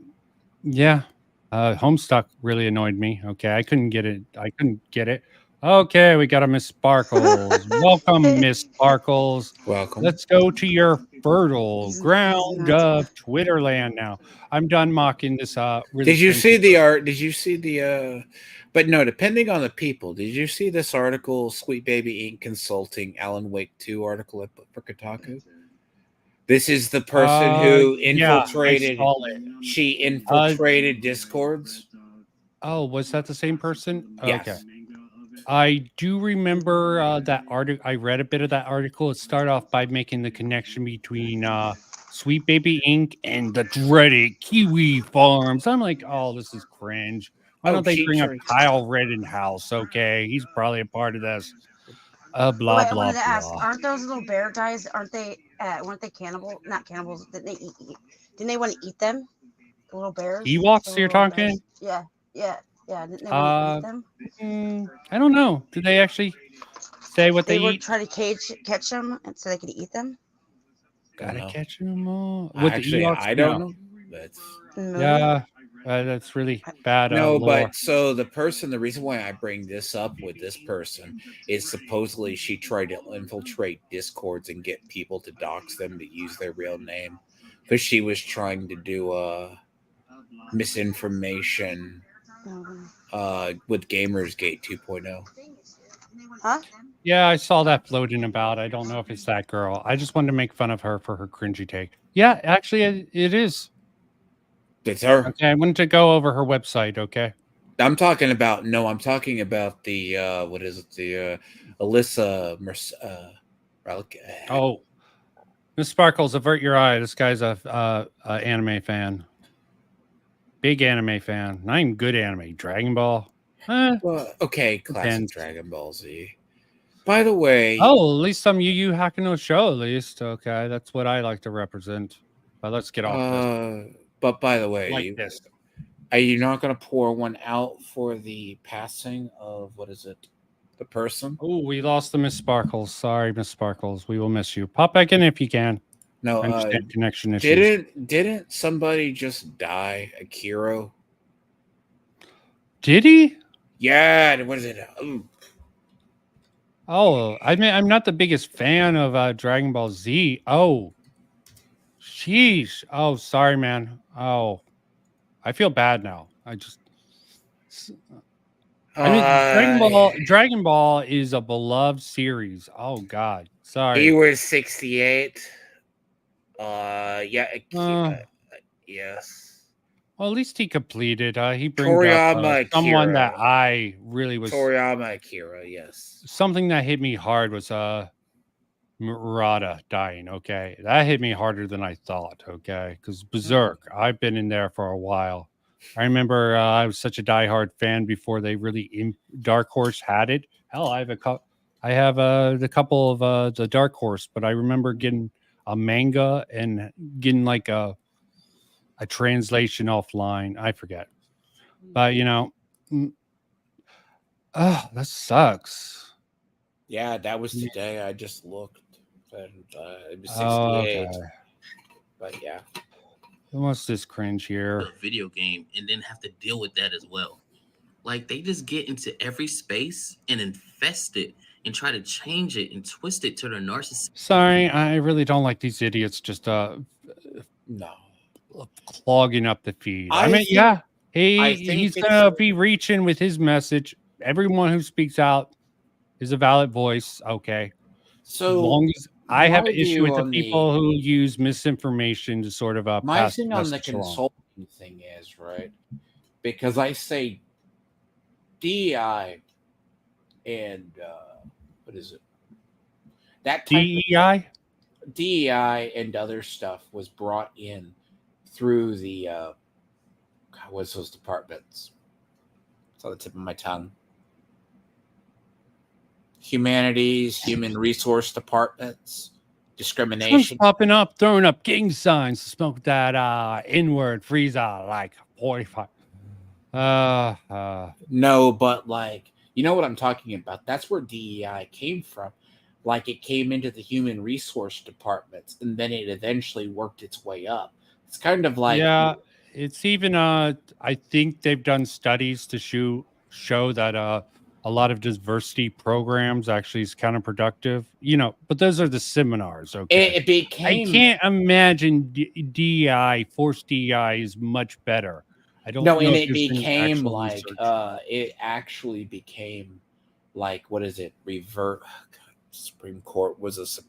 Yeah. Homestuck really annoyed me. Okay. I couldn't get it. Okay. We got a Miss Sparkles. Welcome, Miss Sparkles. Welcome. Let's go to your fertile ground of Twitter land now. I'm done mocking this. Really Did you see the art? Did you see the but no, depending on the people, did you see this article, Sweet Baby Inc. Consulting Alan Wake 2 article I put for Kotaku? This is the person who infiltrated. Yeah, she infiltrated Discords. Oh, was that the same person? Yes. Okay. I do remember that article. I read a bit of that article. It started off by making the connection between Sweet Baby Inc. and the dreaded Kiwi Farms. I'm like, oh, this is cringe. Why don't they bring up Kyle Rittenhouse? Okay, he's probably a part of this. Blah, Wait, blah, I wanted to ask, blah. aren't those little bear guys, weren't they cannibal? Not cannibals. Didn't they want to eat them? The little bears? Ewoks, you're talking? Yeah. Didn't they want to eat them? I don't know. Did they actually say what they were eat? trying to catch them so they could eat them? Gotta catch them all. Actually, I don't know. Yeah. That's really bad. No, lore. but so the reason why I bring this up with this person is supposedly she tried to infiltrate Discords and get people to dox them to use their real name because she was trying to do misinformation with Gamersgate 2.0. Huh? Yeah, I saw that floating about. I don't know if it's that girl. I just wanted to make fun of her for her cringy take. Yeah, actually, it is. It's her. Okay, I wanted to go over her website. Okay. I'm talking about the what is it? The Alyssa Oh, Miss Sparkles, avert your eye. This guy's a anime fan. Big anime fan. Not even good anime. Dragon Ball. Well, okay, classic depends. Dragon Ball Z. By the way, Oh, at least some Yu Yu Hakuno show. At least okay, that's what I like to represent. But let's get off this. But by the way, Like this. are you not going to pour one out for the passing of what is it? The person? Oh, we lost the Miss Sparkles. Sorry, Miss Sparkles. We will miss you. Pop back in if you can. No, I understand connection issues. Didn't somebody just die? Akira? Did he? Yeah. What is it? Oh, I mean, I'm not the biggest fan of Dragon Ball Z. Oh, sheesh. Oh, sorry, man. Oh, I feel bad now. I mean, Dragon Ball is a beloved series. Oh God, sorry. He was 68. Yeah. Yes. Well, at least he completed. He brings up someone that I really was. Toriyama Akira, yes. Something that hit me hard was Murata dying. Okay, that hit me harder than I thought. Okay, because Berserk, I've been in there for a while. I remember I was such a diehard fan before they really Dark Horse had it. Hell, I have the couple of the Dark Horse, but I remember getting a manga and getting like a translation offline. I forget, but you know, that sucks. Yeah, that was today. I just looked, and it was 68. Okay. But yeah, what's this cringe here? A video game and then have to deal with that as well. Like they just get into every space and infest it and try to change it and twist it to their narcissism. Sorry, I really don't like these idiots just no clogging up the feed. I mean, yeah, he's gonna be reaching with his message. Everyone who speaks out is a valid voice. Okay, so as long as I have an issue with the people who use misinformation to sort of my thing on the consulting thing is right because I say DEI and what is it? That DEI and other stuff was brought in through the what's those departments? It's on the tip of my tongue. Humanities, human resource departments, discrimination. Popping up, throwing up gang signs to smoke that N-word Frieza like 45. No, but like you know what I'm talking about. That's where DEI came from. Like it came into the human resource departments, and then it eventually worked its way up. It's kind of like it's even I think they've done studies to show that a lot of diversity programs actually is counterproductive. You know, but those are the seminars. Okay, it became. I can't imagine DEI forced DEI is much better. I don't know. And it became like it actually became like what is it? Supreme Court was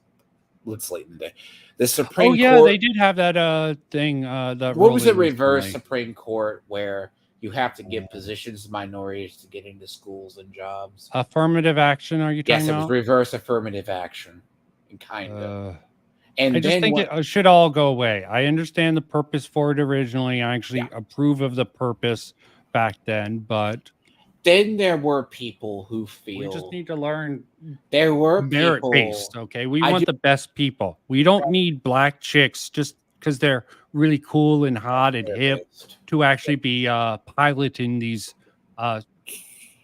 let's late in the day. The Supreme Court. Oh yeah, they did have that thing. That what was it? Reverse Supreme Court where you have to give positions to minorities to get into schools and jobs. Affirmative action? Are you talking about? Yes, it was reverse affirmative action, kind of. And I just think it should all go away. I understand the purpose for it originally. I actually approve of the purpose back then, but then there were people who feel we just need to learn. There were merit-based. Okay, we want the best people. We don't need black chicks just because they're really cool and hot and hip to actually be piloting these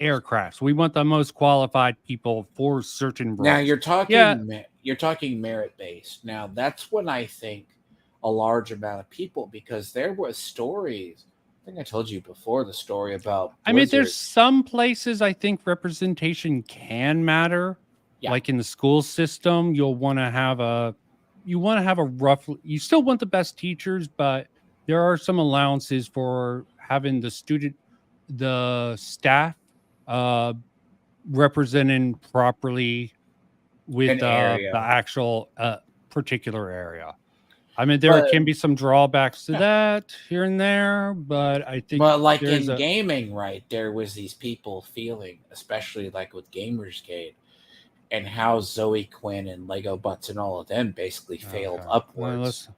aircrafts. We want the most qualified people for certain roles. Now you're talking merit-based. Now that's when I think a large amount of people, because there was stories think I told you before the story about. I mean, there's Blizzard. some places I think representation can matter. Yeah. Like in the school system, you want to have a rough. You still want the best teachers, but there are some allowances for having the staff, represented properly with An area. the actual particular area. I mean, there can be some drawbacks to that here and there, but I think. But like in gaming, right, there was these people feeling, especially like with Gamersgate, and how Zoe Quinn and Lego Butts and all of them basically failed upwards. Well,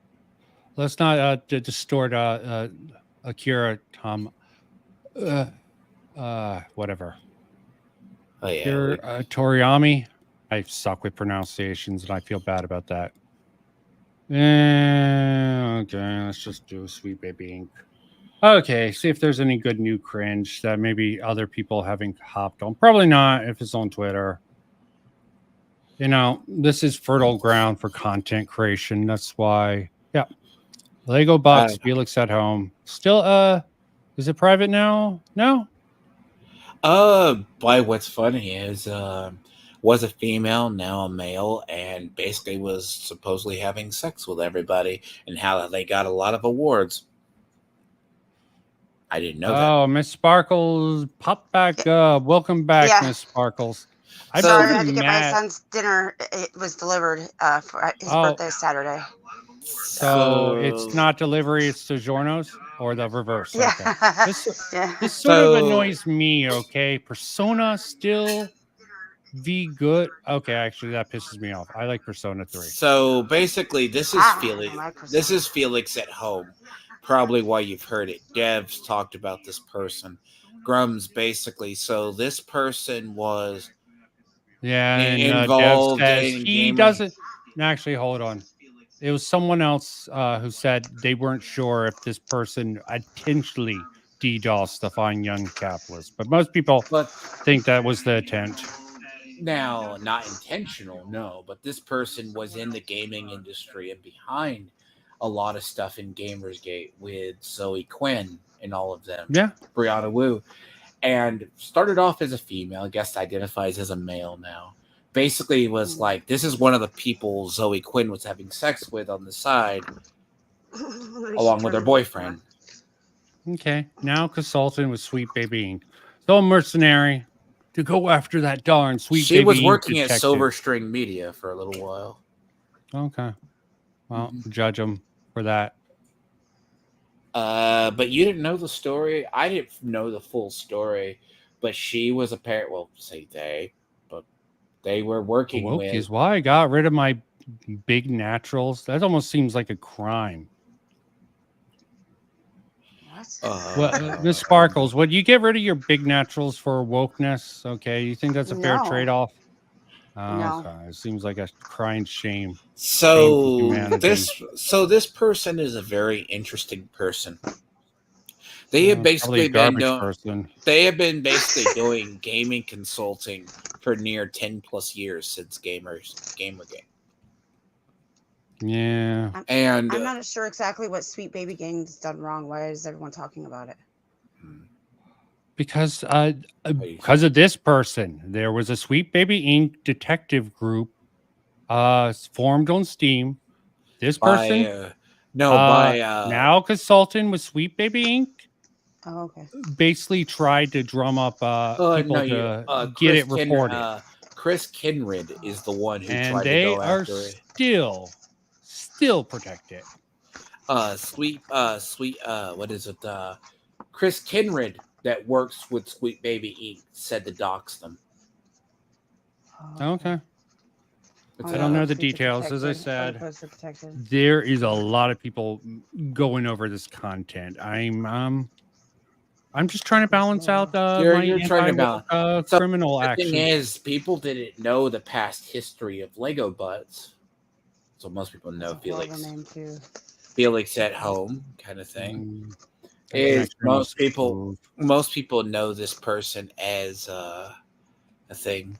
let's not distort Akira Tom. Whatever. Oh yeah. Toriyami. I suck with pronunciations, and I feel bad about that. Okay, let's just do Sweet Baby Inc. Okay, see if there's any good new cringe that maybe other people haven't hopped on. Probably not if it's on Twitter. You know, this is fertile ground for content creation. That's why, yeah. Lego Box, Felix at home. Still, is it private now? No? But what's funny is, was a female, now a male, and basically was supposedly having sex with everybody, and how they got a lot of awards. I didn't know that. Oh, Miss Sparkles, pop back up. Welcome back, Miss Sparkles. Sorry, I had to get my son's dinner. It was delivered for his birthday Saturday. So it's not delivery, it's DiGiorno's, or the reverse. Yeah. Okay. This sort of annoys me, okay? Persona still the good. Okay, actually, that pisses me off. I like Persona 3. So basically, this is Felix. This is Felix at home. Probably why you've heard it. Devs talked about this person. Grums, basically. So this person was involved in he doesn't. Actually, hold on. It was someone else who said they weren't sure if this person intentionally DDoSed the fine young capitalist, but most people think that was the intent. Now, not intentional, no, but this person was in the gaming industry and behind a lot of stuff in Gamersgate with Zoe Quinn and all of them. Yeah. Brianna Wu. And started off as a female, I guess identifies as a male now. Basically was like, this is one of the people Zoe Quinn was having sex with on the side, along with her boyfriend. Okay. Now consultant with Sweet Baby Inc. So a mercenary to go after that darn Sweet Baby Inc. She was working at Silver String Media for a little while. Okay. Well, judge them for that. But you didn't know the story. I didn't know the full story, but she was a parent. Well, say but they were working with. Is why I got rid of my big naturals. That almost seems like a crime. Well, Miss Sparkles, would you get rid of your big naturals for wokeness? Okay, you think that's a fair trade-off? No. Okay. It seems like a crying shame. So this person is a very interesting person. They have basically been basically doing gaming consulting for near 10 plus years since Gamergate. Yeah. And I'm not sure exactly what Sweet Baby Gang's done wrong. Why is everyone talking about it? Because of this person. There was a Sweet Baby Inc. detective group formed on Steam. This person now consultant with Sweet Baby Inc. Oh, okay. Basically tried to drum up people to get it reported. Chris Kinrid is the one who and tried they to go are after it. Still protected. What is it? Chris Kinrid that works with Sweet Baby Inc. said to dox them. Okay. I don't know the details. As I said, there is a lot of people going over this content. I'm just trying to balance out you're trying to balance criminal action. The thing is, people didn't know the past history of Lego Butts, so most people know Felix at home kind of thing. Most people know this person as a thing.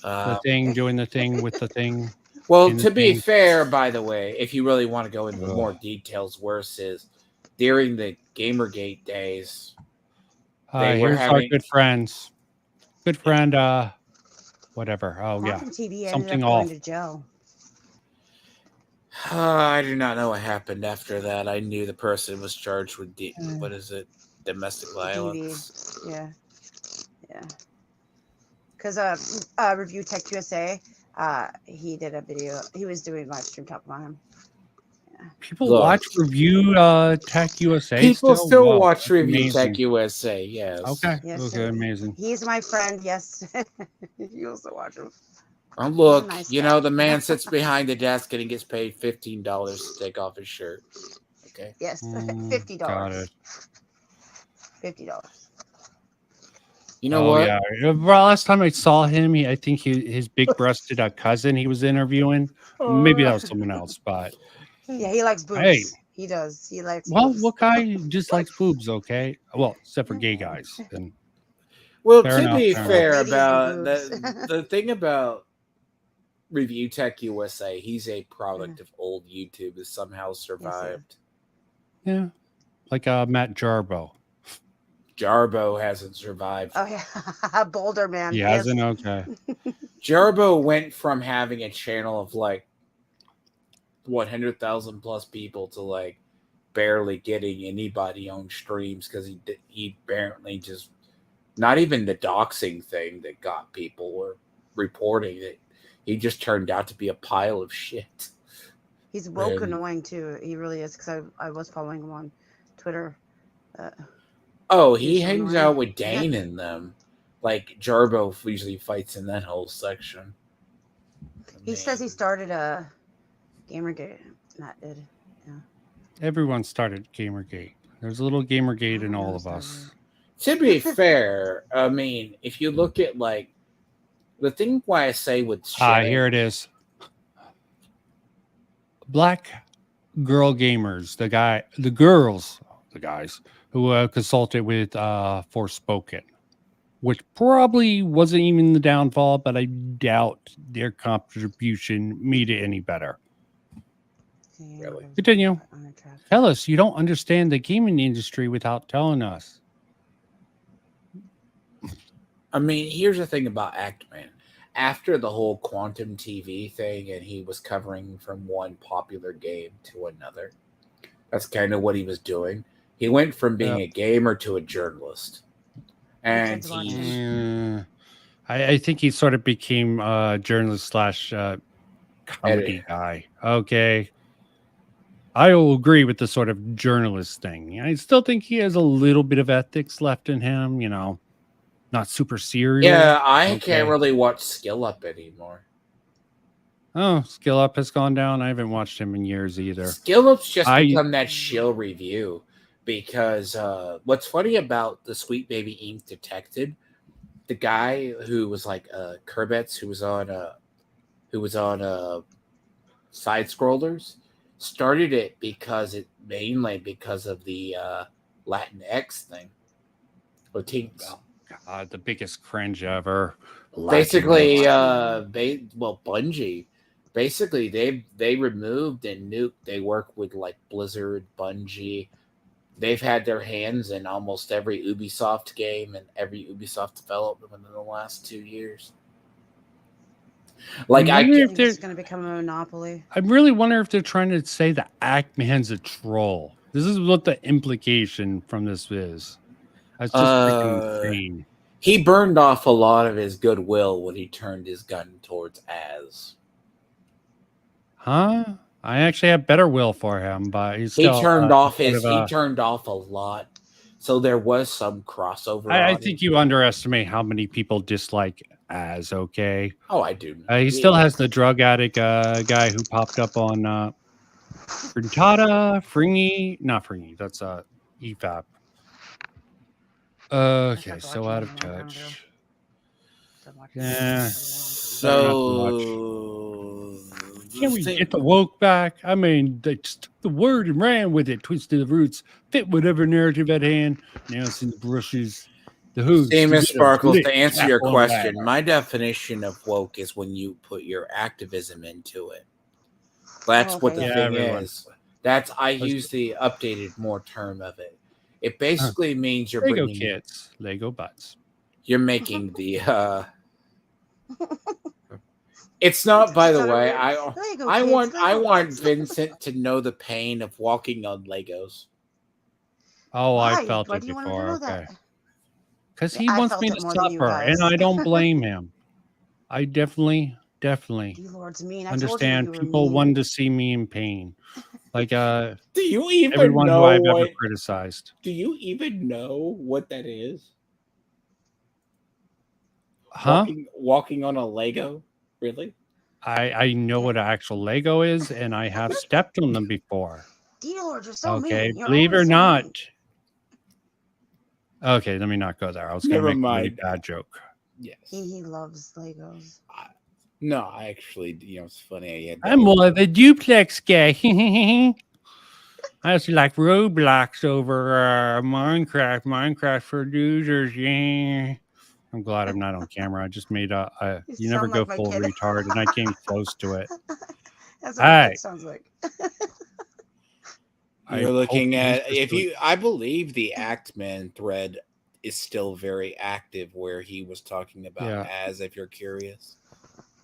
The thing doing the thing with the thing. Well, to be fair, by the way, if you really want to go into more details, worse is during the Gamergate days. They were Here's our having good friends. Good friend, whatever. Oh, yeah. Quantum TV ended Something up going off. to jail. I do not know what happened after that. I knew the person was charged with what is it? Domestic violence. DV. Yeah. Because Review Tech USA, he did a video. He was doing live stream talk about him. People watch Review Tech USA. People still Wow, watch that's Review amazing. Tech USA. Yes. Okay. Yes, Okay. sir. Amazing. He's my friend. Yes. You also watch him. Oh, look, Nice you guy. know, the man sits behind the desk and he gets paid $15 to take off his shirt. Okay. Yes. $50. Got it. $50. You know what? Yeah. Last time I saw him, I think his big-breasted cousin he was interviewing. Maybe that was someone else, but Yeah, he likes boobs. Hey. He does. He likes well, boobs. what guy just likes boobs? Okay. Well, except for gay guys. And Well, fair to enough, be fair fair enough. about Ladies and the thing about Review Tech USA, he's a product of old YouTube that somehow survived. yeah, like Matt Jarbo. Jarbo hasn't survived. Oh yeah, Boulder man. He Yes. hasn't. Okay. Jarbo went from having a channel of like 100,000 plus people to like barely getting anybody on streams because he apparently just not even the doxing thing that got people were reporting that he just turned out to be a pile of shit. He's woke annoying too. He really is because I was following him on Twitter. Oh, he He's hangs annoying. out with Dane and them. Like Jarbo usually fights in that whole section. He says he started a Gamergate. Matt did. Yeah. Everyone started Gamergate. There's a little Gamergate in all of us. To be fair, I mean, if you look at like the thing why I say with Here it is. Black girl gamers, the guys who consulted with Forspoken, which probably wasn't even the downfall, but I doubt their contribution made it any better. Really? Continue. Tell us you don't understand the gaming industry without telling us. I mean, here's the thing about Actman. After the whole Quantum TV thing, and he was covering from one popular game to another, that's kind of what he was doing. He went from being a gamer to a journalist. And I think he sort of became a journalist / comedy guy. Okay. I will agree with the sort of journalist thing. I still think he has a little bit of ethics left in him, you know, not super serious. Yeah, I can't really watch Skill Up anymore. Oh, Skill Up has gone down. I haven't watched him in years either. Skill Up's just become that shill review because what's funny about the Sweet Baby Ink Detected, the guy who was like Kurbetz, who was on Side Scrollers, started it mainly because of the Latinx thing. God, the biggest cringe ever. Basically, Bungie. Basically, they removed and nuked. They work with like Blizzard, Bungie. They've had their hands in almost every Ubisoft game and every Ubisoft development within the last 2 years. Like, I think it's going to become a monopoly. I really wonder if they're trying to say that Ackman's a troll. This is what the implication from this is. That's just freaking insane. He burned off a lot of his goodwill when he turned his gun towards Az. Huh? I actually have better will for him, but he's still, he turned off a lot. So there was some crossover. I think you underestimate how many people dislike Az. Okay. Oh, I do. He still has the drug addict guy who popped up on not Fringy. That's EFAP. Okay, so out of touch. Yeah. So can we get the woke back? I mean, they just took the word and ran with it, twisted the roots, fit whatever narrative at hand. Now it's in the brushes. The who's Miss Sparkles, to answer your question, my definition of woke is when you put your activism into it. That's what the thing is. I use the updated more term of it. It basically means you're Lego bringing kids, Lego butts. You're making the. It's not. By the way, I want Vincent to know the pain of walking on Legos. Oh, Why? I felt Why it do you want to before. know Okay. that? Because Yeah, he I wants felt me it to more than you suffer, and guys. I don't blame him. I definitely D-Lord's mean. I understand told you people mean. want to see me in pain. Like Do you even everyone know who I've what? ever criticized. Do you even know what that is? Huh? Walking on a Lego? Really? I know what an actual Lego is, and I have stepped on them before. D-Lord, you're so Okay, mean. You're believe it or always so not. mean. Okay, let me not go there. I was going to make a really bad joke. Yes. He loves Legos. No, I actually, it's funny. I'm more of a duplex guy. I also like Roblox over Minecraft. Minecraft for losers. Yeah. I'm glad I'm not on camera. I just made you never sound go like my full kid. retard, and I came close to it. That's what my kid sounds like. You're looking at I believe the Actman thread is still very active where he was talking about if you're curious.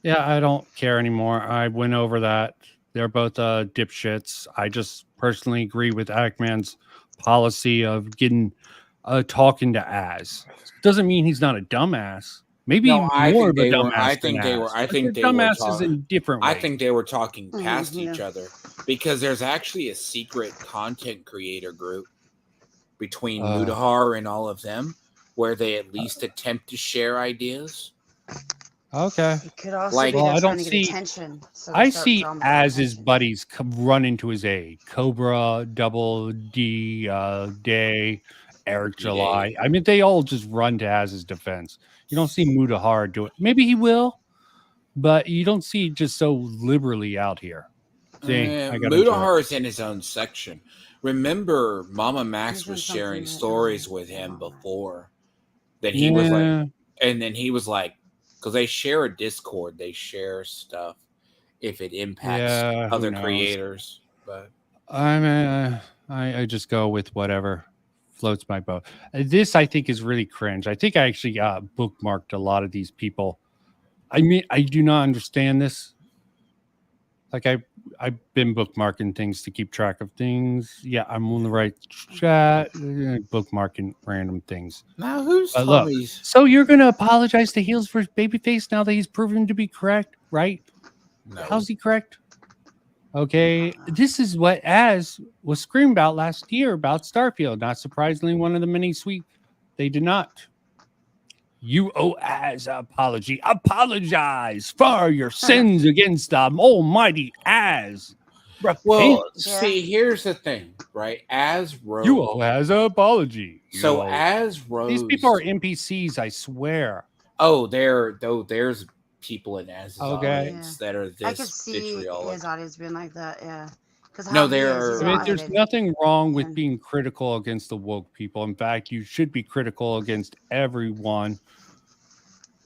Yeah, I don't care anymore. I went over that. They're both dipshits. I just personally agree with Ackman's policy of getting talking to Az. Doesn't mean he's not a dumbass. Maybe more of a dumbass. I think they were dumbasses in different ways. I think they were talking past each other because there's actually a secret content creator group between Mudahar and all of them where they at least attempt to share ideas. Okay. It could also be I don't to get see. attention, so I see as his buddies run into his aid. Cobra, Double D, Day, Eric July. I mean, they all just run to Az's defense. You don't see Mudahar do it. Maybe he will, but you don't see it just so liberally out here. Mudahar is in his own section. Remember, Mama Max was sharing stories with him before that he was like, and then he was like, because they share a Discord, they share stuff if it impacts other creators. But I just go with whatever floats my boat. This I think is really cringe. I think I actually bookmarked a lot of these people. I mean, I do not understand this. Like I've been bookmarking things to keep track of things. Yeah, I'm on the right chat, bookmarking random things. Now who's Tommy's? So you're gonna apologize to Heels versus Babyface now that he's proven to be correct, right? No. How's he correct? Okay, this is what Az was screamed about last year about Starfield. Not surprisingly, one of the many they did not. You owe Az an apology. Apologize for your sins against the almighty Az. Well, see, here's the thing, right? Az Rose. You owe Az an apology. So Az Rose. These people are NPCs, I swear. Oh, there's people in Az's audience that are this I could see vitriolic. his audience being like that, yeah. No, there's nothing wrong with being critical against the woke people. In fact, you should be critical against everyone.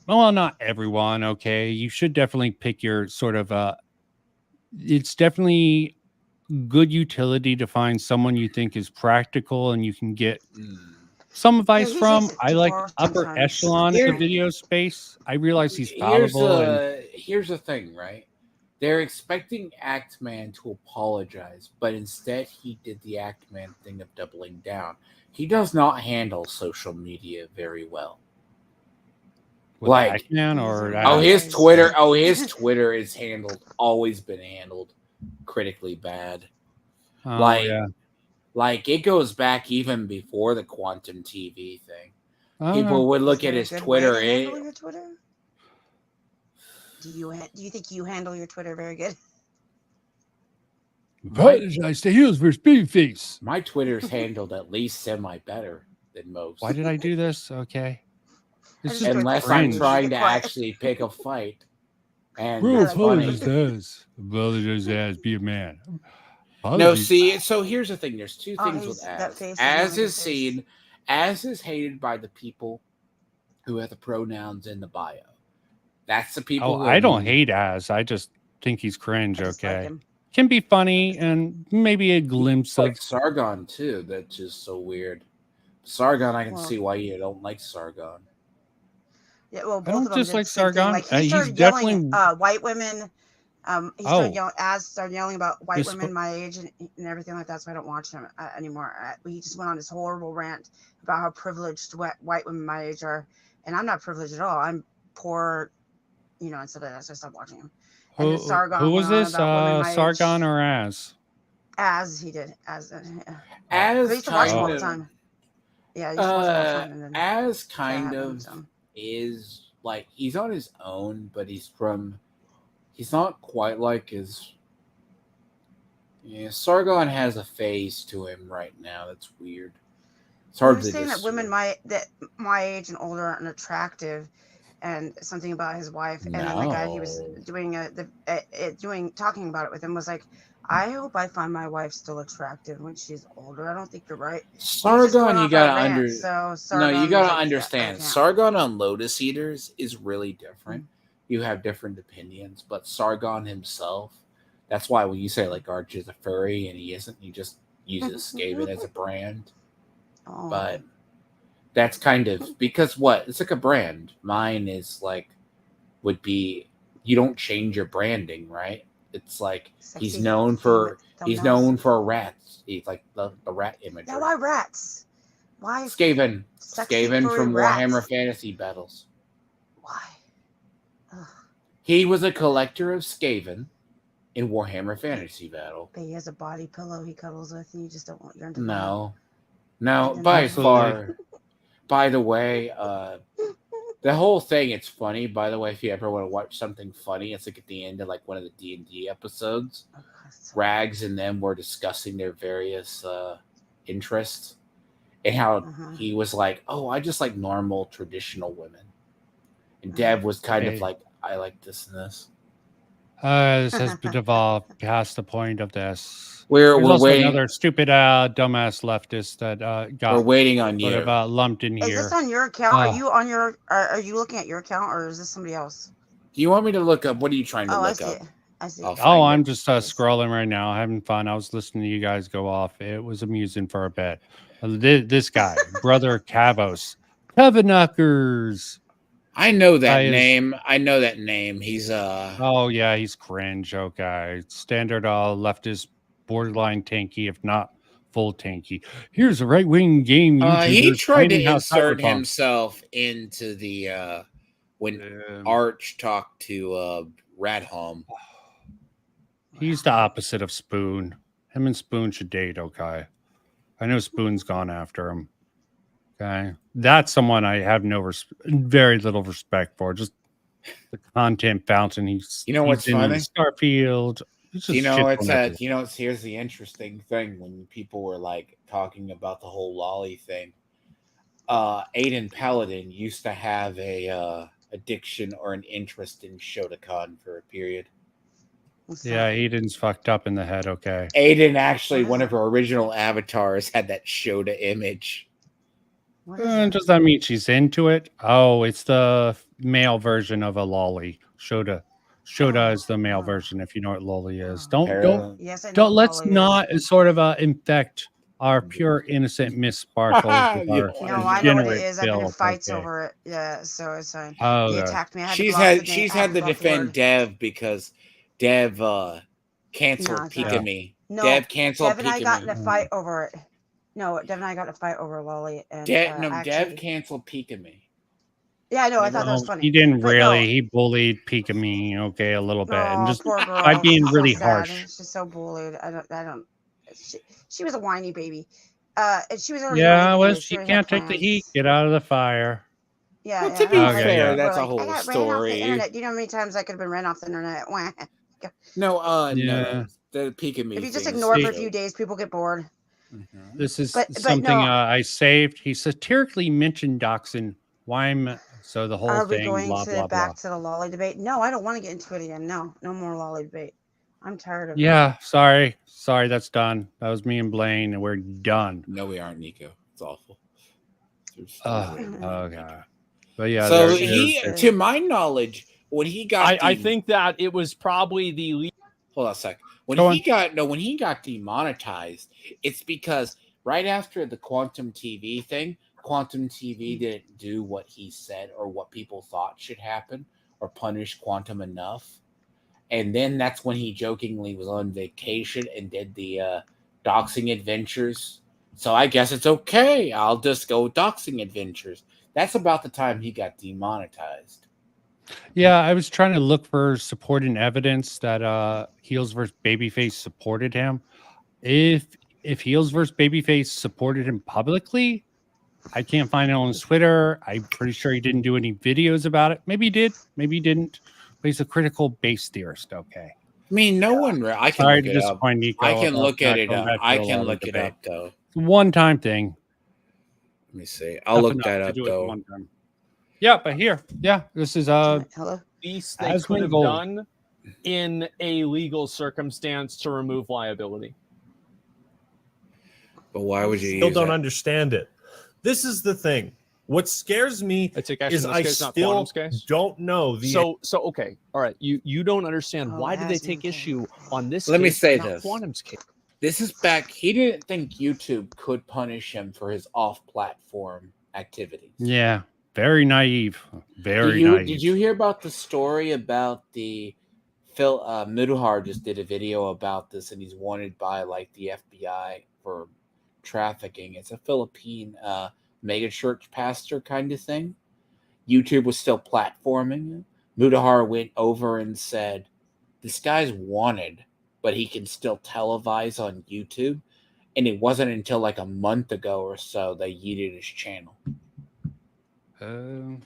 Well, not everyone, okay? You should definitely pick your sort of it's definitely good utility to find someone you think is practical and you can get some advice from. I like upper echelon in the video space. I realize he's fallible. Here's the thing, right? They're expecting Actman to apologize, but instead he did the Actman thing of doubling down. He does not handle social media very well. Like Actman or his Twitter is always been handled critically bad. Like it goes back even before the Quantum TV thing. People would look at his Twitter. Do you think you handle your Twitter very good? Apologize to Heels versus Babyface. My Twitter's handled at least semi better than most. Why did I do this? Okay. Unless I'm trying to actually pick a fight. And apologize as be a man. No, see, so here's the thing. There's two things with Az. Az is seen, Az is hated by the people who have the pronouns in the bio. That's the people. I don't hate Az. I just think he's cringe. Okay. can be funny and maybe a glimpse like of Sargon too. That's just so weird. Sargon, I can Well, see why you don't like Sargon. Yeah, well, I both don't of them did dislike the same thing. Sargon. Like he He's started yelling, definitely white women. He started yelling, started yelling about white This- women my age and everything like that. So I don't watch him anymore. He just went on this horrible rant about how privileged white women my age are, and I'm not privileged at all. I'm poor, you know, and stuff like that. So I stopped watching him. And then Sargon who was went on this? about women my Sargon age, or Az? as he did, as As I used to watch him all the kind of, time. Yeah, I used to watch him all the time. And then as that kind happened, of so. is like he's on his own, but he's not quite like his. Yeah, Sargon has a phase to him right now. That's weird. It's hard He was to saying that discern. women my age and older aren't attractive, and something about his wife. And then the guy he was doing talking about it with him was like, I hope I find my wife still attractive when she's older. I don't think you're right. Sargon, you gotta understand. Sargon on Lotus Eaters is really different. You have different opinions, but Sargon himself, that's why when you say like Arch is a furry and he isn't, he just uses Skaven as a brand. Oh. But that's kind of because what? It's like a brand. Mine is like would be you don't change your branding, right? It's like he's known for rats. He's like the rat imagery. Now why rats? Why Skaven from rats? Warhammer Fantasy Battles. Why? Ugh. He was a collector of Skaven in Warhammer Fantasy Battle. But he has a body pillow he cuddles with, and you just don't want your No, by far. By the way, the whole thing, it's funny. By the way, if you ever want to watch something funny, it's like at the end of like one of the D&D episodes. Rags and them were discussing their various interests and how he was like, "Oh, I just like normal traditional women," and Dev was kind of like, "I like this and this." This has been evolved past the point of this. We're waiting. Another stupid dumbass leftist that got. We're waiting on you. Lumped in here. Is this on your account? Are you on your? Are you looking at your account, or is this somebody else? Do you want me to look up? What are you trying to look up? I see. I'm just scrolling right now, having fun. I was listening to you guys go off. It was amusing for a bit. This guy, Brother Kavos, Covenuckers. I know that name. He's Oh yeah, he's cringe. Okay, standard leftist, borderline tanky, if not full tanky. Here's a right-wing game. He tried to insert himself into the when Arch talked to Radholm. He's the opposite of Spoon. Him and Spoon should date. Okay, I know Spoon's gone after him. Okay, that's someone I have very little respect for. Just the content fountain. He's what's funny? Starfield. Here's the interesting thing when people were like talking about the whole lolly thing. Aiden Paladin used to have a addiction or an interest in Shotokan for a period. Yeah, Aiden's fucked up in the head. Okay, Aiden actually, one of her original avatars had that Shota image. Does that mean she's into it? Oh, it's the male version of a lolly. Shota is the male version. If you know what lolly is, don't. Let's not sort of infect our pure innocent Miss Sparkle. I know what it is. I've been in fights over it. Yeah, so it's fine. Oh, he attacked me. She's had to defend Dev because Dev canceled Pikami. No, Dev canceled Dev and I got in a fight over it. No, Dev and I got in a fight over lolly. And Dev canceled Pikami. Yeah, I know. I thought that was funny. He didn't really. He bullied Pikami, okay, a little bit, and just by being really harsh. She's so bullied. I don't. She was a whiny baby. And she was. She can't take the heat. Get out of the fire. Yeah. Well, to be fair, that's a whole story. Do you know how many times I could have been ran off the internet? No, the Pikami. If you just ignore it for a few days, people get bored. This is something I saved. He satirically mentioned Dachshund. Why? So the whole thing. Are we going to back to the lolly debate? No, I don't want to get into it again. No more lolly debate. I'm tired of it. Yeah, sorry. That's done. That was me and Blaine, and we're done. No, we aren't, Nico. It's awful. Okay. But yeah. So to my knowledge, when he got, I think that it was probably the. Hold on a sec. When he got demonetized, it's because right after the Quantum TV thing, Quantum TV didn't do what he said or what people thought should happen or punish Quantum enough. And then that's when he jokingly was on vacation and did the doxing adventures. So I guess it's okay. I'll just go doxing adventures. That's about the time he got demonetized. Yeah, I was trying to look for supporting evidence that Heels vs. Babyface supported him. If Heels vs. Babyface supported him publicly, I can't find it on his Twitter. I'm pretty sure he didn't do any videos about it. Maybe he did, maybe he didn't. But he's a critical base theorist. Okay. I mean, no one. I can look it up. I can look at it up. I can look it up though. It's a one-time thing. Let me see. I'll look that up though. Yeah, but here, yeah, this is least they could have done in a legal circumstance to remove liability. But why would you still don't understand it? This is the thing. What scares me is I still don't know the. So okay, all right. You don't understand why did they take issue on this? Let me say not this. Quantum's case. This is back. He didn't think YouTube could punish him for his off-platform activities. Yeah, very naive. Very naive. Did you hear about the story about the Phil Muduhar just did a video about this, and he's wanted by like the FBI for trafficking. It's a Philippine mega church pastor kind of thing. YouTube was still platforming him. Muduhar went over and said, "This guy's wanted, but he can still televise on YouTube." And it wasn't until like a month ago or so they yeeted his channel. I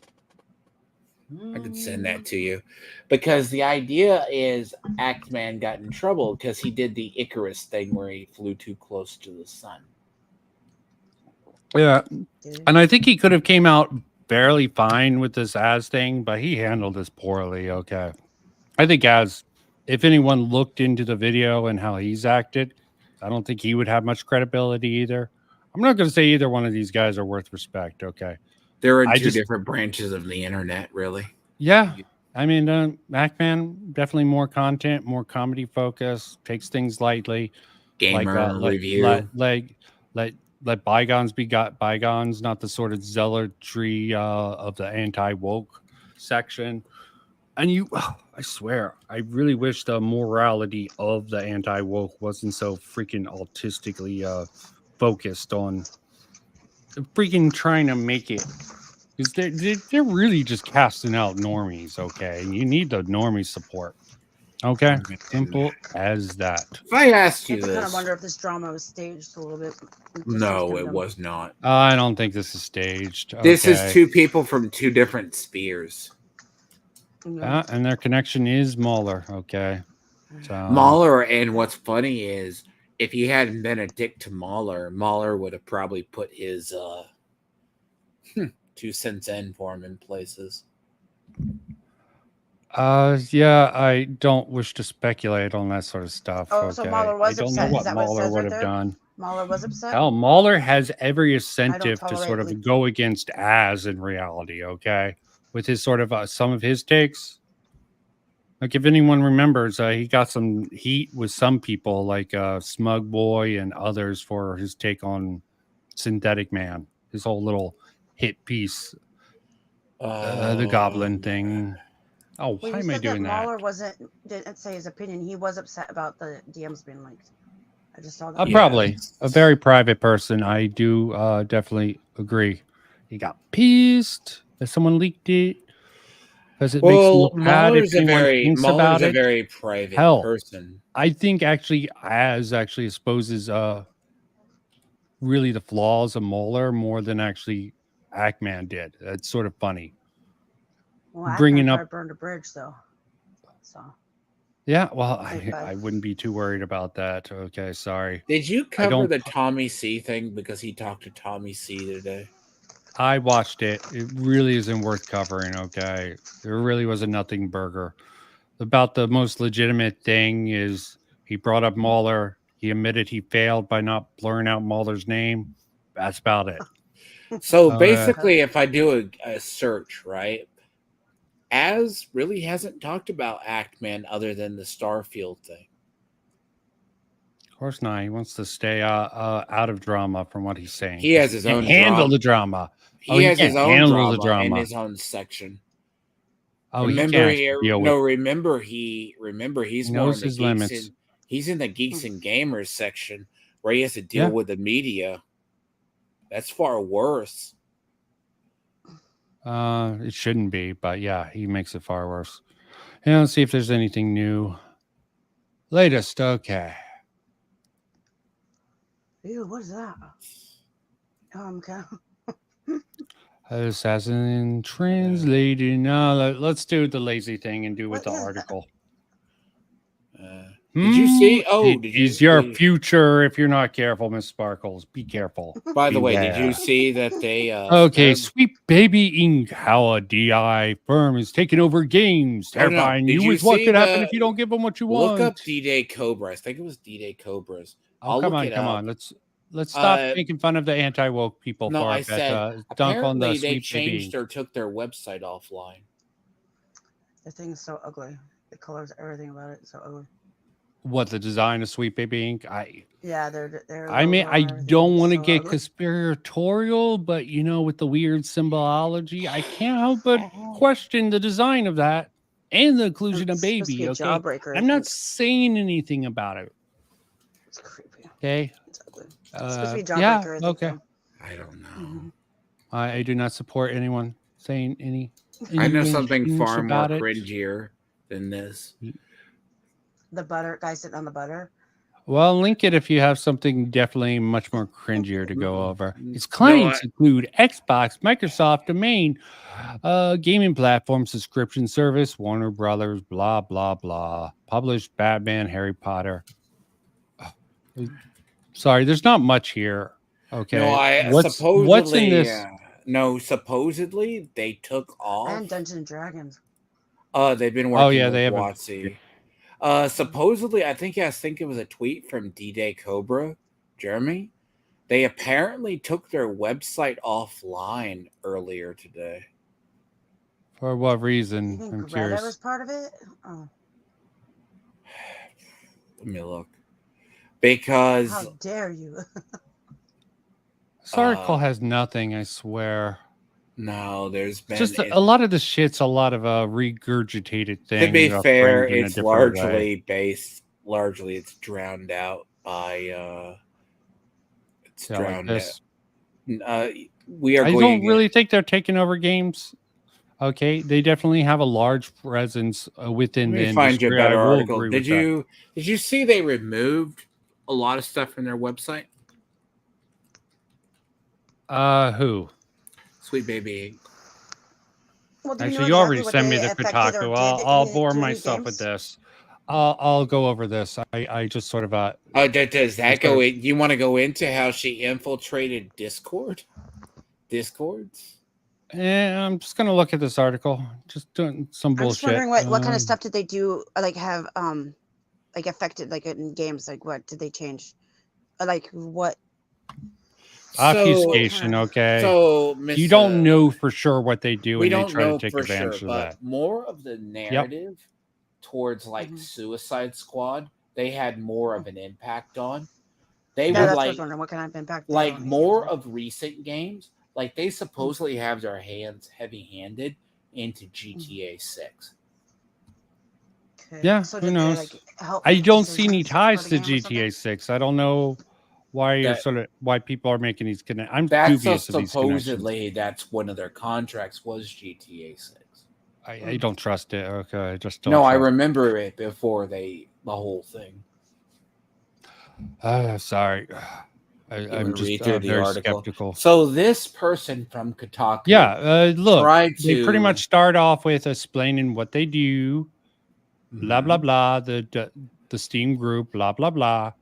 could send that to you. Because the idea is Actman got in trouble because he did the Icarus thing where he flew too close to the sun. Yeah. And I think he could have came out barely fine with this Az thing, but he handled this poorly. Okay. I think Az, if anyone looked into the video and how he's acted, I don't think he would have much credibility either. I'm not going to say either one of these guys are worth respect. Okay. They're in two different branches of the internet, really. Yeah. I mean, Actman, definitely more content, more comedy focus, takes things lightly. Gamer review. Let bygones be bygones, not the sort of zealotry of the anti-woke section. And I swear, I really wish the morality of the anti-woke wasn't so freaking autistically focused on freaking trying to make it. Because they're really just casting out normies, okay? And you need the normie support. Okay? Simple as that. If I asked you I this... kind of wonder if this drama was staged a little bit. No, it was not. I don't think this is staged. This is two people from two different spheres. And their connection is Mahler, okay? So, Mahler, and what's funny is, if he hadn't been a dick to Mahler, Mahler would have probably put his 2 cents in for him in places. Yeah, I don't wish to speculate on that sort of stuff. Oh, okay? so Mahler was I don't upset. know Is what that what it Mahler says would right have there? done. Mahler was upset? Hell, Mahler has every incentive to tolerate sort of go against Az in reality, okay? With his sort of some of his takes. Like, if anyone remembers, he got some heat with some people, like Smug Boy and others, for his take on Synthetic Man. His whole little hit piece, the Goblin thing. Oh, Well, why am I doing that? Mahler didn't say his opinion. He was upset about the DMs being linked. I just saw that. Probably a very private person. I do definitely agree. He got pissed that someone leaked it because it makes him look bad if anyone thinks about it. Very private person. I think actually Az actually exposes really the flaws of Mahler more than actually Actman did. That's sort of funny. Well, Bringing up burned a bridge though. So. Yeah, well, I wouldn't be too worried about that. Okay, sorry. Did you cover the Tommy C thing because he talked to Tommy C today? I watched it. It really isn't worth covering, okay? There really was a nothing burger. About the most legitimate thing is he brought up Mahler. He admitted he failed by not blurring out Mahler's name. That's about it. So basically, if I do a search, right, Az really hasn't talked about Actman other than the Starfield thing. course not. He wants to stay out of drama from what he's saying. He has his own handle the drama. He has his own handle drama in his own section. Oh, remember, he can't deal with. No, remember he's more in the his limits. He's in the geeks and gamers section where he has to deal with the media. That's far worse. It shouldn't be, but yeah, he makes it far worse. And let's see if there's anything new. Latest, okay. Ew, what is that? Okay. Assassin translated. No, let's do the lazy thing and do with the article. Did you see? Is your future if you're not careful, Miss Sparkles? Be careful. By the way, did you see that they? Okay, Sweet Baby Inc. How a DI firm is taking over games, terrifying you with what could happen if you don't give them what you want. Look up D-Day Cobra. I think it was D-Day Cobras. Oh, come on. Let's stop making fun of the anti-woke people. No, I said dunk on the apparently they Sweet changed Baby. or took their website offline. The thing's so ugly. The colors, everything about it, is so ugly. What, the design of Sweet Baby Inc? Yeah, they're. I mean, I don't want to get conspiratorial, but with the weird symbology, I can't help but question the design of that and the inclusion of baby. Okay, I'm not saying anything about it. It's creepy. Okay. It's ugly. It's supposed to be jawbreaker. Yeah. Okay. I don't know. I do not support anyone saying any. I know something far more cringier than this. The butter guy sitting on the butter. Well, link it if you have something definitely much more cringier to go over. Its clients include Xbox, Microsoft Domain, gaming platform, subscription service, Warner Brothers, blah, blah, blah. Published Batman, Harry Potter. Sorry, there's not much here. Okay. No, what's in this? No, supposedly they took off. And Dungeons and Dragons. They've been working with they WotC. Supposedly, I think it was a tweet from D-Day Cobra, Jeremy. They apparently took their website offline earlier today. For what reason? You think I'm Greta curious. was part of it? Oh. Let me look. Because how dare you? This article has nothing, I swear. No, there's been just a lot of the shit's a lot of regurgitated things. To be fair, it's largely it's drowned out by it's drowned out. We are. I don't really think they're taking over games. Okay, they definitely have a large presence within the industry. Find you a better article. Did you see they removed a lot of stuff from their website? Who? Sweet Baby. Well, actually, you already sent me the Kotaku. I'll bore myself with this. I'll go over this. I just sort of does that go in? You want to go into how she infiltrated Discords? I'm just gonna look at this article. Just doing some bullshit. I'm just wondering what kind of stuff did they do? Like have like affected like in games? Like what did they change? Like what? Obfuscation, okay. So you don't know for sure what they do, we and they don't try know to take for advantage sure, of but that. More of the narrative towards like Suicide Squad, they had more of an impact on. They would that's like what kind of impact like more of recent games. Like they supposedly have their hands heavy-handed into GTA 6. Yeah, so who knows? I don't see any ties to GTA 6. I don't know why you're why people are making these connections. I'm dubious of these supposedly that's one of their contracts was GTA 6. I don't trust it. Okay, I just don't. No, I remember it before the whole thing. Sorry. I'm just very skeptical. So this person from Kotaku, look, they pretty much start off with explaining what they do, blah blah blah, the Steam group, blah blah blah.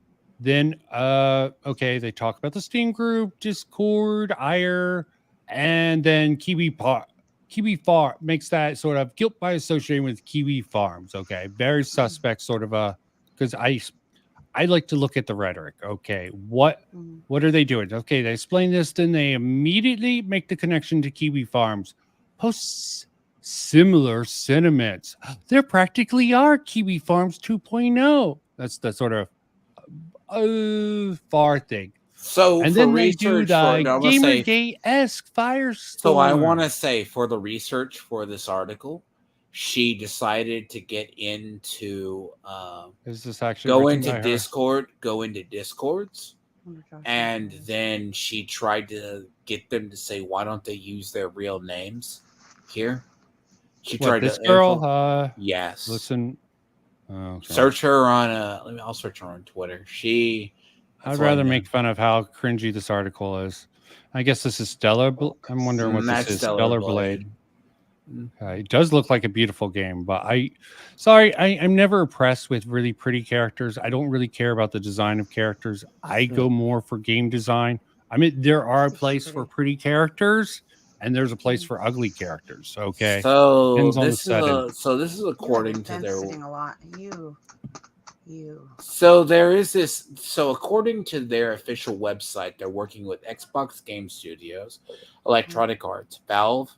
Then they talk about the Steam group, Discord, IRE, and then Kiwi Farm makes that sort of guilt by associating with Kiwi Farms. Okay, very suspect sort of because I like to look at the rhetoric. Okay, what are they doing? Okay, they explain this, then they immediately make the connection to Kiwi Farms. Posts similar sentiments. There practically are Kiwi Farms 2.0. That's the sort of far thing. So and for then they do research the for Gamergate-esque firestorm. So I want to say for the research for this article, she decided to get into is this actually go written into by her? Discord, go into Discords, and then she tried to get them to say why don't they use their real names here. She What, tried this to girl. yes. Listen. Okay. Search her on I'll search her on Twitter. I'd rather make fun of how cringy this article is. I guess this is Stellar. I'm wondering what this is. Stellar Blade. It does look like a beautiful game, but I'm never impressed with really pretty characters. I don't really care about the design of characters. I go more for game design. I mean, there are a place for pretty characters, and there's a place for ugly characters. Okay. So this is according to their. A lot. So there is this. So according to their official website, they're working with Xbox Game Studios, Electronic Arts, Valve,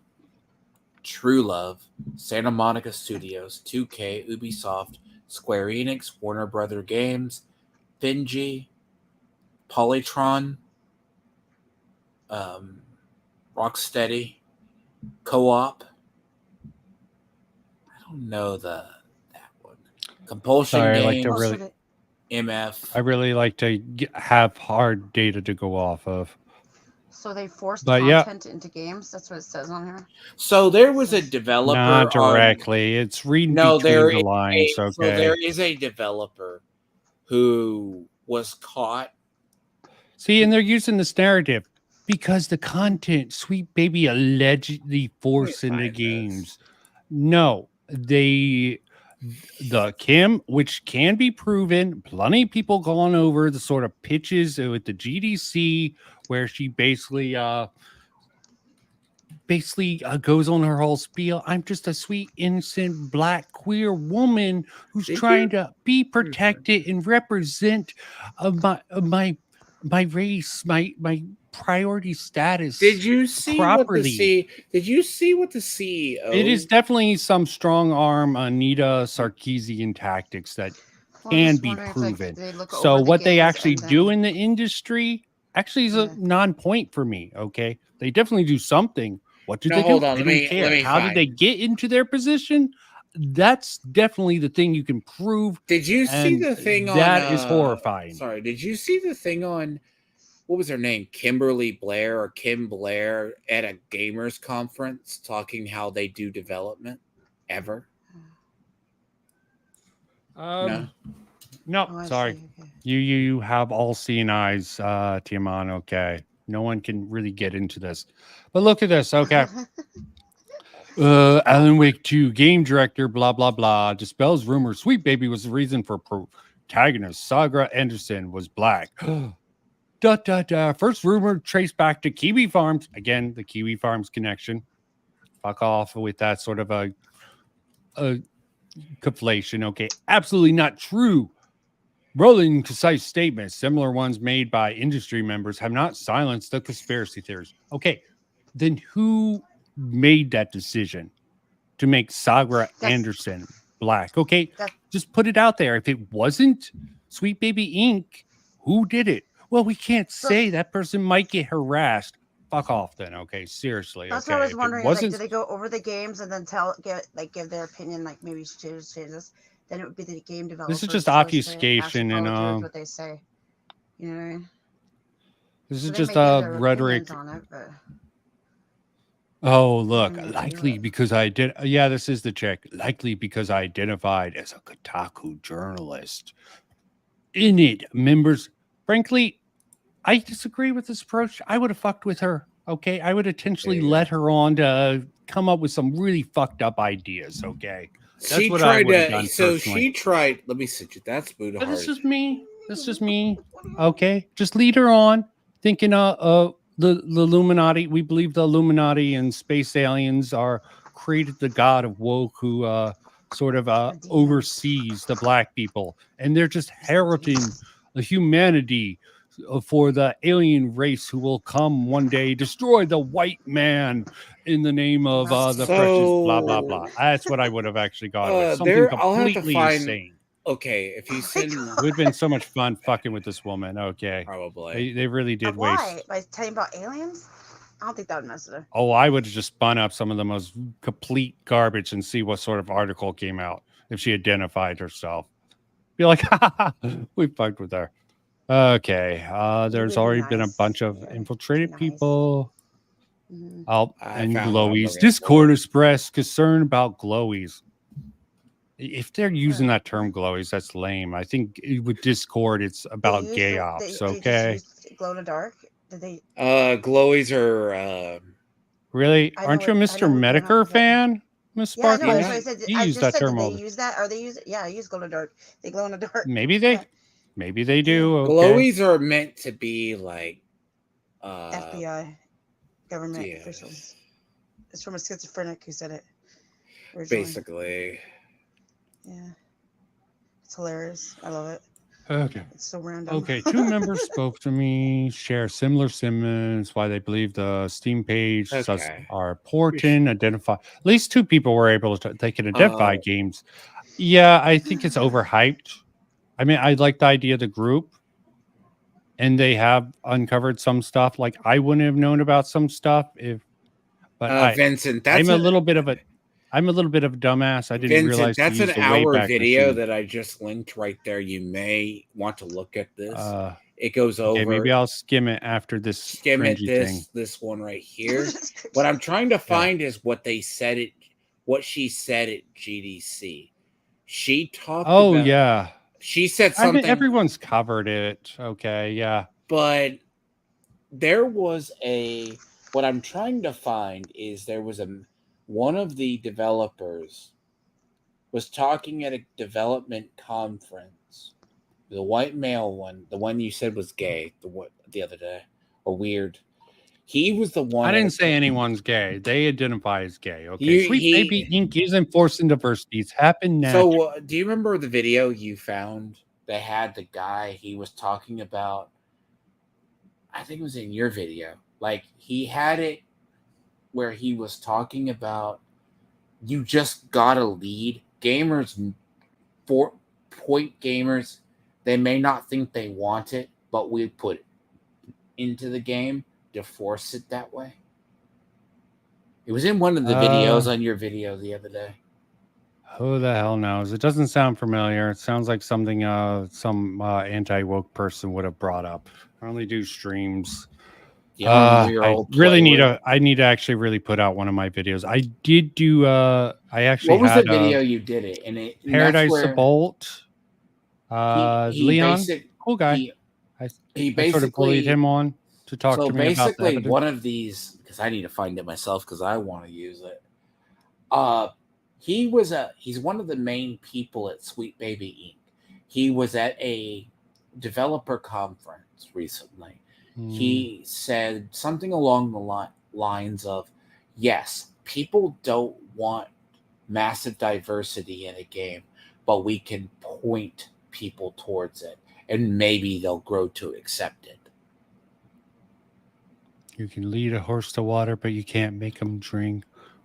True Love, Santa Monica Studios, 2K, Ubisoft, Square Enix, Warner Brother Games, Finji, Polytron, Rocksteady, Co-op. I don't know that one. Compulsion Games, MF. I really like to have hard data to go off of. So they forced content into games. That's what it says on here. So there was a developer. Not directly. It's reading between the lines. Okay. So there is a developer who was caught. See, and they're using this narrative because the content Sweet Baby allegedly forced into games. No, the Kim, which can be proven, plenty of people gone over the sort of pitches with the GDC where she basically goes on her whole spiel. I'm just a sweet, innocent, black, queer woman who's trying to be protected and represent my race, my priority status. Did you see properly. Did you see what the CEO? It is definitely some strong arm Anita Sarkeesian tactics that can be proven. So what they actually do in the industry actually is a non-point for me. Okay, they definitely do something. What do they do? They don't care. How did they get into their position? That's definitely the thing you can prove. Did you see the thing on that is horrifying? Sorry, did you see the thing on what was her name? Kimberly Blair or Kim Blair at a gamers conference talking how they do development ever? No, sorry. Okay. You have all seeing eyes, Tiaman. Okay, no one can really get into this. But look at this. Okay. Alan Wake 2 game director, blah, blah, blah, dispels rumors Sweet Baby was the reason for protagonist Sagra Anderson was black. First rumor traced back to Kiwi Farms. Again, the Kiwi Farms connection. Fuck off with that sort of a conflation. Okay, absolutely not true. Rolling concise statements, similar ones made by industry members, have not silenced the conspiracy theories. Okay, then who made that decision to make Sagra Anderson black? Okay, just put it out there. If it wasn't Sweet Baby Inc., who did it? Well, we can't say that person might get harassed. Fuck off then. Okay, seriously. That's what I was wondering. Like, do they go over the games and then give their opinion? Like maybe you should change this. Then it would be the game developer. This is just obfuscation and what they say. You know what I mean? This is just rhetoric. Oh, look, likely because I did. Yeah, this is the chick. Likely because I identified as a Kotaku journalist. In it, members, frankly, I disagree with this approach. I would have fucked with her. Okay, I would intentionally let her on to come up with some really fucked up ideas. Okay, that's what I would have done. So she tried. Let me sit you. That's Buddha. But it's just me. That's just me. Okay, just lead her on, thinking the Illuminati. We believe the Illuminati and space aliens are created the god of woke who sort of oversees the black people, and they're just heralding the humanity for the alien race who will come one day, destroy the white man in the name of the precious blah blah blah. That's what I would have actually got with. Something completely insane. Okay, if you send, it would have been so much fun fucking with this woman. Okay, probably they really did Why? waste. By telling about aliens? I don't think that would mess with her. Oh, I would have just spun up some of the most complete garbage and see what sort of article came out if she identified herself. Be like, we fucked with her. Okay, there's already been a bunch of infiltrated people. Oh, and glowies. Discord expressed concern about glowies. If they're using that term glowies, that's lame. I think with Discord, it's about gay ops. Okay. Glow in the dark. Did they? Glowies are. Really? Aren't you a Mr. Medicator fan, Miss Yeah, Sparky? no, that's what I said. You I use just that said, term did all they the use that? Or they use it? Yeah, I use glow in the dark. They glow in the dark. Maybe they, maybe they do. Okay. Glowies are meant to be like FBI, government officials. It's from a schizophrenic who said it. Originally. Basically. Yeah. It's hilarious. I love it. Okay. It's so random. Okay. 2 members spoke to me, share similar sentiments, why they believe the Steam page are important, identify. At least 2 people were able to, they can identify games. Yeah, I think it's overhyped. I mean, I like the idea of the group, and they have uncovered some stuff. Like, I wouldn't have known about some stuff but Vincent, I'm a little bit of a dumbass. I didn't realize that's an hour video that I just linked right there. You may want to look at this. It goes over. Okay, maybe I'll skim it after this. Skim it. This one right here. What I'm trying to find is what they said it. What she said at GDC. She talked. Oh yeah. She said something. I mean, everyone's covered it. Okay, yeah. But there was a. What I'm trying to find is there was one of the developers was talking at a development conference. The white male one, the one you said was gay, the other day, or weird. He was the one. I didn't say anyone's gay. They identify as gay. Okay. Sweet Baby Inc. is enforcing diversity. It's happened now. So, do you remember the video you found that had the guy he was talking about? I think it was in your video. Like, he had it where he was talking about you just gotta lead. Gamers, point gamers, they may not think they want it, but we put it into the game to force it that way. It was in one of the videos on your video the other day. Who the hell knows? It doesn't sound familiar. It sounds like something some anti-woke person would have brought up. I only do streams. I really need I need to actually really put out one of my videos. I did do I actually what was the video you did it and it Paradise Bolt. Leon, cool guy. He basically sort of bullied him on to talk to me about that. One of these, because I need to find it myself because I want to use it. He's one of the main people at Sweet Baby Inc. He was at a developer conference recently. He said something along the lines of, yes, people don't want massive diversity in a game, but we can point people towards it, and maybe they'll grow to accept it. You can lead a horse to water, but you can't make them drink.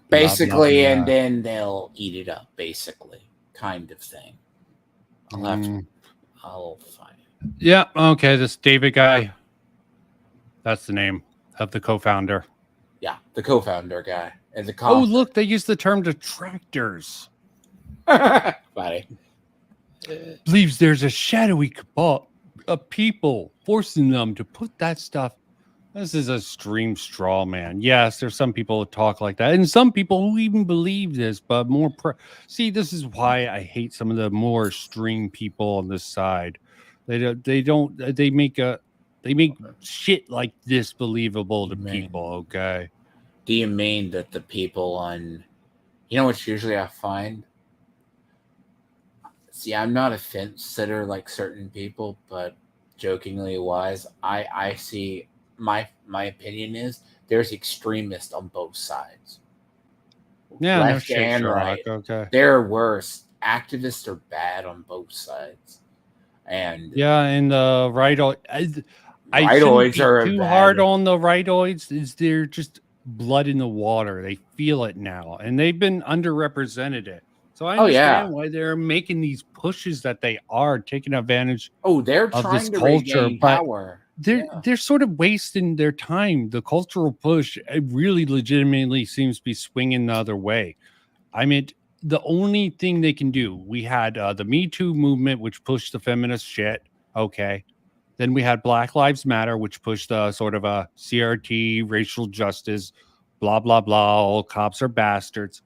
Basically, blah, blah, blah. And then they'll eat it up, basically, kind of thing. I'll find it. Yeah, okay, this David guy. That's the name of the co-founder. Yeah, the co-founder guy. And the oh, look, they use the term detractors. Buddy. Believes there's a shadowy cabal of people forcing them to put that stuff. This is a stream straw man. Yes, there's some people who talk like that, and some people who even believe this, but more. See, this is why I hate some of the more stream people on this side. They make shit like this believable to people. Okay. Do you mean that the people on, you know, what's usually I find? See, I'm not a fence sitter like certain people, but jokingly wise, I see my opinion is there's extremists on both sides. Yeah, left and right. Okay. They're worse. Activists are bad on both sides. And yeah, and the rightoids are too hard on the rightoids. Is they're just blood in the water. They feel it now, and they've been underrepresented. So I understand why they're making these pushes that they are taking advantage. They're of trying this to culture, regain but power. they're sort of wasting their time. The cultural push, it really legitimately seems to be swinging the other way. I mean, the only thing they can do, we had the Me Too movement, which pushed the feminist shit. Okay. Then we had Black Lives Matter, which pushed sort of a CRT, racial justice, blah, blah, blah. All cops are bastards.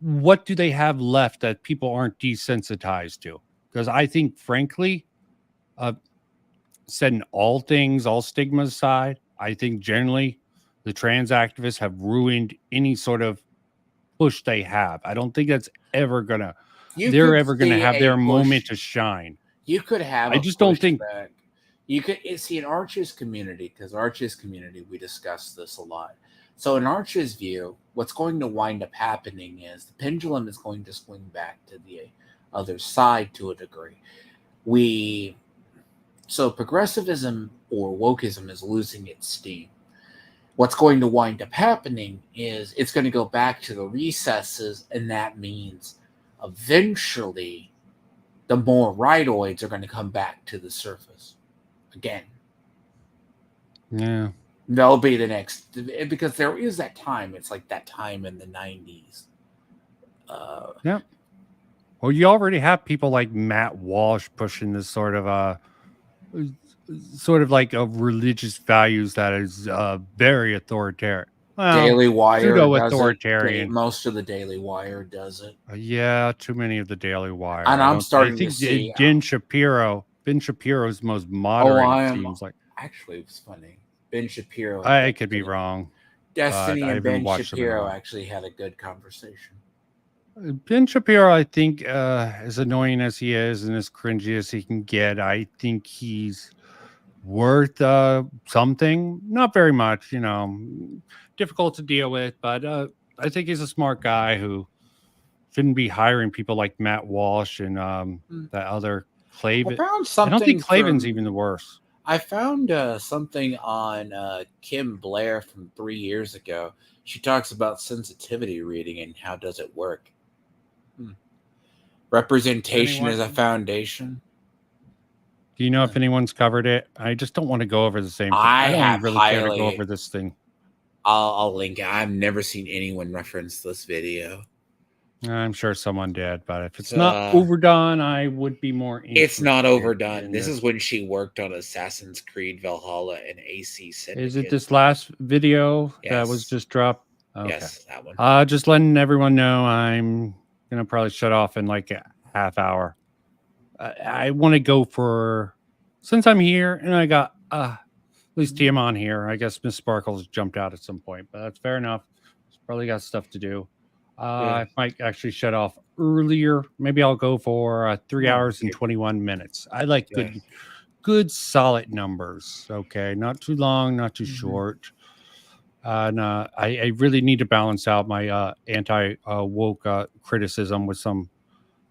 What do they have left that people aren't desensitized to? Because I think, frankly, setting all things, all stigmas aside, I think generally the trans activists have ruined any sort of push they have. I don't think that's ever gonna they're ever gonna have their moment to shine. You could have I just don't think you could see in Arch's community, because Arch's community, we discussed this a lot. So in Arch's view, what's going to wind up happening is the pendulum is going to swing back to the other side to a degree. So progressivism or wokeism is losing its steam. What's going to wind up happening is it's going to go back to the recesses, and that means eventually the more rightoids are going to come back to the surface again. Yeah. They'll be the next, because there is that time. It's like that time in the 90s. Yeah. Well, you already have people like Matt Walsh pushing this sort of like a religious values that is very authoritarian. Well, Daily Wire pseudo-authoritarian. Most of the Daily Wire does it. Yeah, too many of the Daily Wire. And I'm starting to see Ben Shapiro's most moderate. Seems like actually it was funny. Ben Shapiro. I could be wrong. Destiny and Ben Shapiro actually had a good conversation. Ben Shapiro, I think, as annoying as he is and as cringy as he can get, I think he's worth something. Not very much, difficult to deal with, but I think he's a smart guy who shouldn't be hiring people like Matt Walsh and that other Clavin. I don't think Clavin's even the worst. I found something on Kim Blair from 3 years ago. She talks about sensitivity reading and how does it work. Representation as a foundation. Do you know if anyone's covered it? I just don't want to go over the same thing. I don't really care to go over this thing. I'll link it. I've never seen anyone reference this video. I'm sure someone did, but if it's not overdone, I would be more interested. It's not overdone. This is when she worked on Assassin's Creed Valhalla and AC Syndicate. Is it this last video that was just dropped? Okay. Yes, that one. Just letting everyone know I'm going to probably shut off in like a half hour. I want to go for, since I'm here and I got at least TM on here, I guess Miss Sparkles jumped out at some point, but that's fair enough. She's probably got stuff to do. I might actually shut off earlier. Maybe I'll go for 3 hours and 21 minutes. I like good solid numbers. Okay, not too long, not too short. And I really need to balance out my anti-woke criticism with some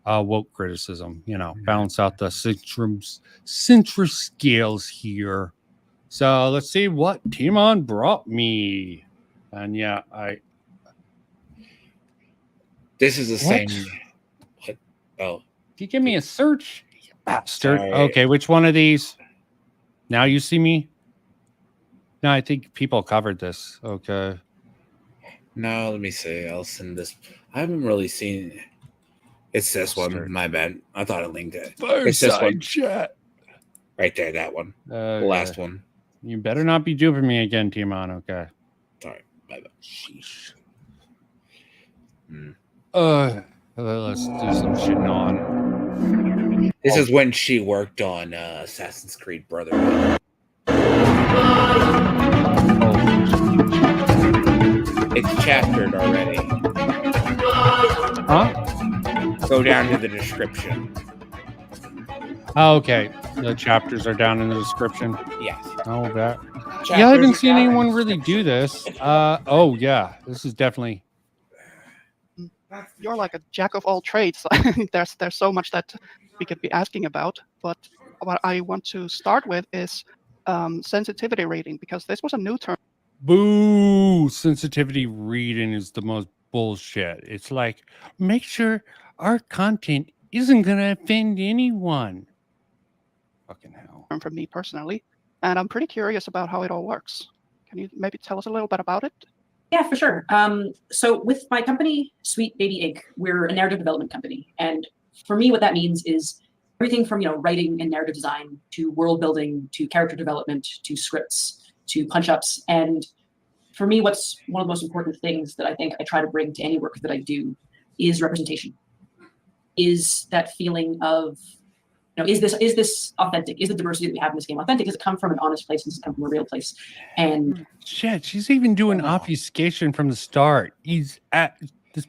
woke criticism. Balance out the centrist scales here. So let's see what Timon brought me. And this is the same. Did you give me a search? You bastard. Sorry. Okay, which one of these? Now you see me? No, I think people covered this. Okay. No, let me see. I'll send this. I haven't really seen it. It's this one. My bad. I thought I linked it. It's this one. Chat. Right there, that one. The last one. You better not be duping me again, Timon. Okay. Sorry. My bad. Sheesh. Let's do some shitting on. This is when she worked on Assassin's Creed Brotherhood. It's chaptered already. Huh? Go down to the description. Oh, okay. The chapters are down in the description. Yes. Oh, that. I haven't seen anyone really do this. This is definitely. You're like a jack of all trades. There's so much that we could be asking about. But what I want to start with is sensitivity rating, because this was a new term. Boo! Sensitivity reading is the most bullshit. It's like, make sure our content isn't going to offend anyone. Fucking hell. From me personally, and I'm pretty curious about how it all works. Can you maybe tell us a little bit about it? Yeah, for sure. So with my company, Sweet Baby Inc., we're a narrative development company. And for me, what that means is everything from, writing and narrative design to world building, to character development, to scripts, to punch-ups. And for me, what's one of the most important things that I think I try to bring to any work that I do is representation. Is that feeling of, is this authentic? Is the diversity that we have in this game authentic? Does it come from an honest place? Does it come from a real place? And shit, she's even doing obfuscation from the start. This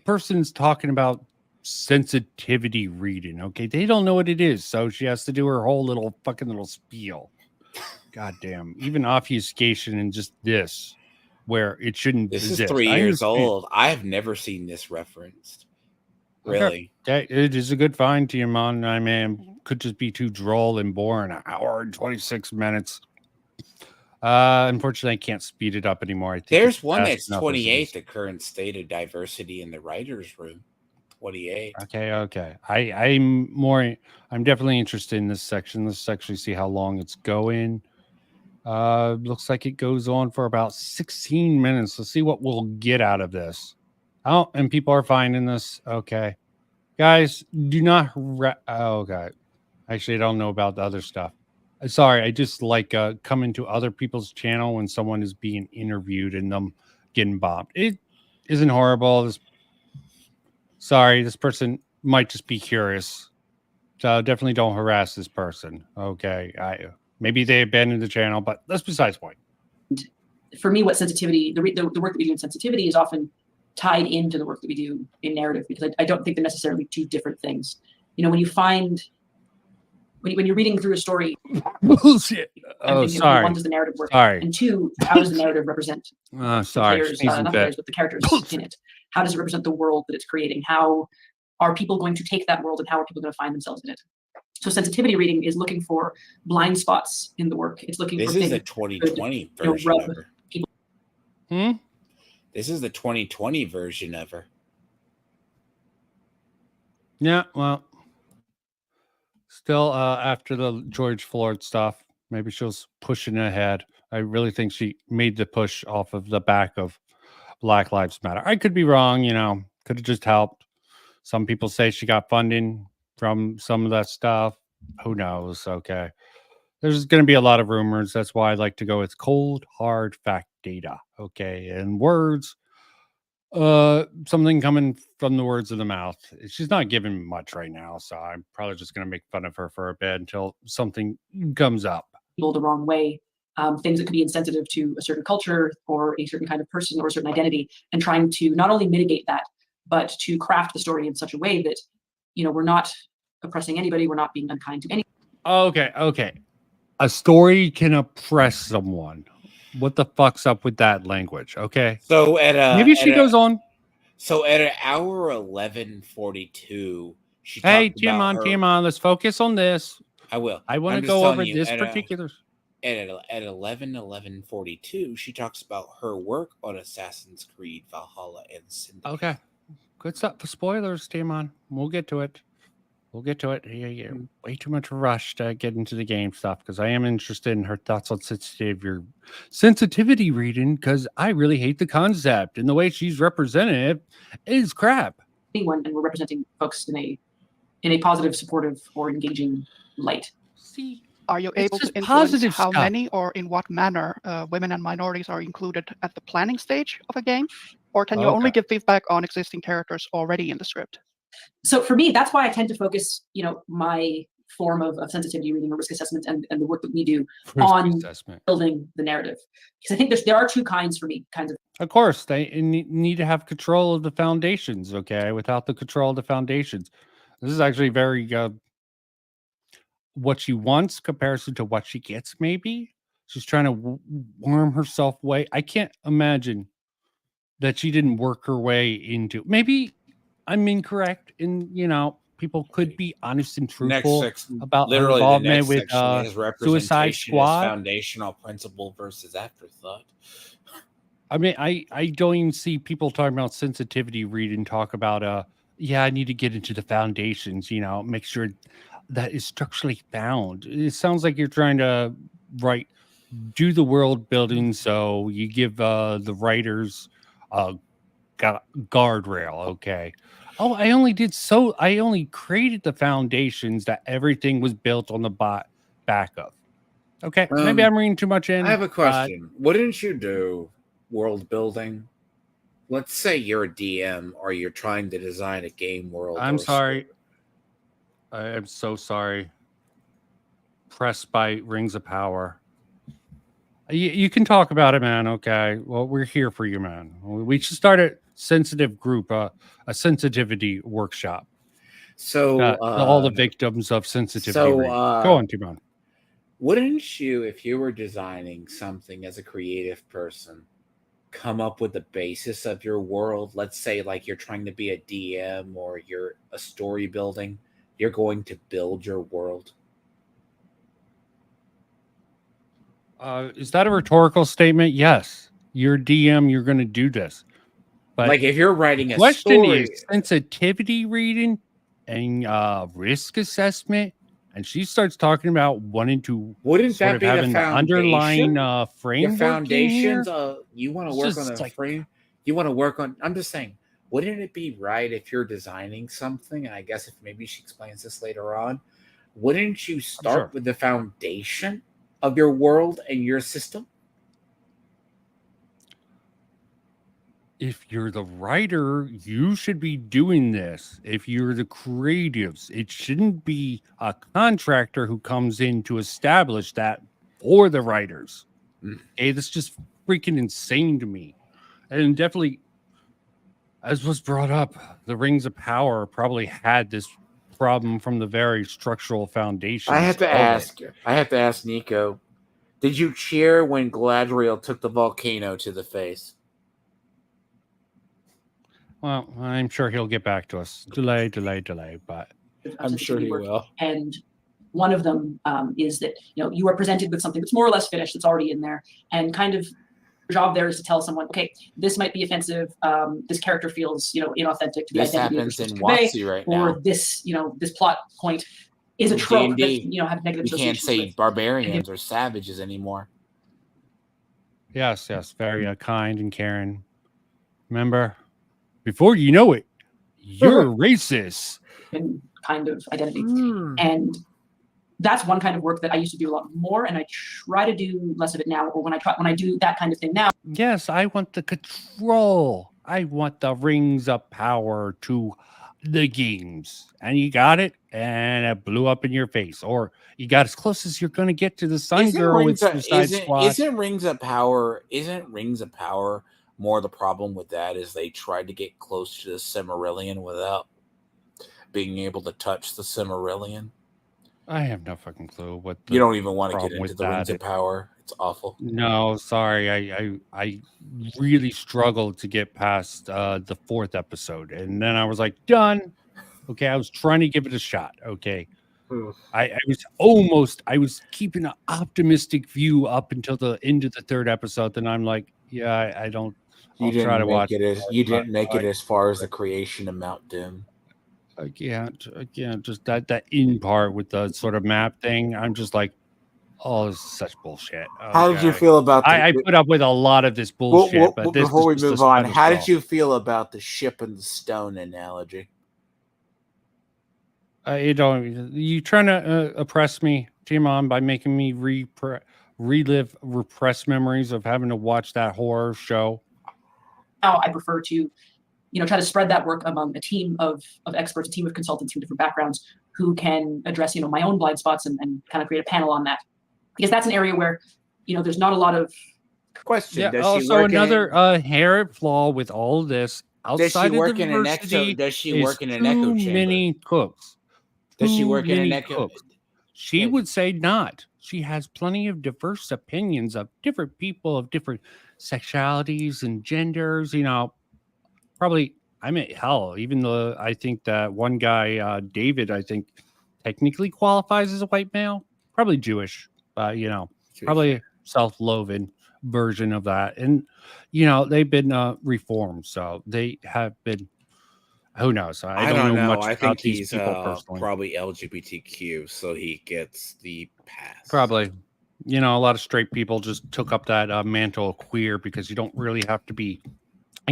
person's talking about sensitivity reading. Okay, they don't know what it is, so she has to do her whole little spiel. Goddamn, even obfuscation and just this, where it shouldn't. This exist. is 3 years old. I have never seen this referenced. Really? Okay. It is a good find, Tiamon. I mean, could just be too droll and boring. An hour and 26 minutes. Unfortunately, I can't speed it up anymore. I think there's one that's 28, the current state of diversity in the writer's room. 28. Okay. I'm definitely interested in this section. Let's actually see how long it's going. Looks like it goes on for about 16 minutes. Let's see what we'll get out of this. Oh, and people are finding this. Okay. Guys, do not... okay. Actually, I don't know about the other stuff. Sorry, I just like coming to other people's channel when someone is being interviewed and them getting bombed. It isn't horrible. Sorry, this person might just be curious. So definitely don't harass this person. Okay. Maybe they abandoned the channel, but that's besides the point. For me, what sensitivity, the work that we do in sensitivity is often tied into the work that we do in narrative, because I don't think they're necessarily two different things. When you find, when you're reading through a story, bullshit. Oh, thinking, sorry. One, does the narrative work? Sorry. And two, how does the narrative represent sorry. players, not players, but the characters in it? How does it represent the world that it's creating? How are people going to take that world, and how are people going to find themselves in it? So sensitivity reading is looking for blind spots in the work. It's looking for things. This is the 2020 version of her. This is the 2020 version of her. Yeah, well, still after the George Floyd stuff, maybe she was pushing ahead. I really think she made the push off of the back of Black Lives Matter. I could be wrong, could have just helped. Some people say she got funding from some of that stuff. Who knows? Okay. There's going to be a lot of rumors. That's why I like to go with cold, hard fact data. Okay. And words, something coming from the words of the mouth. She's not giving much right now, so I'm probably just going to make fun of her for a bit until something comes up. People the wrong way, things that could be insensitive to a certain culture or a certain kind of person or a certain identity, and trying to not only mitigate that, but to craft the story in such a way that, we're not oppressing anybody, we're not being unkind to anyone. Okay. A story can oppress someone. What the fuck's up with that language? Okay. So maybe she goes on. So at an hour 11:42, she hey, Tiamon, let's focus on this. I will. I want to go over this particular. At 11:42, she talks about her work on Assassin's Creed Valhalla and Syndicate. Okay. Good stuff. Spoilers, Tiamon. We'll get to it. Yeah. Way too much rush to get into the game stuff, because I am interested in her thoughts on sensitivity reading, because I really hate the concept, and the way she's represented it is crap. Anyone, and we're representing folks in a positive, supportive, or engaging light. See, are you able to influence how many or in what manner women and minorities are included at the planning stage of a game, or can you only give feedback on existing characters already in the script? So for me, that's why I tend to focus, my form of sensitivity reading or risk assessment and the work that we do on building the narrative. Because I think there are two kinds for me, kinds of. Of course, they need to have control of the foundations, okay? Without the control of the foundations. This is actually very what she wants comparison to what she gets, maybe. She's trying to worm herself way. I can't imagine that she didn't work her way into. Maybe I'm incorrect, and people could be honest and truthful about her involvement with Suicide Squad. Foundational principle versus afterthought. I mean, I don't even see people talking about sensitivity read and talk about yeah, I need to get into the foundations, make sure that is structurally sound. It sounds like you're trying to do the world building, so you give the writers a guardrail. Okay. Oh, I only created the foundations that everything was built on the back of. Okay, maybe I'm reading too much in. I have a question. Wouldn't you do world building? Let's say you're a DM or you're trying to design a game world. I'm sorry. I am so sorry. Pressed by Rings of Power. You can talk about it, man. Okay. Well, we're here for you, man. We should start a sensitive group, a sensitivity workshop. So all the victims of sensitivity. Go on, Timon. Wouldn't you, if you were designing something as a creative person, come up with the basis of your world? Let's say like you're trying to be a DM or you're a story building. You're going to build your world. Is that a rhetorical statement? Yes. You're DM, you're going to do this. But like if you're writing a question story, is sensitivity reading and risk assessment. And she starts talking about wanting to that be having the underlying framework. Your foundations, you want to work on the frame. You want to work on. I'm just saying, wouldn't it be right if you're designing something? And I guess if maybe she explains this later on, wouldn't you start with the foundation of your world and your system? If you're the writer, you should be doing this. If you're the creatives, it shouldn't be a contractor who comes in to establish that for the writers. Hey, that's just freaking insane to me. And definitely, as was brought up, the Rings of Power probably had this problem from the very structural foundation. I have to ask Nico, did you cheer when Galadriel took the volcano to the face? Well, I'm sure he'll get back to us. Delay, but I'm sure he will. And one of them is that you are presented with something that's more or less finished, that's already in there, and kind of your job there is to tell someone, okay, this might be offensive. This character feels inauthentic to the this identity happens of in WotC right now. Or this this plot point is a trope that have negative. You can't say barbarians or savages anymore. Yes, very kind and caring. Remember. Before you know it, you're racist. And kind of identity. And that's one kind of work that I used to do a lot more, and I try to do less of it now, or when I do that kind of thing now. Yes, I want the control. I want the Rings of Power to the games. And you got it, and it blew up in your face. Or you got as close as you're going to get to the Sun Girl with Suicide Squad. Isn't Rings of Power more the problem with that is they tried to get close to the Silmarillion without being able to touch the Silmarillion? I have no fucking clue what you don't even want to get into the Rings of Power. It's awful. No, sorry. I really struggled to get past the 4th episode. And then I was like, done. Okay, I was trying to give it a shot. Okay. I was keeping an optimistic view up until the end of the 3rd episode. Then I'm like, yeah, I don't. You didn't make it as far as the creation of Mount Doom. Again, just that in part with the sort of map thing. I'm just like, oh, this is such bullshit. Okay. How did you feel about? I put up with a lot of this bullshit. But before we move on, how did you feel about the ship and the stone analogy? You trying to oppress me, Timon, by making me relive repressed memories of having to watch that horror show? Now I prefer to, try to spread that work among a team of experts, a team of consultants from different backgrounds who can address, my own blind spots and kind of create a panel on that. Because that's an area where, there's not a lot of question. Yeah, also another inherent flaw with all this outside of diversity. Does she work in an echo chamber? Too many cooks. Does she work in an echo? She would say not. She has plenty of diverse opinions of different people of different sexualities and genders. Probably. I mean, hell, even though I think that one guy, David, I think technically qualifies as a white male. Probably Jewish, probably self-loathing. version of that. And, you know, they've been reformed. So they have been, who knows? I don't know much I about think these he's people personally. probably LGBTQ, so he gets the pass. Probably. You know, a lot of straight people just took up that mantle of queer because you don't really have to be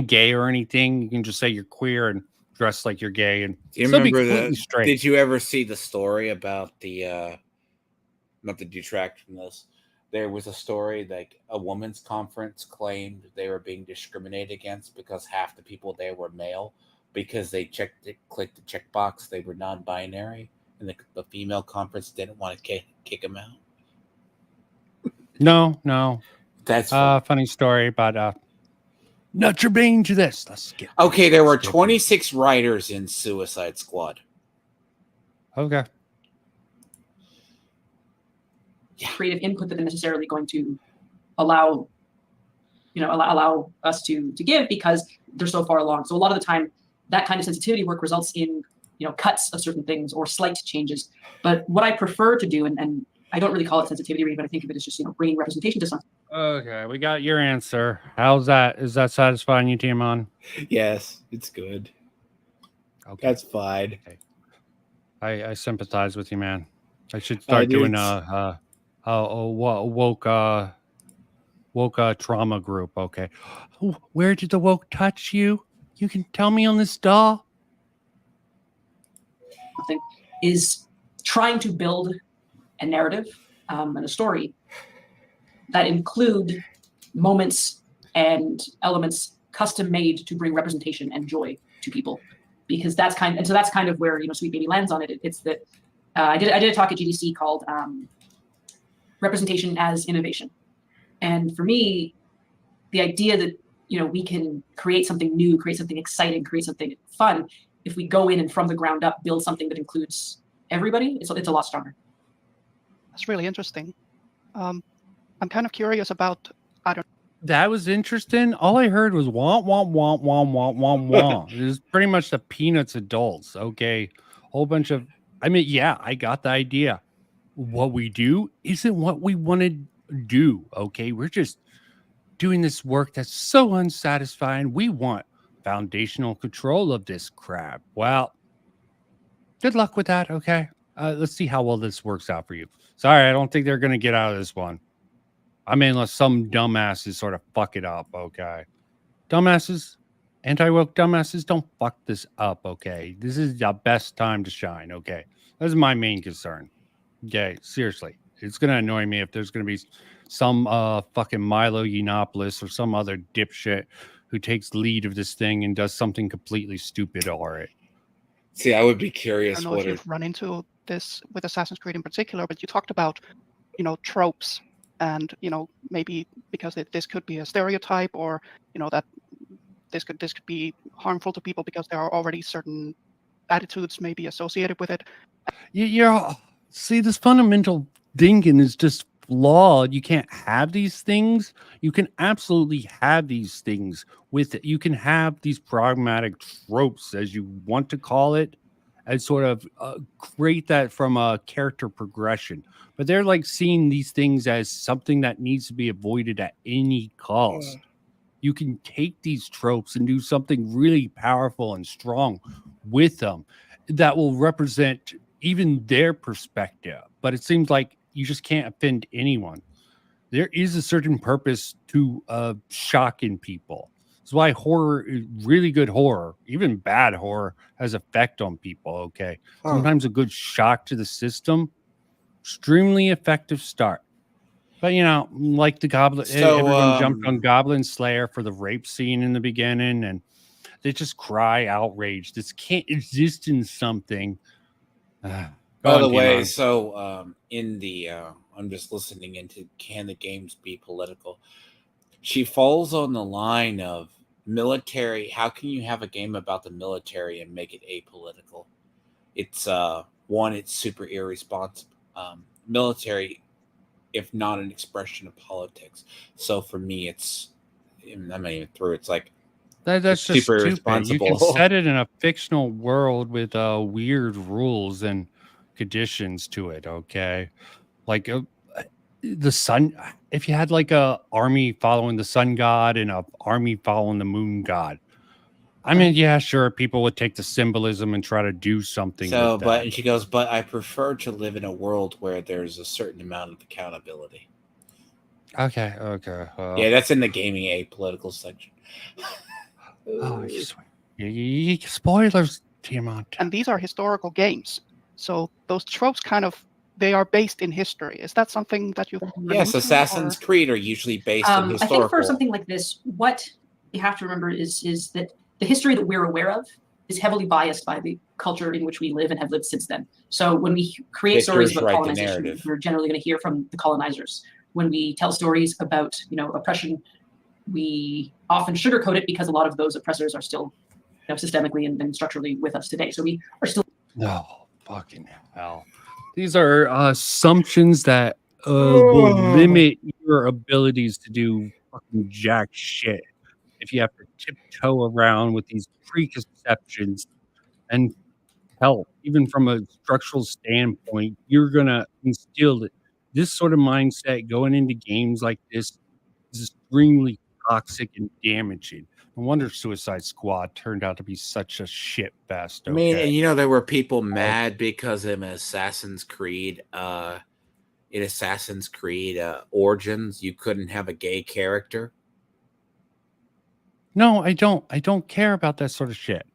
gay or anything. You can just say you're queer and dress like you're gay and Do you still be remember completely straight. Did you ever see the story about the not to detract from this? There was a story like a women's conference claimed they were being discriminated against because half the people there were male because they clicked the checkbox they were non-binary, and the female conference didn't want to kick them out. No. That's funny story, but not germane to this. Let's get okay. There were 26 writers in Suicide Squad. Okay. Creative input that they're necessarily going to allow, allow us to give because they're so far along. So a lot of the time, that kind of sensitivity work results in cuts of certain things or slight changes. But what I prefer to do, and I don't really call it sensitivity reading, but I think of it as just bringing representation to something. Okay, we got your answer. How's that? Is that satisfying you, Timon? Yes, it's good. Okay, that's fine. Okay. I sympathize with you, man. I should start doing woke trauma group. Okay, where did the woke touch you? You can tell me on this doll. Is trying to build a narrative and a story that include moments and elements custom made to bring representation and joy to people, because that's kind of where Sweet Baby lands on it. It's that I did a talk at GDC called Representation as Innovation, and for me, the idea that we can create something new, create something exciting, create something fun if we go in and from the ground up build something that includes everybody. It's a lot stronger. That's really interesting. I'm kind of curious about, That was interesting. All I heard was wah, wah, wah, wah, wah, wah, wah. It was pretty much the Peanuts adults. Okay. Whole bunch of, yeah, I got the idea. What we do isn't what we want to do. Okay. We're just doing this work that's so unsatisfying. We want foundational control of this crap. Well, good luck with that. Okay. Let's see how well this works out for you. Sorry, I don't think they're going to get out of this one. Unless some dumbasses sort of fuck it up, okay? Dumbasses, anti-woke dumbasses, don't fuck this up, okay? This is the best time to shine, okay? That's my main concern. Okay, seriously. It's going to annoy me if there's going to be some fucking Milo Yiannopoulos or some other dipshit who takes lead of this thing and does something completely stupid or it. See, I would be curious. I don't know if you've run into this with Assassin's Creed in particular, but you talked about, tropes. And maybe because this could be a stereotype, or that this could be harmful to people because there are already certain attitudes maybe associated with it. See, this fundamental thinking is just flawed. You can't have these things. You can absolutely have these things with it. You can have these pragmatic tropes, as you want to call it, and sort of create that from a character progression. But they're like seeing these things as something that needs to be avoided at any cost. Yeah. You can take these tropes and do something really powerful and strong with them that will represent even their perspective. But it seems like you just can't offend anyone. There is a certain purpose to shocking people. That's why horror, really good horror, even bad horror, has effect on people, okay? Sometimes a good shock to the system, extremely effective start. But, like the Goblin, everyone jumped on Goblin Slayer for the rape scene in the beginning, and they just cry outrage. This can't exist in something. By the way, so in the, I'm just listening into Can the Games Be Political? She falls on the line of military. How can you have a game about the military and make it apolitical? It's one, it's super irresponsible. Military, if not an expression of politics. So for me, it's, I'm not even through. It's like that's just super irresponsible. You can set it in a fictional world with weird rules and conditions to it. Okay, like the sun, if you had like a army following the sun god and a army following the moon god, I mean, yeah, sure, people would take the symbolism and try to do something So, with that. but and she goes, but I prefer to live in a world where there's a certain amount of accountability. Okay. Yeah, that's in the gaming apolitical section. Oh, spoilers, Tiamat. And these are historical games, so those tropes they are based in history. Is that something that you? Yes, Assassin's Creed are usually based in historical. I think for something like this, what you have to remember is that the history that we're aware of is heavily biased by the culture in which we live and have lived since then. So when we create stories about colonization, we're generally going to hear from the colonizers. When we tell stories about, oppression, we often sugarcoat it because a lot of those oppressors are still, systemically and structurally with us today. So we are still. No, fucking hell. These are assumptions that will limit your abilities to do fucking jack shit. If you have to tiptoe around with these preconceptions, and hell, even from a structural standpoint, you're gonna instill this sort of mindset going into games like this is extremely toxic and damaging. No wonder Suicide Squad turned out to be such a shit fest. I mean, and there were people mad because in Assassin's Creed, Origins, you couldn't have a gay character. No, I don't care about that sort of shit.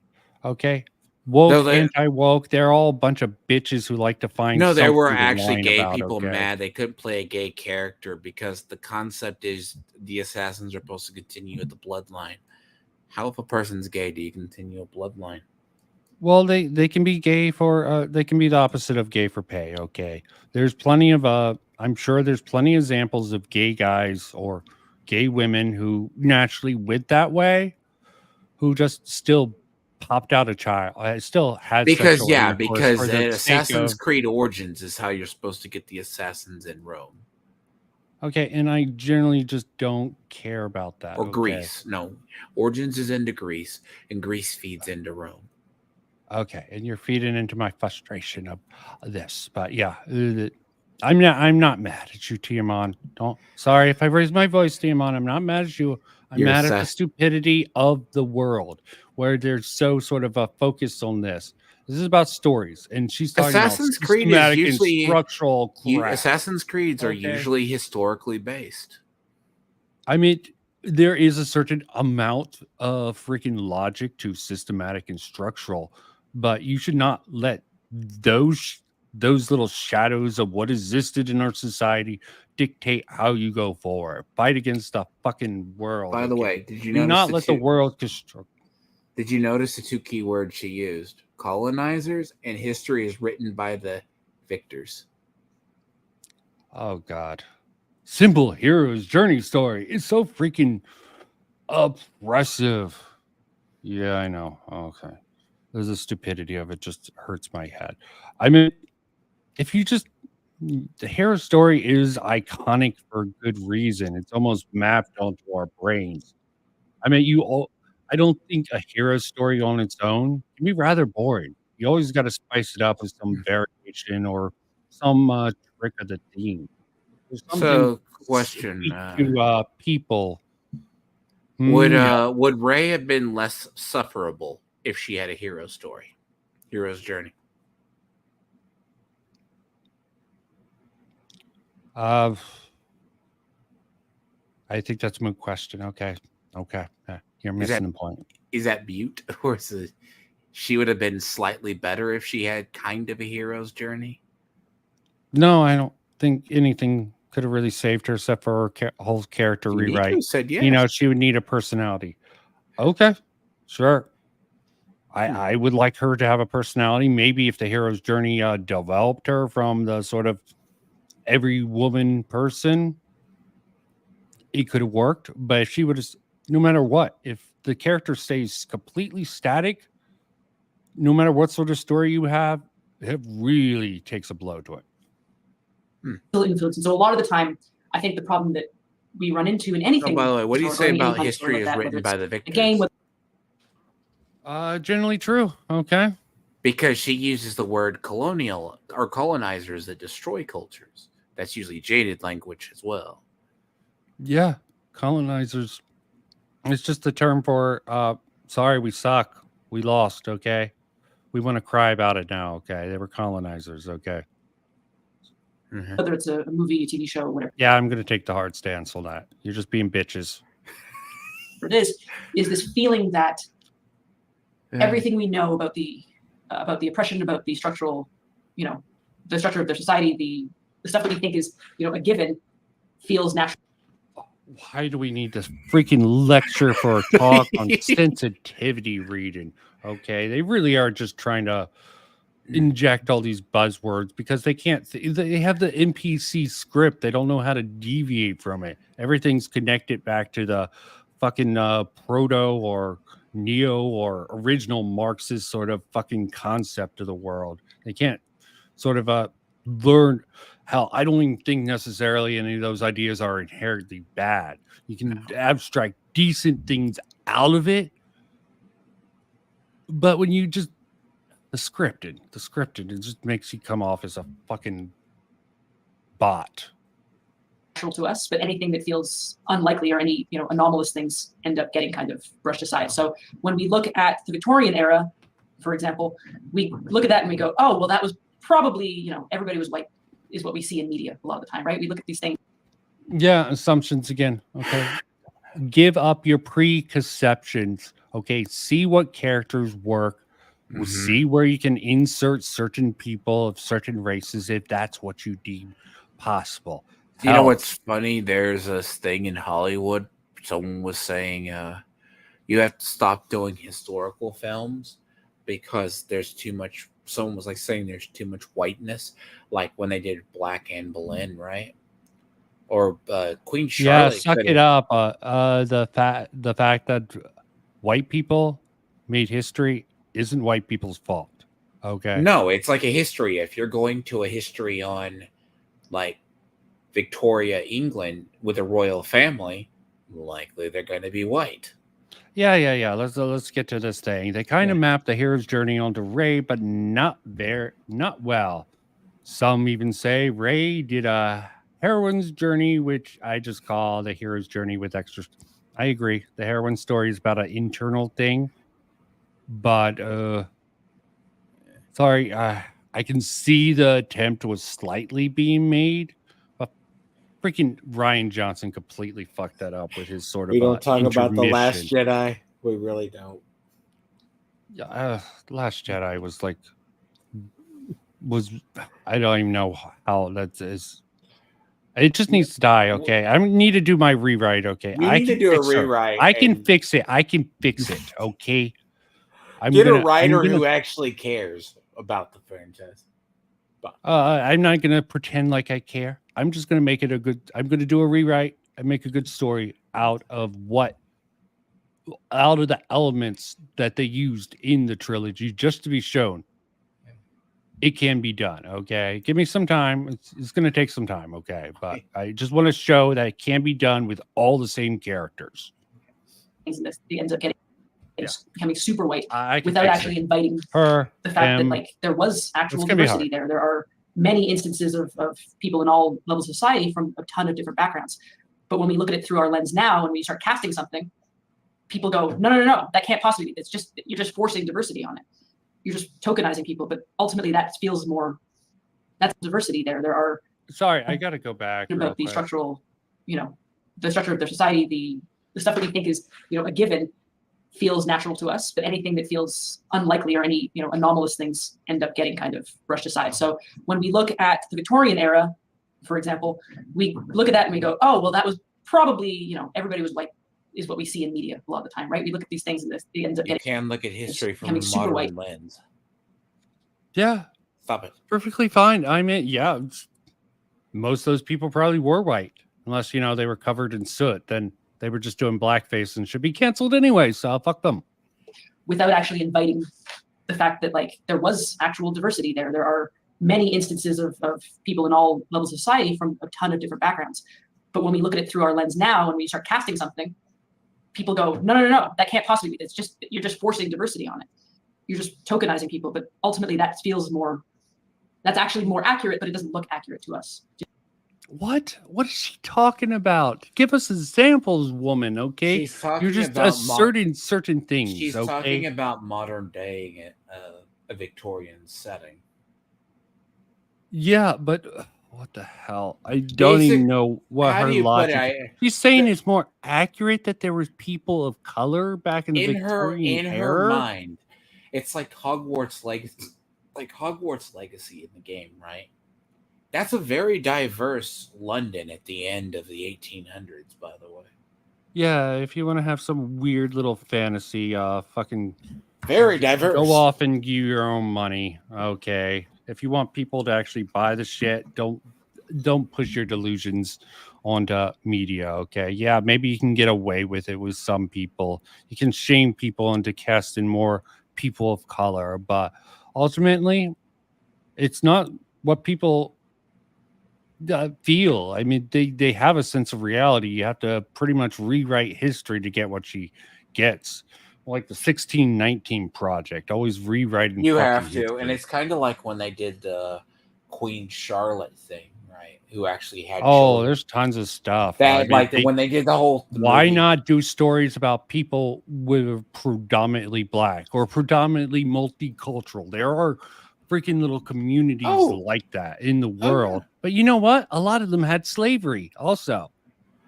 Okay. Woke, anti-woke, they're all a bunch of bitches who like to find. No, there were something to actually whine gay about, people okay? mad they couldn't play a gay character because the concept is the assassins are supposed to continue with the bloodline. How, if a person's gay, do you continue a bloodline? Well, they can be gay for they can be the opposite of gay for pay. Okay, there's plenty of I'm sure there's plenty of examples of gay guys or gay women who naturally went that way, who just still popped out a child. I still had Because sexual intercourse for the sake Assassin's of- Creed Origins is how you're supposed to get the assassins in Rome Okay, and I generally just don't care about that. or okay? Greece. No, Origins is into Greece, and Greece feeds into Rome. Okay, and you're feeding into my frustration of this, but yeah, I'm not mad at you, Tiamat. Sorry if I raise my voice, Tiamat. I'm not mad at you. I'm mad at the stupidity of the world, where there's so sort of a focus on this. This is about stories, and she's talking Assassin's about Creed is usually structural crap. Assassin's Creeds are usually historically based. I mean, there is a certain amount of freaking logic to systematic and structural, but you should not let those little shadows of what existed in our society dictate how you go forward. Fight against the fucking world. By the way, did you do notice not let the world construct? Did you notice the two key words she used? Colonizers and history is written by the victors. Oh God. Simple hero's journey story. It's so freaking oppressive. Yeah, I know. Okay. There's a stupidity of it, just hurts my head. I mean, if you just the hero story is iconic for good reason. It's almost mapped onto our brains. I mean, I don't think a hero story on its own can be rather boring. You always got to spice it up with some variation or some trick of the theme. So, question to people: would Rey have been less sufferable if she had a hero story, hero's journey? I think that's a moot question. Okay. You're missing the point. Is that mute, or is it, she would have been slightly better if she had kind of a hero's journey? No, I don't think anything could have really saved her except for her whole character rewrite. Said yes. She would need a personality. Okay, sure. I would like her to have a personality. Maybe if the hero's journey developed her from the sort of every woman person, it could have worked. But if she would have, no matter what, if the character stays completely static, no matter what sort of story you have, it really takes a blow to it. Still influences. So a lot of the time, I think the problem that we run into in anything. Oh, by the way, what do you say about history like is that, written by the victors? A game with generally true. Okay. Because she uses the word colonial or colonizers that destroy cultures. that's usually jaded language as well. Yeah, colonizers. It's just a term for sorry, we suck. We lost, okay? We want to cry about it now, okay? They were colonizers, okay? Whether it's a movie, a TV show, whatever. Yeah, I'm going to take the hard stance on that. You're just being bitches. It is this feeling that everything we know about the oppression, about the structural, the structure of their society, the stuff that we think is, a given, feels natural. Why do we need this freaking lecture for a talk on sensitivity reading? Okay, they really are just trying to inject all these buzzwords because they can't. They have the NPC script. They don't know how to deviate from it. Everything's connected back to the fucking proto or neo or original Marxist sort of fucking concept of the world. They can't sort of learn. Hell, I don't even think necessarily any of those ideas are inherently bad. You can abstract decent things out of it, but when you just the scripted, it just makes you come off as a fucking bot. To us, but anything that feels unlikely or any anomalous things end up getting kind of brushed aside. So when we look at the Victorian era, for example, we look at that and we go, oh well, that was probably everybody was white, is what we see in media a lot of the time, right? We look at these things. Yeah, assumptions again. Okay, give up your preconceptions. Okay, see what characters work. We'll see where you can insert certain people of certain races if that's what you deem possible. You know what's funny? There's this thing in Hollywood. Someone was saying you have to stop doing historical films because there's too much. Someone was saying there's too much whiteness, like when they did Black Anne Boleyn, right? Or Queen Charlotte. Yeah, suck it up. The fact that white people made history isn't white people's fault. Okay. No, it's like a history. If you're going to a history on Victoria, England, with a royal family, likely they're going to be white. Yeah. Let's get to this thing. They kind of map the hero's journey onto Ray, but not well. Some even say Ray did a heroine's journey, which I just call the hero's journey with extra. I agree. The heroine story is about an internal thing, but sorry, I can see the attempt was slightly being made. Freaking Ryan Johnson completely fucked that up with his sort of. We don't talk about The Last Jedi. We really don't. Yeah, Last Jedi was I don't even know how that is. It just needs to die. Okay, I need to do my rewrite. Okay, I need to do a rewrite. I can fix it. Okay, Get a writer who actually cares about the franchise. I'm not gonna pretend like I care. I'm just gonna make it I'm gonna do a rewrite and make a good story out of the elements that they used in the trilogy, just to be shown it can be done. Okay, give me some time. It's gonna take some time. Okay, but I just want to show that it can be done with all the same characters. He ends up getting becoming super white without actually inviting the fact that there was actual diversity there. There are many instances of people in all levels of society from a ton of different backgrounds. But when we look at it through our lens now, and we start casting something, people go, no, that can't possibly be. You're just forcing diversity on it. You're just tokenizing people. But ultimately that feels more, that's diversity there. There are. Sorry, I got to go back. About the structural, the structure of their society, the stuff that we think is, a given, feels natural to us, but anything that feels unlikely or any anomalous things end up getting kind of brushed aside. So when we look at the Victorian era, for example, we look at that and we go, oh well, that was probably everybody was white, is what we see in media a lot of the time, right? We look at these things and it ends up getting. You can look at history from a modern lens. Yeah, stop it. Perfectly fine. I mean, yeah, most of those people probably were white, unless they were covered in soot. Then they were just doing blackface and should be canceled anyway, so fuck them. Without actually inviting the fact that there was actual diversity there. There are many instances of people in all levels of society from a ton of different backgrounds. But when we look at it through our lens now, and we start casting something, people go, no, that can't possibly be. You're just forcing diversity on it. You're just tokenizing people. But ultimately that feels more, that's actually more accurate, but it doesn't look accurate to us. What? What is she talking about? Give us examples, woman. Okay, She's talking you're just about asserting certain things. She's okay? talking about modern day, a Victorian setting. Yeah, but what the hell? I don't even know what her logic is. She's saying it's more accurate that there was people of color back in the Victorian era? Her mind, it's like Hogwarts Legacy, in the game, right? That's a very diverse London at the end of the 1800s, by the way. Yeah, if you want to have some weird little fantasy, fucking very diverse. Go off and give your own money. Okay. If you want people to actually buy the shit, don't push your delusions onto media. Okay. Yeah, maybe you can get away with it with some people. You can shame people into casting more people of color, but ultimately, it's not what people feel. I mean, they have a sense of reality. You have to pretty much rewrite history to get what she gets. Like the 1619 Project, always rewriting. You have to, history. and it's kind of like when they did the Queen Charlotte thing, right? Who actually had children. There's tons of stuff. That when they did the whole. Why not do stories about people with predominantly black or predominantly multicultural? There are freaking little communities like that in the world. But you know what? A lot of them had slavery also.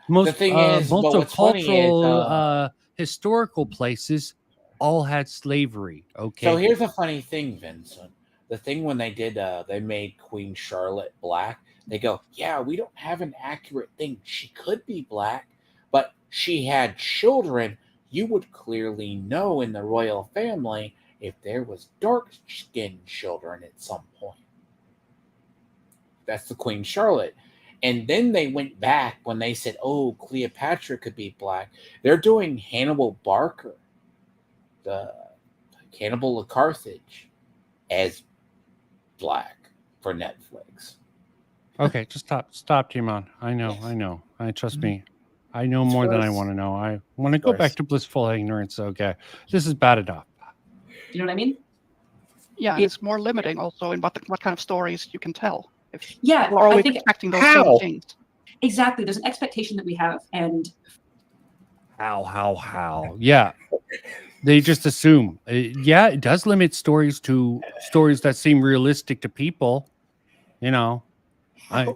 Most the thing is, multicultural historical places all had slavery. Okay. So here's a funny thing, Vincent. The thing when they did, they made Queen Charlotte black. They go, yeah, we don't have an accurate thing. She could be black, but she had children. You would clearly know in the royal family if there was dark-skinned children at some point. That's the Queen Charlotte. And then they went back when they said, oh, Cleopatra could be black. They're doing Hannibal Barker, the Hannibal of Carthage, as black for Netflix. Okay, just stop, Timon. I know. Trust me. I know more than I want to know. I want to go back to blissful ignorance. Okay, this is bad enough. You know what I mean? Yeah, it's more limiting also in what kind of stories you can tell. Yeah, we're always expecting those same things. Exactly. There's an expectation that we have, and how? Yeah, they just assume. Yeah, it does limit stories to stories that seem realistic to people. You know, I'm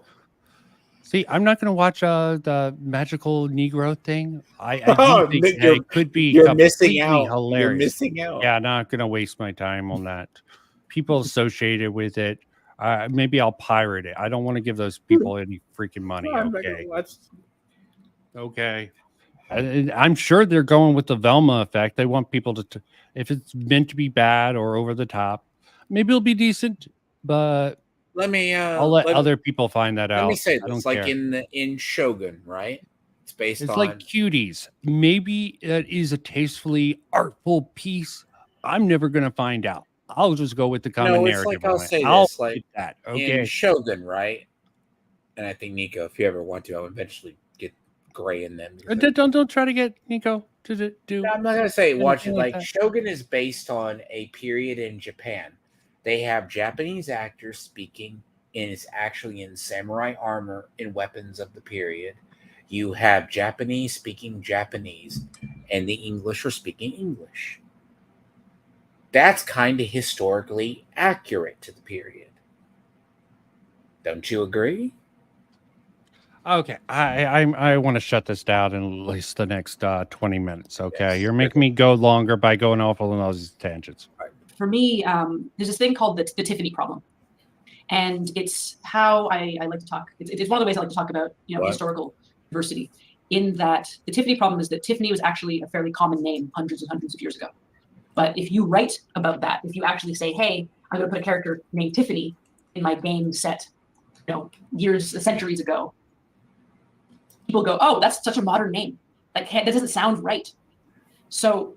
not going to watch the magical Negro thing. I do think that it could be missing out. Hilarious. You're missing out. Yeah, not going to waste my time on that. People associated with it. Maybe I'll pirate it. I don't want to give those people any freaking money. Okay. Okay. I'm sure they're going with the Velma effect. They want people to, if it's meant to be bad or over the top, maybe it'll be decent. But I'll let other people find that out. Let me say this: like in Shogun, right? It's like Cuties. Maybe it is a tastefully artful piece. I'm never gonna find out. I'll just go with the common narrative. Like I'll say this, like that. Okay. In Shogun, right? And I think Nico, if you ever want to, I'll eventually get Gray in them. Don't try to get Nico to do. No, I'm not gonna say watch it. Like Shogun is based on a period in Japan. They have Japanese actors speaking, and it's actually in samurai armor and weapons of the period. You have Japanese speaking Japanese, and the English are speaking English. That's kind of historically accurate to the period. Don't you agree? Okay, I want to shut this down in at least the next 20 minutes. Okay, yes. You're making me go longer by going off on all these tangents. For me, there's this thing called the Tiffany problem, and it's how I like to talk. It's one of the ways I like to talk about historical diversity. In that, the Tiffany problem is that Tiffany was actually a fairly common name hundreds and hundreds of years ago. But if you write about that, if you actually say, "Hey, I'm going to put a character named Tiffany in my game set, centuries ago," people go, "Oh, that's such a modern name. Like that doesn't sound right." So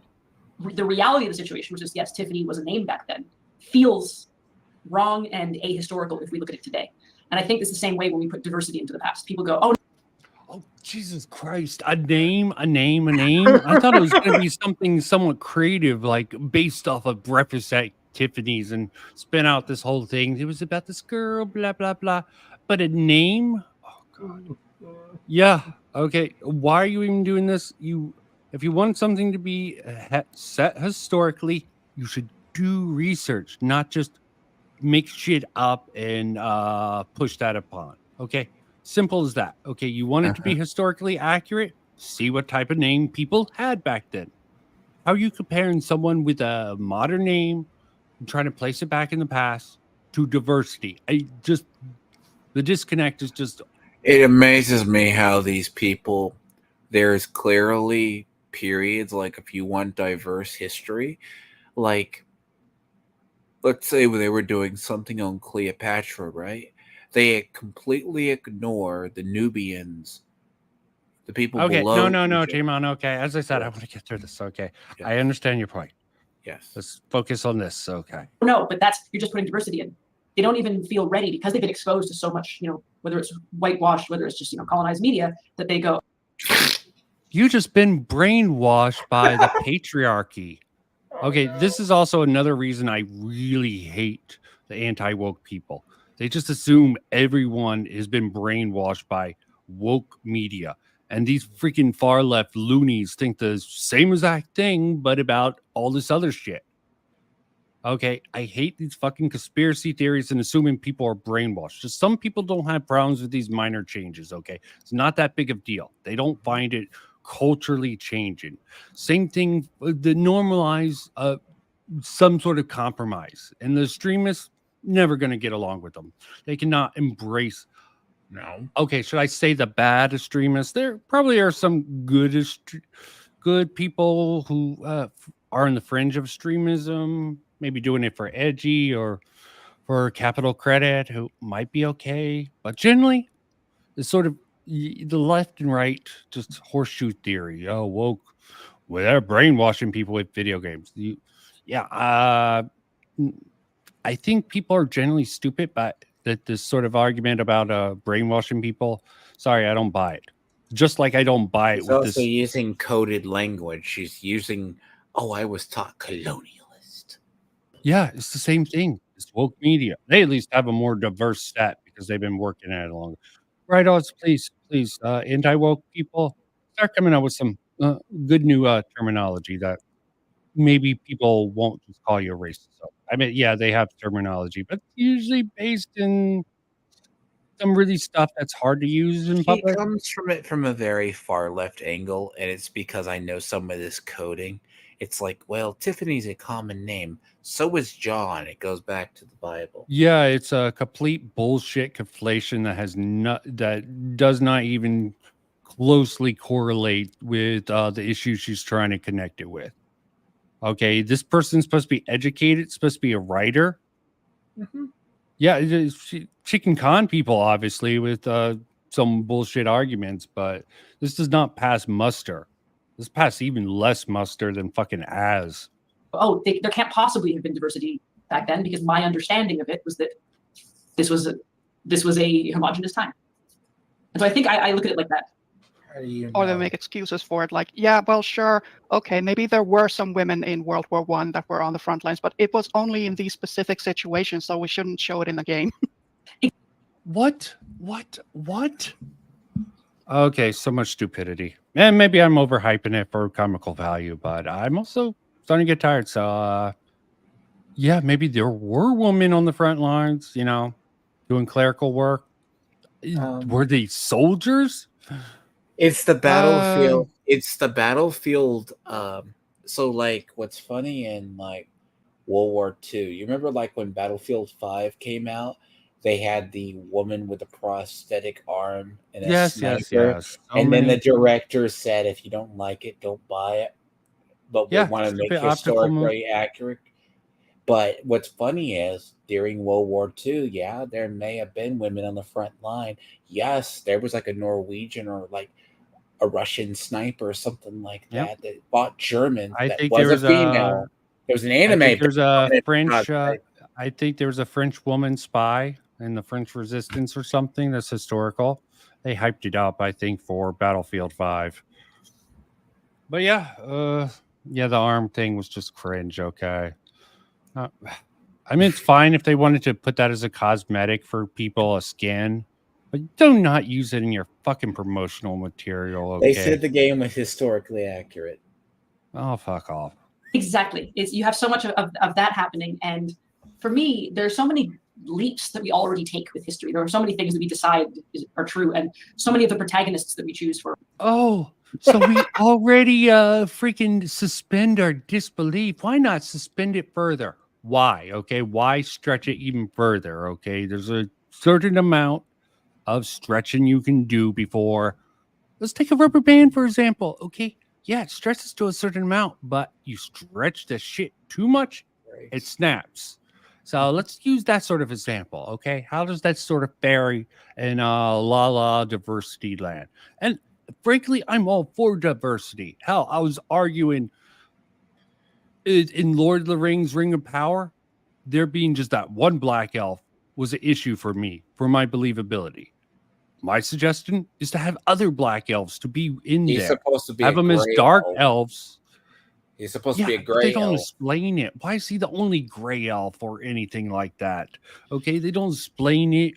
the reality of the situation, which is yes, Tiffany was a name back then, feels wrong and ahistorical if we look at it today. And I think it's the same way when we put diversity into the past. People go, "Oh, Jesus Christ, a name. I thought it was going to be something somewhat creative, like based off of breakfast at Tiffany's and spin out this whole thing. It was about this girl, blah, blah, blah. But a name? Oh, Yeah. Okay. Why are you even doing this? If you want something to be set historically, you should do research, not just make shit up and push that upon. Okay. Simple as that. Okay. You want it to be historically accurate? See what type of name people had back then. How are you comparing someone with a modern name and trying to place it back in the past to diversity? The disconnect is just. It amazes me how these people, there's clearly periods, like if you want diverse history, like let's say when they were doing something on Cleopatra, right? They completely ignore the Nubians, the people Okay, below. no, Timon. Okay, as I said, I want to get through this. Okay, I understand your point. Yes. Let's focus on this. Okay. No, but you're just putting diversity in. They don't even feel ready because they've been exposed to so much, whether it's whitewashed, whether it's just, colonized media, that they go. You just been brainwashed by the patriarchy. Okay, this is also another reason I really hate the anti-woke people. They just assume everyone has been brainwashed by woke media. And these freaking far left loonies think the same exact thing, but about all this other shit. Okay, I hate these fucking conspiracy theories and assuming people are brainwashed. Just some people don't have problems with these minor changes, okay? It's not that big of a deal. They don't find it culturally changing. Same thing, the normalize some sort of compromise. And the extremists, never going to get along with them. They cannot embrace. No. Okay, should I say the bad extremists? There probably are some good people who are in the fringe of extremism, maybe doing it for edgy or for capital credit, who might be okay. But generally, it's sort of the left and right, just horseshoe theory. Oh, woke. Well, they're brainwashing people with video games. I think people are generally stupid, but that this sort of argument about brainwashing people, sorry, I don't buy it. Just like I don't buy it She's with also this. using coded language. She's using, I was taught colonialist. Yeah, it's the same thing. It's woke media. They at least have a more diverse set because they've been working at it longer. Right, odds, please, anti-woke people, start coming up with some good new terminology that maybe people won't just call you a racist. So, I mean, yeah, they have terminology, but usually based in some really stuff that's hard to use in He public. comes from it from a very far left angle, and it's because I know some of this coding. It's like, well, Tiffany's a common name. So is John. It goes back to the Bible. Yeah, it's a complete bullshit conflation that does not even closely correlate with the issue she's trying to connect it with. Okay, this person's supposed to be educated, supposed to be a writer. Mm-hmm. Yeah, she can con people, obviously, with some bullshit arguments, but this does not pass muster. This pass even less muster than fucking as. Oh, there can't possibly have been diversity back then because my understanding of it was that this was a homogenous time. And so I think I look at it like that. Or they make excuses for it, like, yeah, well, sure, okay, maybe there were some women in World War I that were on the front lines, but it was only in these specific situations, so we shouldn't show it in the game. What? Okay, so much stupidity. And maybe I'm overhyping it for comical value, but I'm also starting to get tired. So, yeah, maybe there were women on the front lines, doing clerical work. Were they soldiers? It's the battlefield. It's the battlefield. So, like, what's funny in, like, World War II, you remember, like, when Battlefield 5 came out, they had the woman with a prosthetic arm and a sniper. Yes. And then the director said, if you don't like it, don't buy it. But we want to make it historically accurate. But what's funny is during World War II, yeah, there may have been women on the front line. Yes, there was like a Norwegian or like a Russian sniper or something like that that fought Germans. I that think was there was a female. There was an anime. I think there's a French. I think there was a French woman spy in the French Resistance or something that's historical. They hyped it up, I think, for Battlefield 5. But yeah, the arm thing was just cringe. Okay. I mean, it's fine if they wanted to put that as a cosmetic for people, a skin. But do not use it in your fucking promotional material, okay? They said the game was historically accurate. Oh, fuck off. Exactly. You have so much of that happening. And for me, there are so many leaps that we already take with history. There are so many things that we decide are true, and so many of the protagonists that we choose for. Oh, so we already freaking suspend our disbelief. Why not suspend it further? Why? Okay, why stretch it even further? Okay, there's a certain amount of stretching you can do before. Let's take a rubber band, for example. Okay, yeah, it stretches to a certain amount, but you stretch the shit too much, it snaps. So let's use that sort of example, okay? How does that sort of vary in la diversity land? And frankly, I'm all for diversity. Hell, I was arguing in Lord of the Rings, Ring of Power, there being just that one black elf was an issue for me, for my believability. My suggestion is to have other black elves to be in He's there. supposed to be have a them as gray dark elf. elves. He's supposed to be a gray They don't elf. explain it. Why is he the only gray elf or anything like that? Okay, they don't explain it.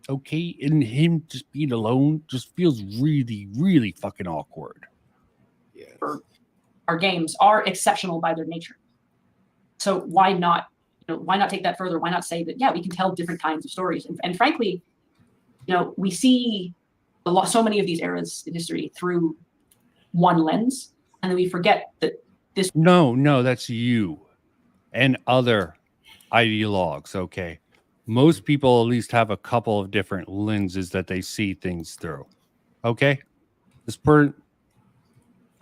Okay, and him just being alone just feels really, really fucking awkward. Our games are exceptional by their nature. So why not, why not take that further? Why not say that, yeah, we can tell different kinds of stories? And frankly, we see so many of these eras in history through one lens, and then we forget that this. No, that's you and other ideologues. Okay, most people at least have a couple of different lenses that they see things through. Okay,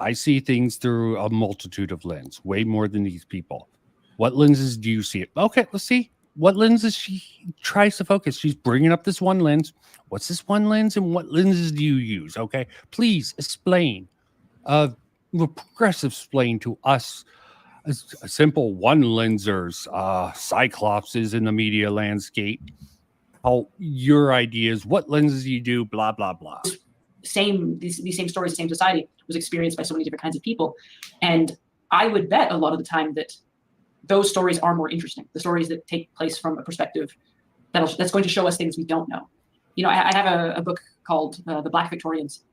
I see things through a multitude of lenses, way more than these people. What lenses do you see it? Okay, let's see. What lenses she tries to focus? She's bringing up this one lens. What's this one lens, and what lenses do you use? Okay, please explain. Progressive explain to us a simple one-lensers, cyclopses in the media landscape. How your ideas, what lenses you do, blah blah blah. These same stories, the same society was experienced by so many different kinds of people, and I would bet a lot of the time that those stories are more interesting. The stories that take place from a perspective that's going to show us things we don't know. I have a book called The Black Victorians,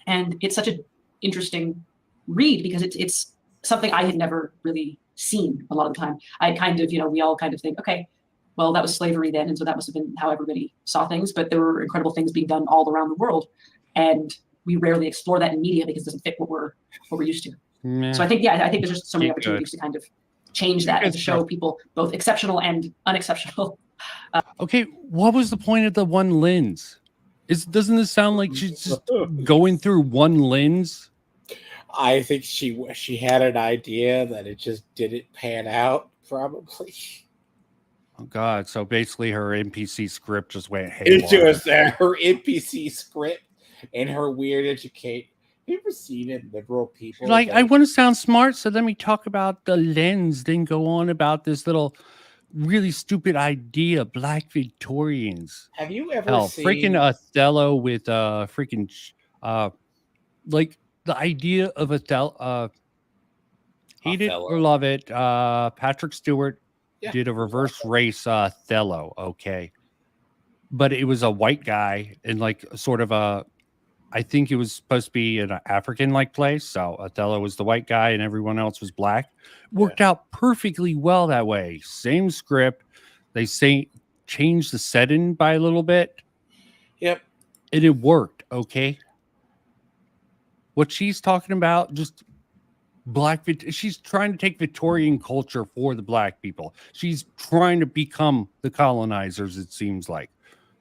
and it's such an interesting read because it's something I had never really seen a lot of the time. I kind of, we all kind of think, okay, well, that was slavery then, and so that must have been how everybody saw things, but there were incredible things being done all around the world, and we rarely explore that in media because it doesn't fit what we're used to. Nah. So I think there's just so many opportunities to kind of change that and to show people both exceptional and unexceptional. Okay, what was the point of the one lens? Doesn't this sound like she's just going through one lens? I think she had an idea that it just didn't pan out, probably. Oh God! So basically, her NPC script just went It haywire. was her NPC script and her weird educate. Have you ever seen it, liberal people? Like, I want to sound smart, so let me talk about the lens, then go on about this little really stupid idea, Black Victorians. Have you ever seen freaking Othello with like the idea of Othello, hate it or love it, Patrick Stewart did a reverse race Othello, okay? But it was a white guy in like sort of I think it was supposed to be an African-like place. So Othello was the white guy and everyone else was black. Worked out perfectly well that way. Same script. They changed the setting by a little bit. Yep. And it worked, okay? What she's talking about, just she's trying to take Victorian culture for the black people. She's trying to become the colonizers, it seems like.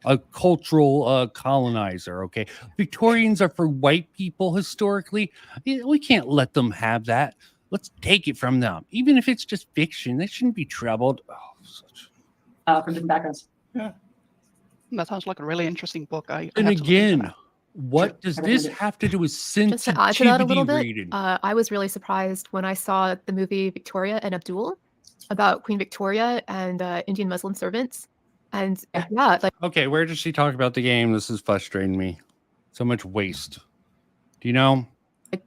A cultural colonizer, okay? Victorians are for white people historically. We can't let them have that. Let's take it from them. Even if it's just fiction, they shouldn't be troubled. From different backgrounds. Yeah. That sounds like a really interesting book. And again, what does this have to do with Just to add to that a little sensitivity bit, reading? I was really surprised when I saw the movie Victoria and Abdul about Queen Victoria and Indian Muslim servants. And yeah, like, Okay, where does she talk about the game? This is frustrating me. So much waste. Do you know?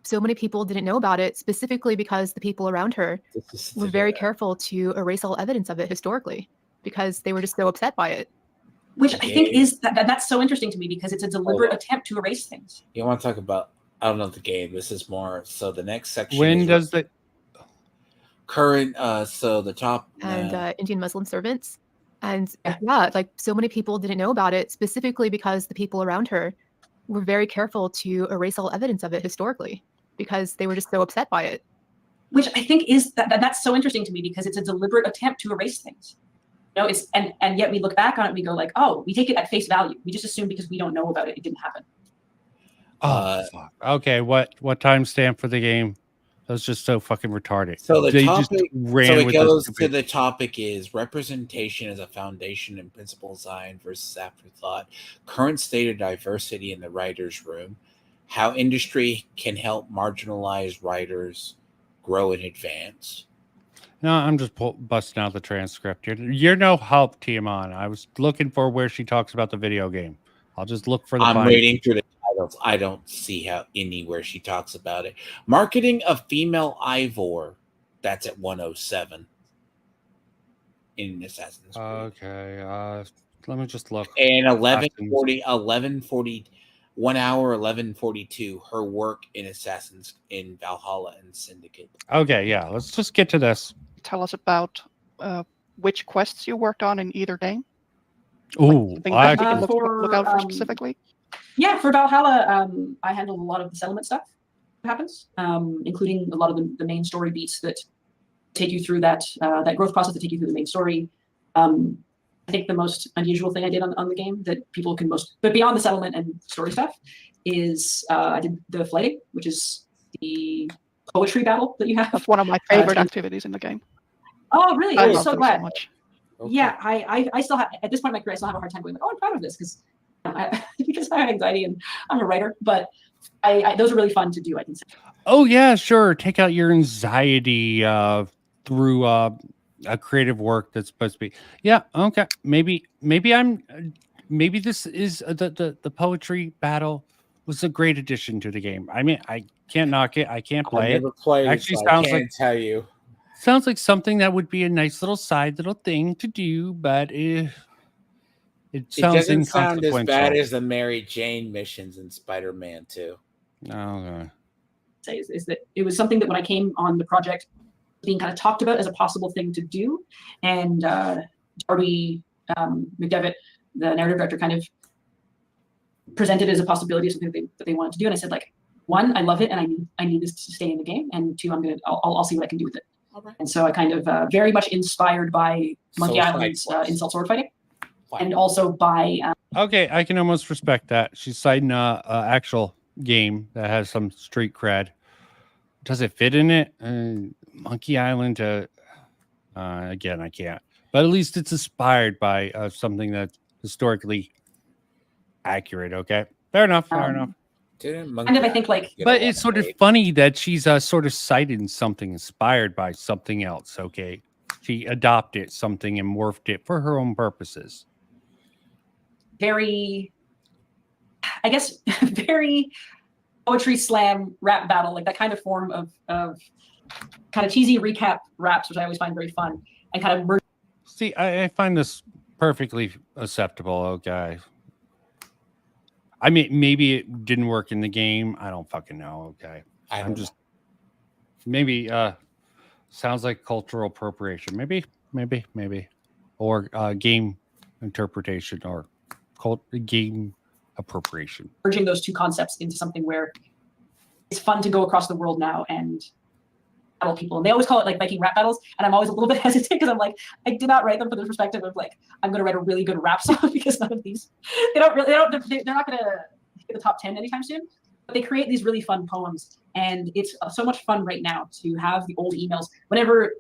so many people didn't know about it, specifically because the people around her were very careful to erase all evidence of it historically because they were just so upset by it. Which I think is that's so interesting to me because it's a deliberate attempt to erase things. You want to talk about? I don't know the game. This is more so. The next section. When does the current? So the top and Indian Muslim servants, and yeah, like so many people didn't know about it specifically because the people around her were very careful to erase all evidence of it historically because they were just so upset by it. Which I think is that's so interesting to me because it's a deliberate attempt to erase things. You know, it's and yet we look back on it and we go like, oh, we take it at face value. We just assume because we don't know about it, it didn't happen. Fuck. Okay, what timestamp for the game? That was just so fucking retarded. So the they topic, just ran so it with goes this to the topic is representation as a foundation and principal design versus afterthought. Current state of diversity in the writers' room. How industry can help marginalized writers grow and advance. No, I'm just busting out the transcript. You're no help, Tiamat. I was looking for where she talks about the video game. I'll just look for the. I'm reading through the titles. I don't see how anywhere she talks about it. Marketing of female Ivor. That's at 107 in Assassin's Creed. Okay, let me just look. And 1140, 1 hour 11:42. Her work in Assassins in Valhalla and Syndicate. Okay, yeah. Let's just get to this. Tell us about which quests you worked on in either game. Ooh, like, I look out for specifically. Yeah, for Valhalla, I handled a lot of the settlement stuff that happens, including a lot of the main story beats that take you through that growth process, that take you through the main story. I think the most unusual thing I did on the game that people can but beyond the settlement and story stuff, is I did the flighting, which is the poetry battle that you have. That's one of my favorite activities in the game. Oh, really? I I'm love so them glad. so much. Okay. Yeah, I still have, at this point in my career, I still have a hard time going like, oh, I'm proud of this because I have anxiety and I'm a writer, but those are really fun to do, I can say. Oh yeah, sure. Take out your anxiety through a creative work that's supposed to be. Yeah, okay. Maybe this is the poetry battle was a great addition to the game. I mean, I can't knock it. I can't play it. Actually, so sounds I can't like tell you. Sounds like something that would be a nice little thing to do, but it sounds doesn't sound as bad inconsequential. as the Mary Jane missions in Spider-Man 2. Okay. Say is that it was something that when I came on the project, being kind of talked about as a possible thing to do, and Darby McDevitt, the narrative director, kind of presented it as a possibility of something that they wanted to do, and I said, like, one, I love it, and I need this to stay in the game, and two, I'll see what I can do with it. And so I kind of very much inspired by Monkey Island's insult sword fighting, and also by. Okay, I can almost respect that. She's citing a actual game that has some street cred. Does it fit in it? Monkey Island. Again, I can't. But at least it's inspired by something that's historically accurate. Okay, fair enough. Fair enough. Kind of, I think, like. But it's sort of funny that she's sort of citing something inspired by something else. Okay, she adopted something and morphed it for her own purposes. Very, I guess, very poetry slam rap battle, like that kind of form of kind of cheesy recap raps, which I always find very fun, and kind of. See, I find this perfectly acceptable. Okay. I mean, maybe it didn't work in the game. I don't fucking know. Okay. I'm just maybe sounds like cultural appropriation. Maybe. Or game interpretation or game appropriation. Merging those two concepts into something where it's fun to go across the world now and battle people. And they always call it like Viking rap battles. And I'm always a little bit hesitant because I'm like, I did not write them from the perspective of like, I'm going to write a really good rap song because none of these, they're not going to hit the top 10 anytime soon. But they create these really fun poems. And it's so much fun right now to have the old emails. Whenever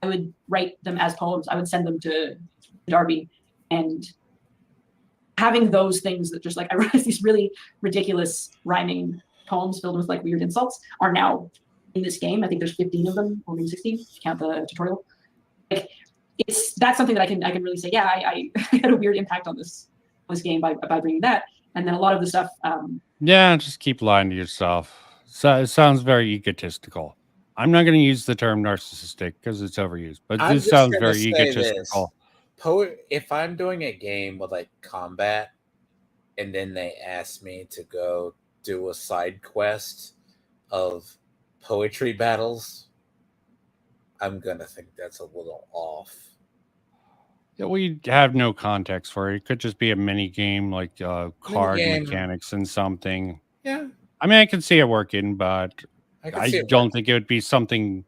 I would write them as poems, I would send them to Darby. And having those things that just like, I wrote these really ridiculous rhyming poems filled with like weird insults are now in this game. I think there's 15 of them, or maybe 16, if you count the tutorial. Like, that's something that I can really say, yeah, I had a weird impact on this game by bringing that. And then a lot of the stuff. Yeah, just keep lying to yourself. So it sounds very egotistical. I'm not going to use the term narcissistic because it's overused, but this sounds very egotistical. if I'm doing a game with like combat, and then they ask me to go do a side quest of poetry battles, I'm gonna think that's a little off. Yeah, we have no context for it. It could just be a mini game, like card mechanics and something. Yeah. I mean, I can see it working, but I don't think it would be something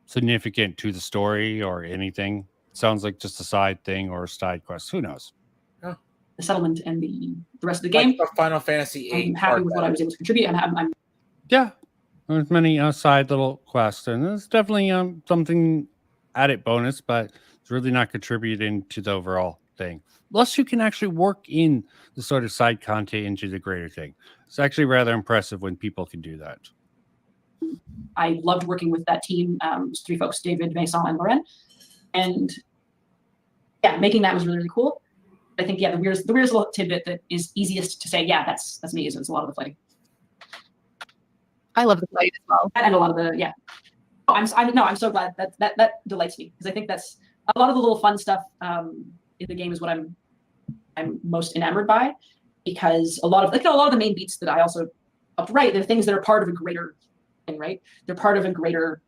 significant to the story or anything. It sounds like just a side thing or a side quest. Who knows? The settlement and the rest of the game. Like Final Fantasy VIII. I'm happy with what I was able to contribute, and I'm yeah. There's many side little quests, and it's definitely something added bonus, but it's really not contributing to the overall thing. Unless you can actually work in the sort of side content into the greater thing. It's actually rather impressive when people can do that. I loved working with that team, three folks, David, Vincent, and Loren. And yeah, making that was really, really cool. I think, yeah, the weirdest little tidbit that is easiest to say, yeah, that's me, is a lot of the fighting. I love the fight as well. And a lot of the, yeah. Oh, I'm so glad that delights me, because I think that's a lot of the little fun stuff in the game is what I'm most enamored by, because a lot of the main beats that I also write, they're things that are part of a greater thing, right? They're part of a greater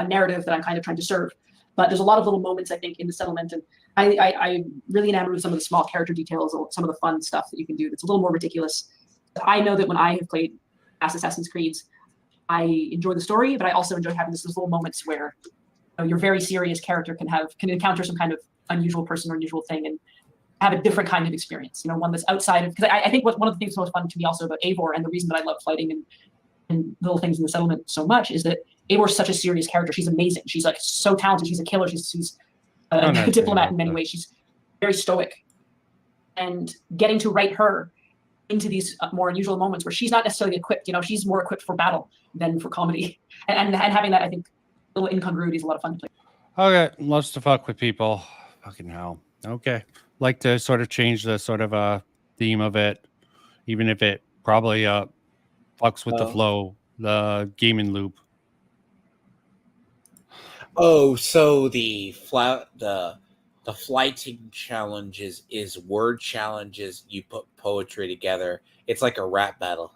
narrative that I'm kind of trying to serve. But there's a lot of little moments, I think, in the settlement, and I'm really enamored with some of the small character details, or some of the fun stuff that you can do that's a little more ridiculous. I know that when I have played past Assassin's Creeds, I enjoy the story, but I also enjoy having those little moments where your very serious character can encounter some kind of unusual person or unusual thing and have a different kind of experience. One that's outside of, because I think one of the things that's most fun to me also about Eivor, and the reason that I love fighting and little things in the settlement so much, is that Eivor is such a serious character. She's amazing. She's like so talented. She's a killer. She's a diplomat in many ways. She's very stoic. And getting to write her into these more unusual moments where she's not necessarily equipped, she's more equipped for battle than for comedy. And having that, I think, little incongruity is a lot of fun to play. Okay, loves to fuck with people. Fucking hell. Okay. Like to sort of change the sort of theme of it, even if it probably fucks with the flow, the gaming loop. Oh, so the flighting challenges is word challenges. You put poetry together. It's like a rap battle.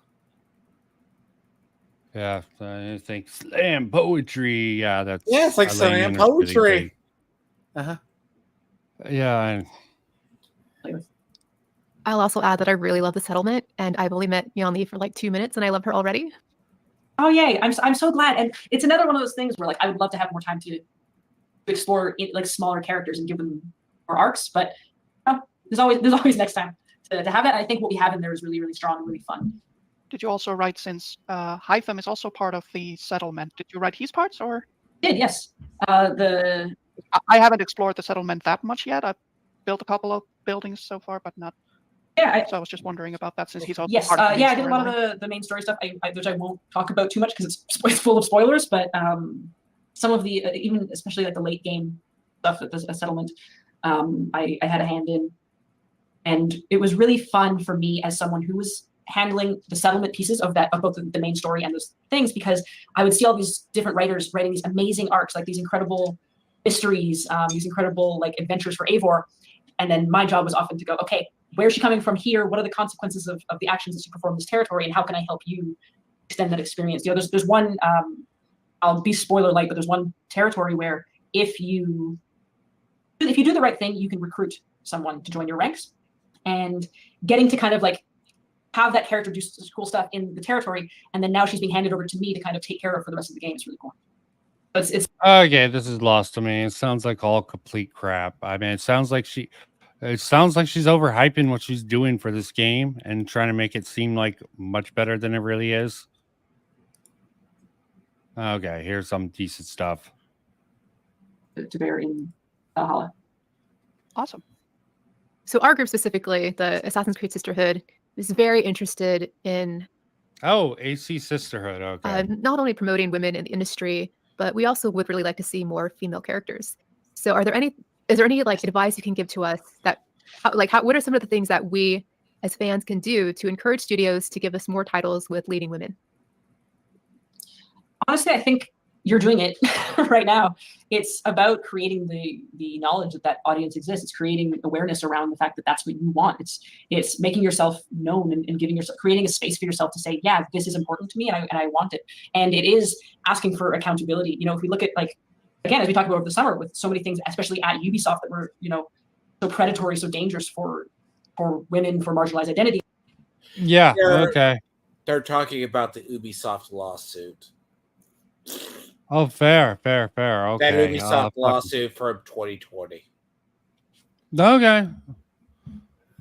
Yeah, I think slam poetry. Yeah, that's it's like slam poetry. Yeah. I'll also add that I really love the settlement, and I've only met Yeonli for like 2 minutes, and I love her already. Oh yay! I'm so glad, and it's another one of those things where like I would love to have more time to explore like smaller characters and give them more arcs, but there's always next time to have it. I think what we have in there is really, really strong and really fun. Did you also write, since Hytham is also part of the settlement, did you write his parts, or? Did, yes. I haven't explored the settlement that much yet. I've built a couple of buildings so far, but not. Yeah, so I was just wondering about that, since he's also yes, part of the I did a lot of the main story stuff, which I won't talk about too much because it's full of spoilers. But some of the even especially like the late game stuff at the settlement, I had a hand in, and it was really fun for me as someone who was handling the settlement pieces of both the main story and those things, because I would see all these different writers writing these amazing arcs, like these incredible mysteries, these incredible like adventures for Eivor, and then my job was often to go, okay, where's she coming from here? What are the consequences of the actions that she performed in this territory, and how can I help you extend that experience? There's one, I'll be spoiler light, but there's one territory where if you do the right thing, you can recruit someone to join your ranks, and getting to kind of like have that character do cool stuff in the territory, and then now she's being handed over to me to kind of take care of for the rest of the game. It's really cool. It's okay. This is lost to me. It sounds like all complete crap. I mean, it sounds like she's overhyping what she's doing for this game and trying to make it seem like much better than it really is. Okay, here's some decent stuff to bear in Valhalla. Awesome. So our group specifically, the Assassin's Creed Sisterhood, is very interested in AC Sisterhood. Okay. Not only promoting women in the industry, but we also would really like to see more female characters. So is there any like advice you can give to us that what are some of the things that we as fans can do to encourage studios to give us more titles with leading women? Honestly, I think you're doing it right now. It's about creating the knowledge that that audience exists. It's creating awareness around the fact that that's what you want. It's making yourself known and giving yourself, creating a space for yourself to say, yeah, this is important to me and I want it. And it is asking for accountability. You know, if we look at, like, again, as we talked about over the summer with so many things, especially at Ubisoft, that were, you know, so predatory, so dangerous for women, for marginalized identity. Yeah. Okay. They're talking about the Ubisoft lawsuit. Oh, fair. Okay. That Ubisoft lawsuit from 2020. Okay.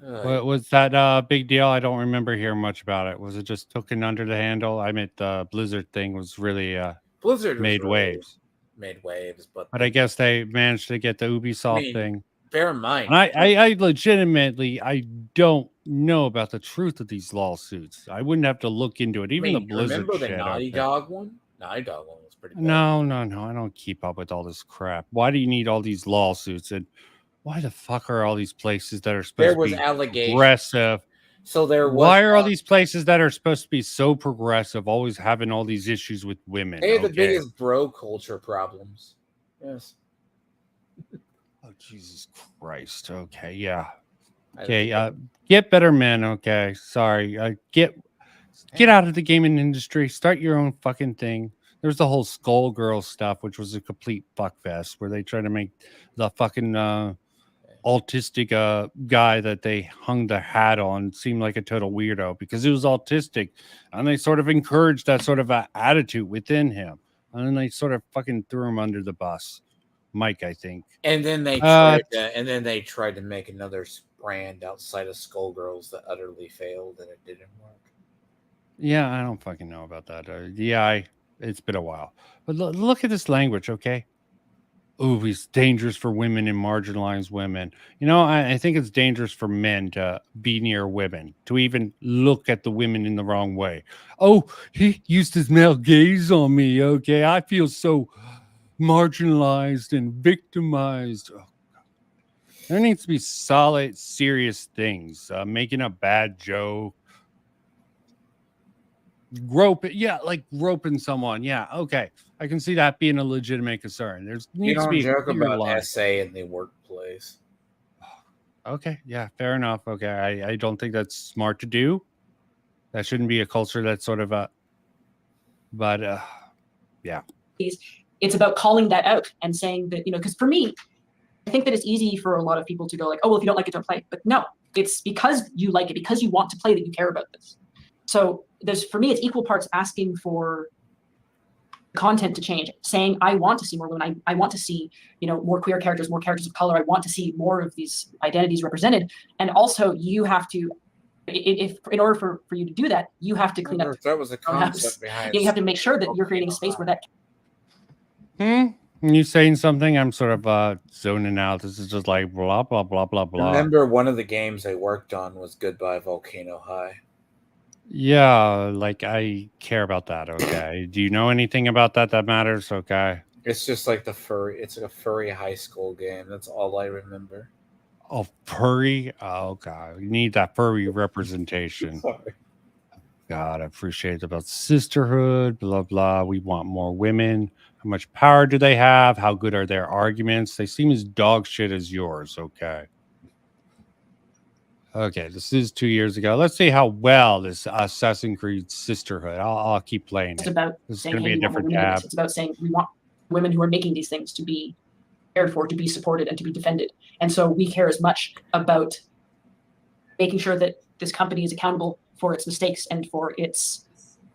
Was that big deal? I don't remember hearing much about it. Was it just taken under the handle? I meant the Blizzard thing was really Blizzard made waves. Made waves, but I guess they managed to get the Ubisoft thing. Bear in mind, and I legitimately, I don't know about the truth of these lawsuits. I wouldn't have to look into it. Even the Blizzard remember shit. the Naughty Dog one? Naughty Dog one was pretty bad. No. I don't keep up with all this crap. Why do you need all these lawsuits? And why the fuck are all these places that are supposed to be progressive? So there was. Why are all these places that are supposed to be so progressive always having all these issues with women? They have the biggest bro culture problems. Yes. Oh, Jesus Christ. Okay, yeah. Okay, get better men. Okay, sorry. Get out of the gaming industry. Start your own fucking thing. There's the whole Skullgirl stuff, which was a complete fuckfest, where they try to make the fucking autistic guy that they hung the hat on seem like a total weirdo because he was autistic, and they sort of encouraged that sort of attitude within him, and then they sort of fucking threw him under the bus. Mike, I think. And then they tried to make another brand outside of Skullgirls that utterly failed, and it didn't work. Yeah, I don't fucking know about that. It's been a while, but look at this language, okay? Ooh, it's dangerous for women and marginalized women. You know, I think it's dangerous for men to be near women, to even look at the women in the wrong way. Oh, he used his male gaze on me. Okay, I feel so marginalized and victimized. Oh, there needs to be solid, serious things. Making a bad joke. Groping someone. Yeah, okay. I can see that being a legitimate concern. You don't joke about essay in the workplace. Okay, yeah, fair enough. Okay, I don't think that's smart to do. That shouldn't be a culture that's sort of yeah. It's about calling that out and saying that, you know, because for me, I think that it's easy for a lot of people to go like, oh, well, if you don't like it, don't play. But no, it's because you like it, because you want to play, that you care about this. So for me, it's equal parts asking for content to change, saying, I want to see more women. I want to see, you know, more queer characters, more characters of color. I want to see more of these identities represented. And also you have to, if in order for you to do that, you have to clean up. That was the concept behind it. You have to make sure that you're creating a space where that. You saying something? I'm sort of zoning out. This is just like blah blah blah blah blah. Remember, one of the games I worked on was Goodbye Volcano High. Yeah, like I care about that. Okay, do you know anything about that matters? Okay, it's just like it's like a furry high school game. That's all I remember. Oh, furry. Oh god, we need that furry representation. Sorry. God, I appreciate it about sisterhood, blah, blah. We want more women. How much power do they have? How good are their arguments? They seem as dog shit as yours. Okay. Okay, this is 2 years ago. Let's see how well this Assassin's Creed Sisterhood. I'll keep playing it. It's about this is saying, going to be a different tab. It's about saying we want women who are making these things to be cared for, to be supported, and to be defended. And so we care as much about making sure that this company is accountable for its mistakes and for its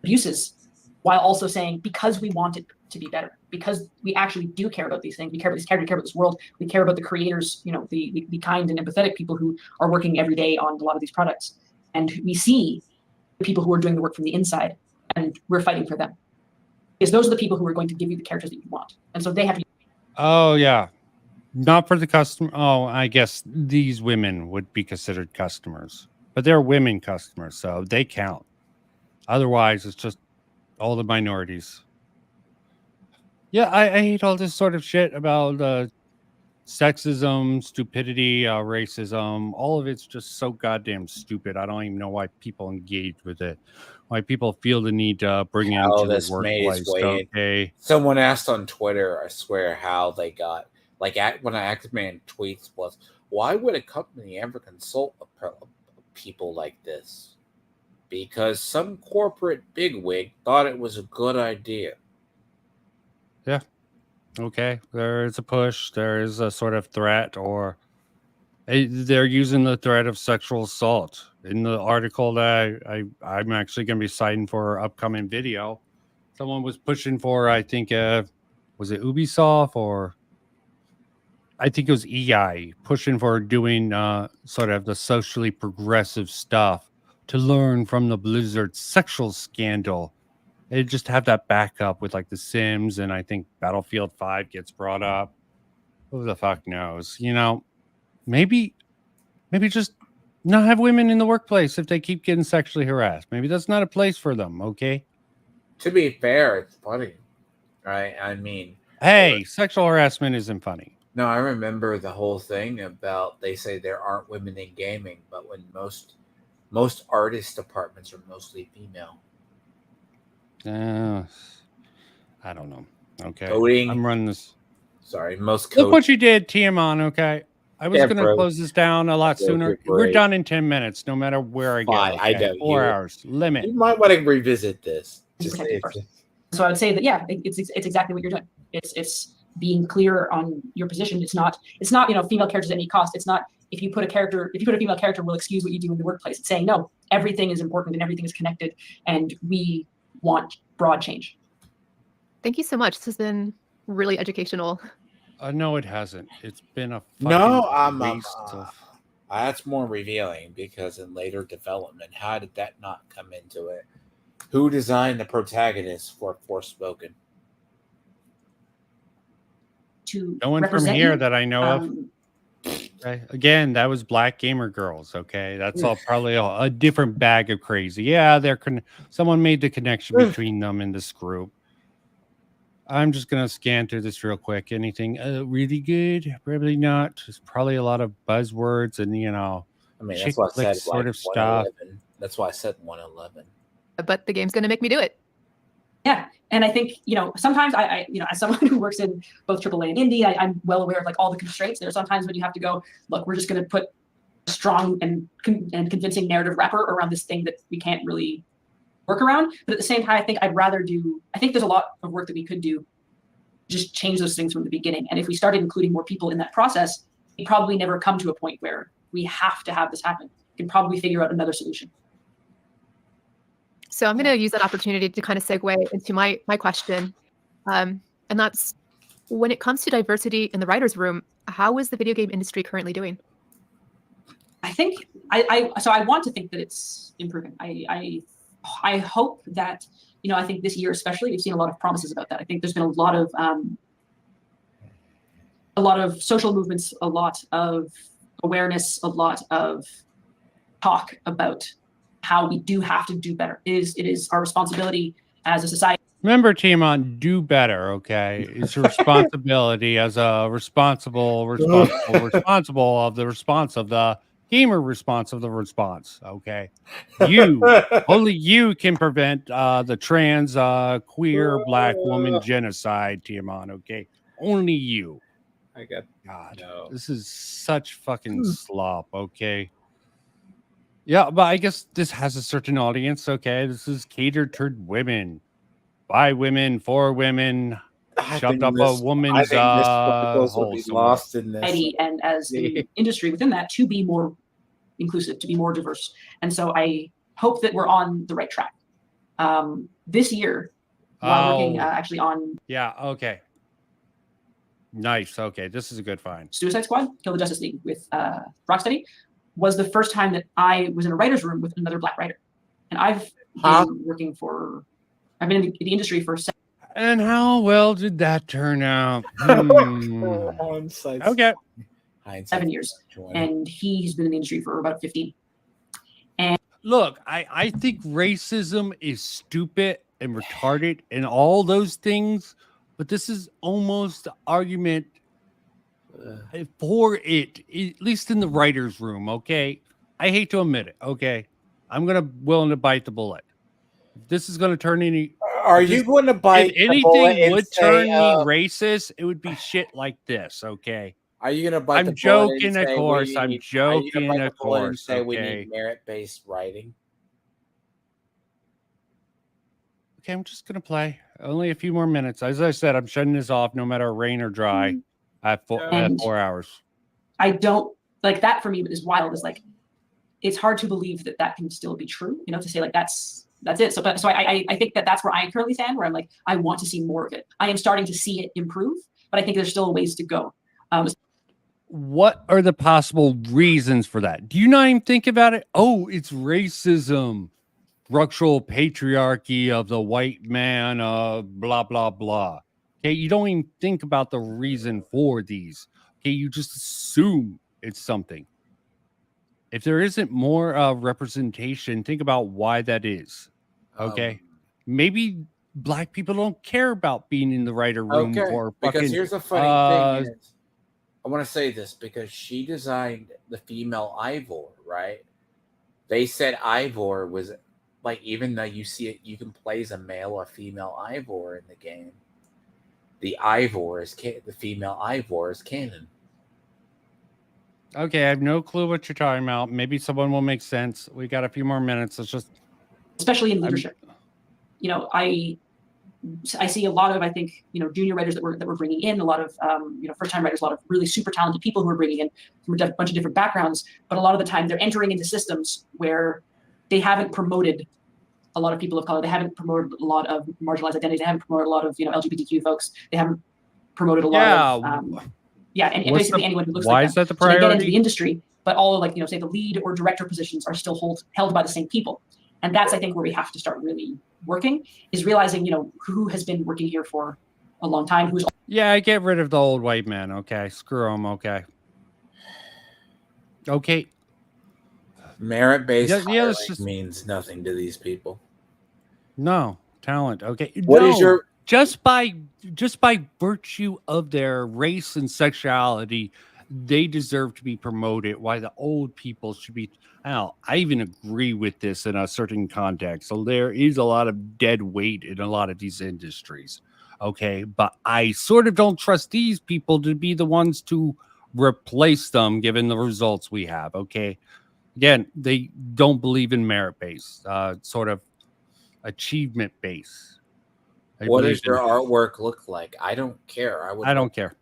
abuses, while also saying, because we want it to be better, because we actually do care about these things, we care about these characters, we care about this world, we care about the creators, you know, the kind and empathetic people who are working every day on a lot of these products, and we see the people who are doing the work from the inside, and we're fighting for them, because those are the people who are going to give you the characters that you want, and so they have to. Oh yeah, not for the customer. Oh, I guess these women would be considered customers. But they're women customers, so they count. Otherwise, it's just all the minorities. Yeah, I hate all this sort of shit about sexism, stupidity, racism, all of it's just so goddamn stupid. I don't even know why people engage with it. Why people feel the need to bring it into the workplace. Okay. Someone asked on Twitter, I swear, how they got when Actman tweets was, why would a company ever consult people like this? Because some corporate bigwig thought it was a good idea. Yeah. Okay. There is a push. There is a sort of threat, or they're using the threat of sexual assault. In the article that I'm actually going to be citing for our upcoming video, someone was pushing for, I think, was it Ubisoft, or I think it was EI, pushing for doing sort of the socially progressive stuff to learn from the Blizzard sexual scandal. They just have that backup with like The Sims, and I think Battlefield 5 gets brought up. Who the fuck knows? You know, maybe just not have women in the workplace if they keep getting sexually harassed. Maybe that's not a place for them, okay? To be fair, it's funny, right? I mean, hey, sexual harassment isn't funny. No, I remember the whole thing about, they say there aren't women in gaming, but when most artist departments are mostly female. I don't know. Okay. Coding. I'm running this. Sorry, most code. Look what you did, Tiamon, okay? I was going to close this down a lot sooner. We're done in 10 minutes, no matter where I go. Okay? I know. 4 hours. Limit. You might want to revisit this. So I would say that, yeah, it's exactly what you're doing. It's being clear on your position. It's not, female characters at any cost. It's not, if you put a female character, we'll excuse what you do in the workplace. It's saying, no, everything is important and everything is connected, and we want broad change. Thank you so much. This has been really educational. No, it hasn't. It's been a waste of... That's more revealing, because in later development, how did that not come into it? Who designed the protagonist for Forspoken? No one from here that I know of. Okay. Again, that was Black Gamer Girls. Okay, that's all probably a different bag of crazy. Yeah, someone made the connection between them in this group. I'm just gonna scan through this real quick. Anything really good? Probably not. There's probably a lot of buzzwords and I mean, that's why I said sort of stuff. That's why I said 111. But the game's gonna make me do it. Yeah, and I think sometimes I as someone who works in both AAA and indie, I'm well aware of like all the constraints. There are sometimes when you have to go, look, we're just going to put a strong and convincing narrative wrapper around this thing that we can't really work around. But at the same time, I think I think there's a lot of work that we could do, just change those things from the beginning. And if we started including more people in that process, we probably never come to a point where we have to have this happen. We can probably figure out another solution. So I'm going to use that opportunity to kind of segue into my question. And that's, when it comes to diversity in the writer's room, how is the video game industry currently doing? I think, I want to think that it's improving. I hope that, I think this year especially, we've seen a lot of promises about that. I think there's been a lot of social movements, a lot of awareness, a lot of talk about how we do have to do better. It is our responsibility as a society. Remember, Timon, do better, okay? It's your responsibility as a responsible of the response of the gamer response of the response, okay? Only you can prevent the trans, queer, Black woman genocide, Timon, okay? Only you. I get God. No. This is such fucking slop, okay? Yeah, but I guess this has a certain audience, okay? This is catered toward women, by women, for women, shoved up a woman's hole lost in this. And as an industry within that, to be more inclusive, to be more diverse. And so I hope that we're on the right track. This year, while working actually on... Yeah, okay. Nice, okay. This is a good find. Suicide Squad, Kill the Justice League with Rocksteady, was the first time that I was in a writer's room with another Black writer. And I've been I've been in the industry for 7 years. And how well did that turn out? Okay. 7 years. And he's been in the industry for about 15. And look, I think racism is stupid and retarded and all those things, but this is almost the argument for it, at least in the writer's room, okay? I hate to admit it, okay? I'm willing to bite the bullet. If this is going to turn any... Are you going to bite if the bullet anything and would say, turn me racist, it would be shit like this, okay? Are you going to bite I'm the bullet joking, and of say course. we I'm need, joking, bite of the bullet and course, say we okay? need merit-based writing? Okay, I'm just going to play. Only a few more minutes. As I said, I'm shutting this off no matter rain or dry. I have 4 hours. I don't like that. For me is wild. Is like it's hard to believe that that can still be true. You know, to say like that's it. So I think that's where I currently stand. Where I'm like I want to see more of it. I am starting to see it improve, but I think there's still ways to go. What are the possible reasons for that? Do you not even think about it? Oh, it's racism, structural patriarchy of the white man, blah, blah, blah. Okay, you don't even think about the reason for these. Okay, you just assume it's something. If there isn't more representation, think about why that is. Okay, maybe black people don't care about being in the writer room for fucking. Because here's the funny thing is, I want to say this because she designed the female Ivor, right? They said Ivor was like, even though you see it, you can play as a male or female Ivor in the game. The female Ivor is canon. Okay, I have no clue what you're talking about. Maybe someone will make sense. We got a few more minutes. Let's just, especially in leadership. You know, I see a lot of, I think, you know, junior writers that we're bringing in, a lot of, you know, first-time writers, a lot of really super talented people who are bringing in from a bunch of different backgrounds. But a lot of the time, they're entering into systems where they haven't promoted a lot of people of color. They haven't promoted a lot of marginalized identities. They haven't promoted a lot of, you know, LGBTQ folks. They haven't promoted a lot of, and basically anyone who looks like them. Why is that the So they get into priority? the industry, but all like, you know, say the lead or director positions are still held by the same people. And that's, I think, where we have to start really working, is realizing, you know, who has been working here for a long time. Who's I get rid of the old white man. Okay, screw him. Okay. Merit-based hiring means nothing to these people. No talent. Okay. What is your just by virtue of their race and sexuality, they deserve to be promoted. Why the old people should be. I even agree with this in a certain context. So there is a lot of dead weight in a lot of these industries. Okay, but I sort of don't trust these people to be the ones to replace them, given the results we have. Okay, again, they don't believe in merit-based, sort of achievement-based. What does your artwork look like? I don't care. I don't care.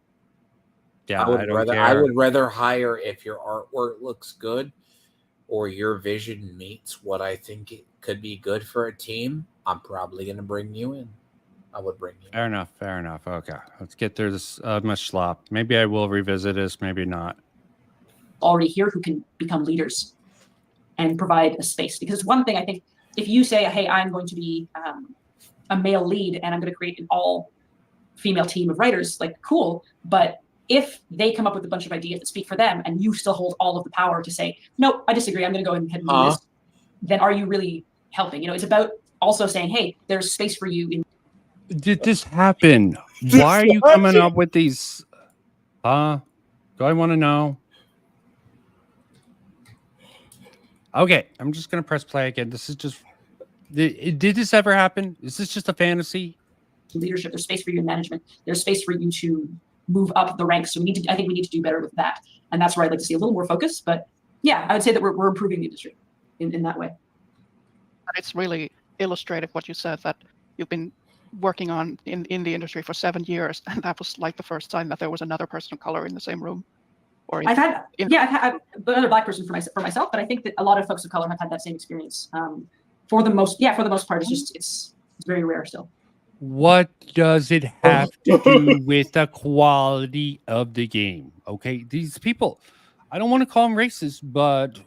Yeah, I would rather hire if your artwork looks good or your vision meets what I think it could be good for a team. I'm probably going to bring you in. I would bring you. Fair enough. Okay, let's get through this much slop. Maybe I will revisit this. Maybe not. Already here who can become leaders and provide a space. Because one thing I think, if you say, hey, I'm going to be a male lead and I'm going to create an all-female team of writers, like, cool. But if they come up with a bunch of ideas that speak for them and you still hold all of the power to say, nope, I disagree, I'm going to go ahead and do this, then are you really helping? You know, it's about also saying, hey, there's space for you. Did this happen? Why are you coming up with these? Do I want to know? Okay, I'm just going to press play again. This is just... Did this ever happen? Is this just a fantasy? Leadership, there's space for you in management. There's space for you to move up the ranks. So I think we need to do better with that. And that's where I'd like to see a little more focus. But yeah, I would say that we're improving the industry in that way. It's really illustrative what you said, that you've been working on in the industry for 7 years, and that was like the first time that there was another person of color in the same room. Or I've had another black person for myself, but I think that a lot of folks of color have had that same experience. For the most part, it's very rare still. What does it have to do with the quality of the game? Okay, these people, I don't want to call them racist, but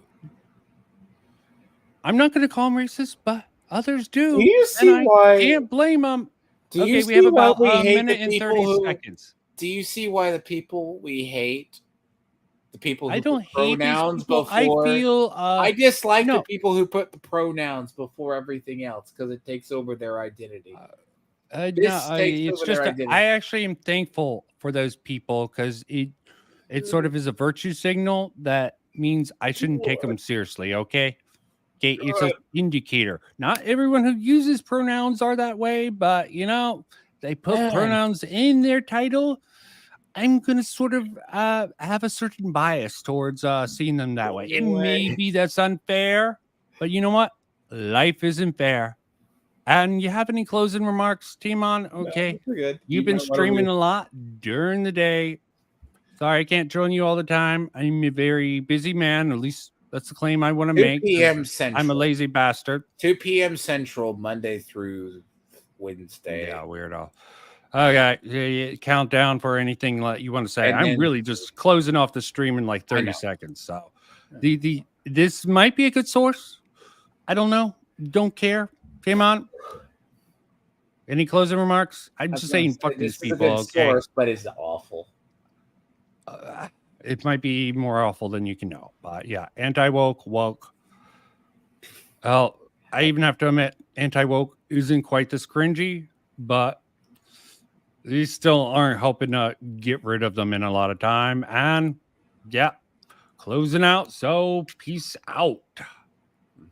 I'm not going to call them racist, but others do. Do you see why? I can't blame them. We have about a minute and 30 seconds. Do you see why the people we hate? The people who I don't put pronouns hate these people. before. I feel I dislike the people who put the pronouns before everything else because it takes over their identity. I actually am thankful for those people because it sort of is a virtue signal that means I shouldn't take them seriously. Okay. Okay. It's an indicator. Not everyone who uses pronouns are that way, but they put pronouns in their title. I'm going to sort of have a certain bias towards seeing them that way. And maybe that's unfair, but you know what? Life isn't fair. And you have any closing remarks, Timon? Okay. No, we're good. You've been streaming a lot during the day. Sorry, I can't join you all the time. I'm a very busy man. At least that's the claim I want to 2 make. p.m. Central. I'm a lazy bastard. 2 p.m. Central, Monday through Wednesday. Yeah, weirdo. Okay, count down for anything you want to say. And I'm then- really just closing off the stream in like 30 seconds. So this might be a good source. I don't know. Don't care. Timon, any closing remarks? I'm just saying, fuck these people. Okay, source, but it's awful. It might be more awful than you can know, but yeah, anti-woke, woke. Well, I even have to admit, anti-woke isn't quite this cringy, but these still aren't helping to get rid of them in a lot of time. And yeah, closing out. So peace out.